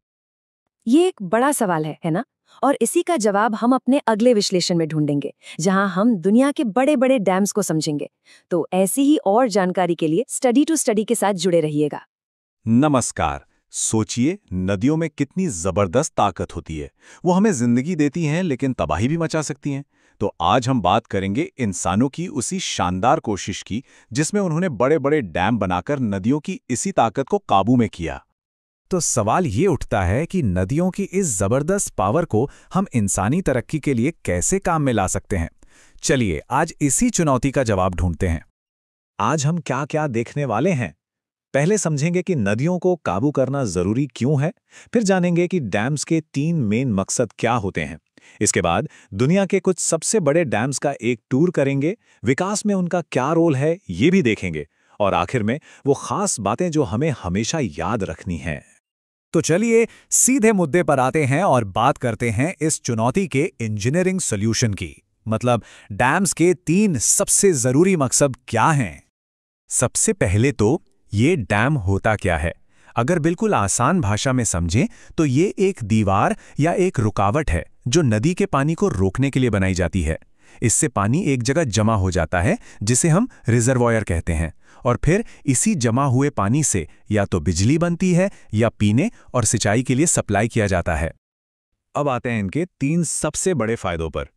ये एक बड़ा सवाल है ना? और इसी का जवाब हम अपने अगले विश्लेषण में ढूंढेंगे, जहां हम दुनिया के बड़े बड़े डैम्स को समझेंगे। तो ऐसी ही और जानकारी के लिए स्टडी टू स्टडी के साथ जुड़े रहिएगा। नमस्कार। सोचिए, नदियों में कितनी जबरदस्त ताकत होती है। वो हमें जिंदगी देती हैं लेकिन तबाही भी मचा सकती हैं। तो आज हम बात करेंगे इंसानों की उसी शानदार कोशिश की जिसमें उन्होंने बड़े बड़े डैम बनाकर नदियों की इसी ताकत को काबू में किया। तो सवाल ये उठता है कि नदियों की इस जबरदस्त पावर को हम इंसानी तरक्की के लिए कैसे काम में ला सकते हैं। चलिए आज इसी चुनौती का जवाब ढूंढते हैं। आज हम क्या क्या देखने वाले हैं। पहले समझेंगे कि नदियों को काबू करना जरूरी क्यों है, फिर जानेंगे कि डैम्स के 3 मेन मकसद क्या होते हैं। इसके बाद दुनिया के कुछ सबसे बड़े डैम्स का एक टूर करेंगे, विकास में उनका क्या रोल है ये भी देखेंगे, और आखिर में वो खास बातें जो हमें हमेशा याद रखनी हैं। तो चलिए सीधे मुद्दे पर आते हैं और बात करते हैं इस चुनौती के इंजीनियरिंग सॉल्यूशन की। मतलब डैम्स के 3 सबसे जरूरी मकसद क्या हैं। सबसे पहले तो ये डैम होता क्या है। अगर बिल्कुल आसान भाषा में समझें तो ये एक दीवार या एक रुकावट है जो नदी के पानी को रोकने के लिए बनाई जाती है। इससे पानी एक जगह जमा हो जाता है जिसे हम रिजर्वॉयर कहते हैं, और फिर इसी जमा हुए पानी से या तो बिजली बनती है या पीने और सिंचाई के लिए सप्लाई किया जाता है। अब आते हैं इनके 3 सबसे बड़े फायदों पर।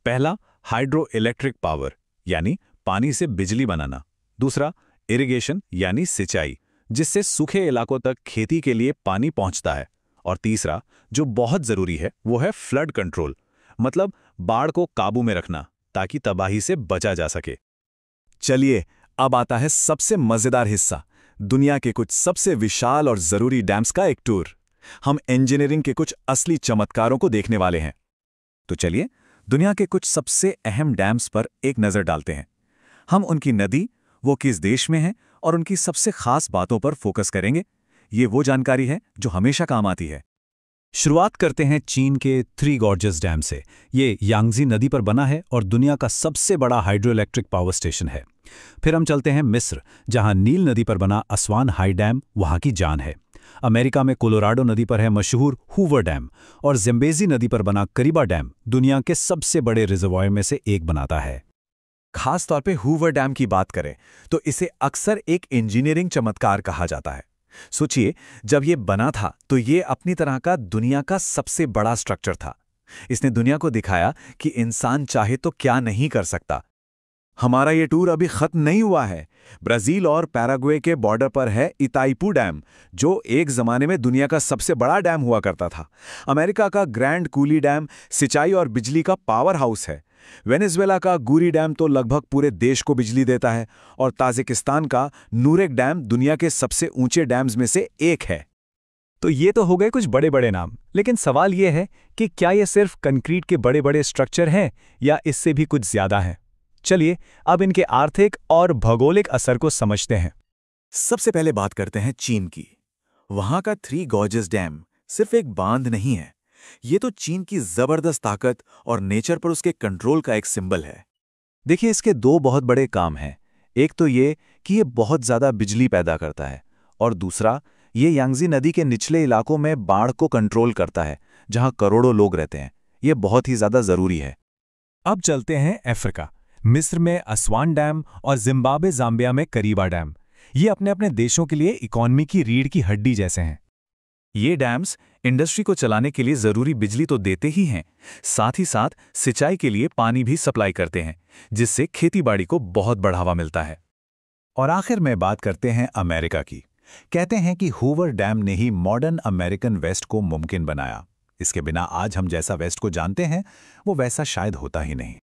पहला, हाइड्रो इलेक्ट्रिक पावर यानी पानी से बिजली बनाना। दूसरा, इरिगेशन यानी सिंचाई, जिससे सूखे इलाकों तक खेती के लिए पानी पहुंचता है। और तीसरा, जो बहुत जरूरी है, वो है फ्लड कंट्रोल, मतलब बाढ़ को काबू में रखना ताकि तबाही से बचा जा सके। चलिए अब आता है सबसे मजेदार हिस्सा, दुनिया के कुछ सबसे विशाल और जरूरी डैम्स का एक टूर। हम इंजीनियरिंग के कुछ असली चमत्कारों को देखने वाले हैं। तो चलिए दुनिया के कुछ सबसे अहम डैम्स पर एक नजर डालते हैं। हम उनकी नदी, वो किस देश में है और उनकी सबसे खास बातों पर फोकस करेंगे। ये वो जानकारी है जो हमेशा काम आती है। शुरुआत करते हैं चीन के 3 गॉर्जस डैम से। ये यांगजी नदी पर बना है और दुनिया का सबसे बड़ा हाइड्रो इलेक्ट्रिक पावर स्टेशन है। फिर हम चलते हैं मिस्र, जहां नील नदी पर बना असवान हाई डैम वहां की जान है। अमेरिका में कोलोराडो नदी पर है मशहूर हूवर डैम, और ज़ेम्बेज़ी नदी पर बना करीबा डैम दुनिया के सबसे बड़े रिजर्वॉयर में से एक बनाता है। खास तौर पे हूवर डैम की बात करें तो इसे अक्सर एक इंजीनियरिंग चमत्कार कहा जाता है। सोचिए, जब ये बना था तो ये अपनी तरह का दुनिया का सबसे बड़ा स्ट्रक्चर था। इसने दुनिया को दिखाया कि इंसान चाहे तो क्या नहीं कर सकता। हमारा ये टूर अभी खत्म नहीं हुआ है। ब्राजील और पैराग्वे के बॉर्डर पर है इताइपू डैम, जो एक जमाने में दुनिया का सबसे बड़ा डैम हुआ करता था। अमेरिका का ग्रैंड कूली डैम सिंचाई और बिजली का पावर हाउस है। वेनेजुएला का गुरी डैम तो लगभग पूरे देश को बिजली देता है, और ताजिकिस्तान का नूरेक डैम दुनिया के सबसे ऊंचे डैम्स में से एक है। तो ये तो हो गए कुछ बड़े बड़े नाम, लेकिन सवाल ये है कि क्या ये सिर्फ कंक्रीट के बड़े बड़े स्ट्रक्चर हैं या इससे भी कुछ ज्यादा है। चलिए अब इनके आर्थिक और भौगोलिक असर को समझते हैं। सबसे पहले बात करते हैं चीन की। वहां का थ्री गॉर्जेस डैम सिर्फ एक बांध नहीं है, ये तो चीन की जबरदस्त ताकत और नेचर पर उसके कंट्रोल का एक सिंबल है। देखिए, इसके दो बहुत बड़े काम हैं। एक तो ये कि ये बहुत ज्यादा बिजली पैदा करता है, और दूसरा ये यांगजी नदी के निचले इलाकों में बाढ़ को कंट्रोल करता है, जहां करोड़ों लोग रहते हैं। ये बहुत ही ज्यादा जरूरी है। अब चलते हैं अफ्रीका। मिस्र में असवान डैम और जिम्बाब्वे जाम्बिया में करीबा डैम। ये अपने अपने देशों के लिए इकोनॉमी की रीढ़ की हड्डी जैसे हैं। ये डैम्स इंडस्ट्री को चलाने के लिए जरूरी बिजली तो देते ही हैं, साथ ही साथ सिंचाई के लिए पानी भी सप्लाई करते हैं, जिससे खेतीबाड़ी को बहुत बढ़ावा मिलता है। और आखिर में बात करते हैं अमेरिका की। कहते हैं कि हूवर डैम ने ही मॉडर्न अमेरिकन वेस्ट को मुमकिन बनाया। इसके बिना आज हम जैसा वेस्ट को जानते हैं वो वैसा शायद होता ही नहीं।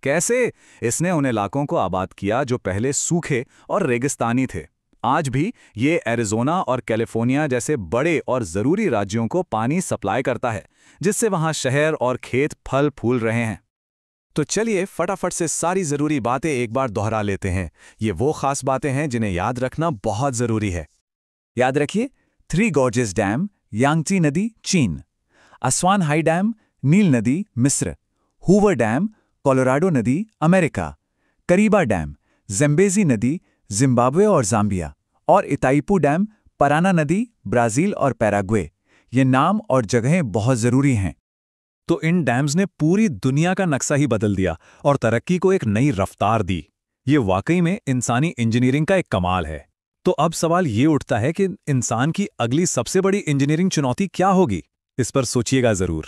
कैसे? इसने उन इलाकों को आबाद किया जो पहले सूखे और रेगिस्तानी थे। आज भी ये एरिज़ोना और कैलिफोर्निया जैसे बड़े और ज़रूरी राज्यों को पानी सप्लाई करता है, जिससे वहाँ शहर और खेत फल फूल रहे हैं। तो चलिए फटाफट से सारी ज़रूरी बातें एक बार दोहरा लेते हैं। ये वो खास बातें हैं जिन्हें याद रखना बहुत ज़रूरी है। याद रखिए, थ्री गॉर्जेस डैम यांगची नदी चीन, असवान हाई डैम नील नदी मिस्र, हूवर डैम कोलोराडो नदी अमेरिका, करीबा डैम ज़ेम्बेज़ी नदी जिम्बाब्वे और ज़ाम्बिया, और इताइपू डैम पराना नदी ब्राज़ील और पैराग्वे। ये नाम और जगहें बहुत ज़रूरी हैं। तो इन डैम्स ने पूरी दुनिया का नक्शा ही बदल दिया और तरक्की को एक नई रफ्तार दी। ये वाकई में इंसानी इंजीनियरिंग का एक कमाल है। तो अब सवाल ये उठता है कि इंसान की अगली सबसे बड़ी इंजीनियरिंग चुनौती क्या होगी? इस पर सोचिएगा ज़रूर।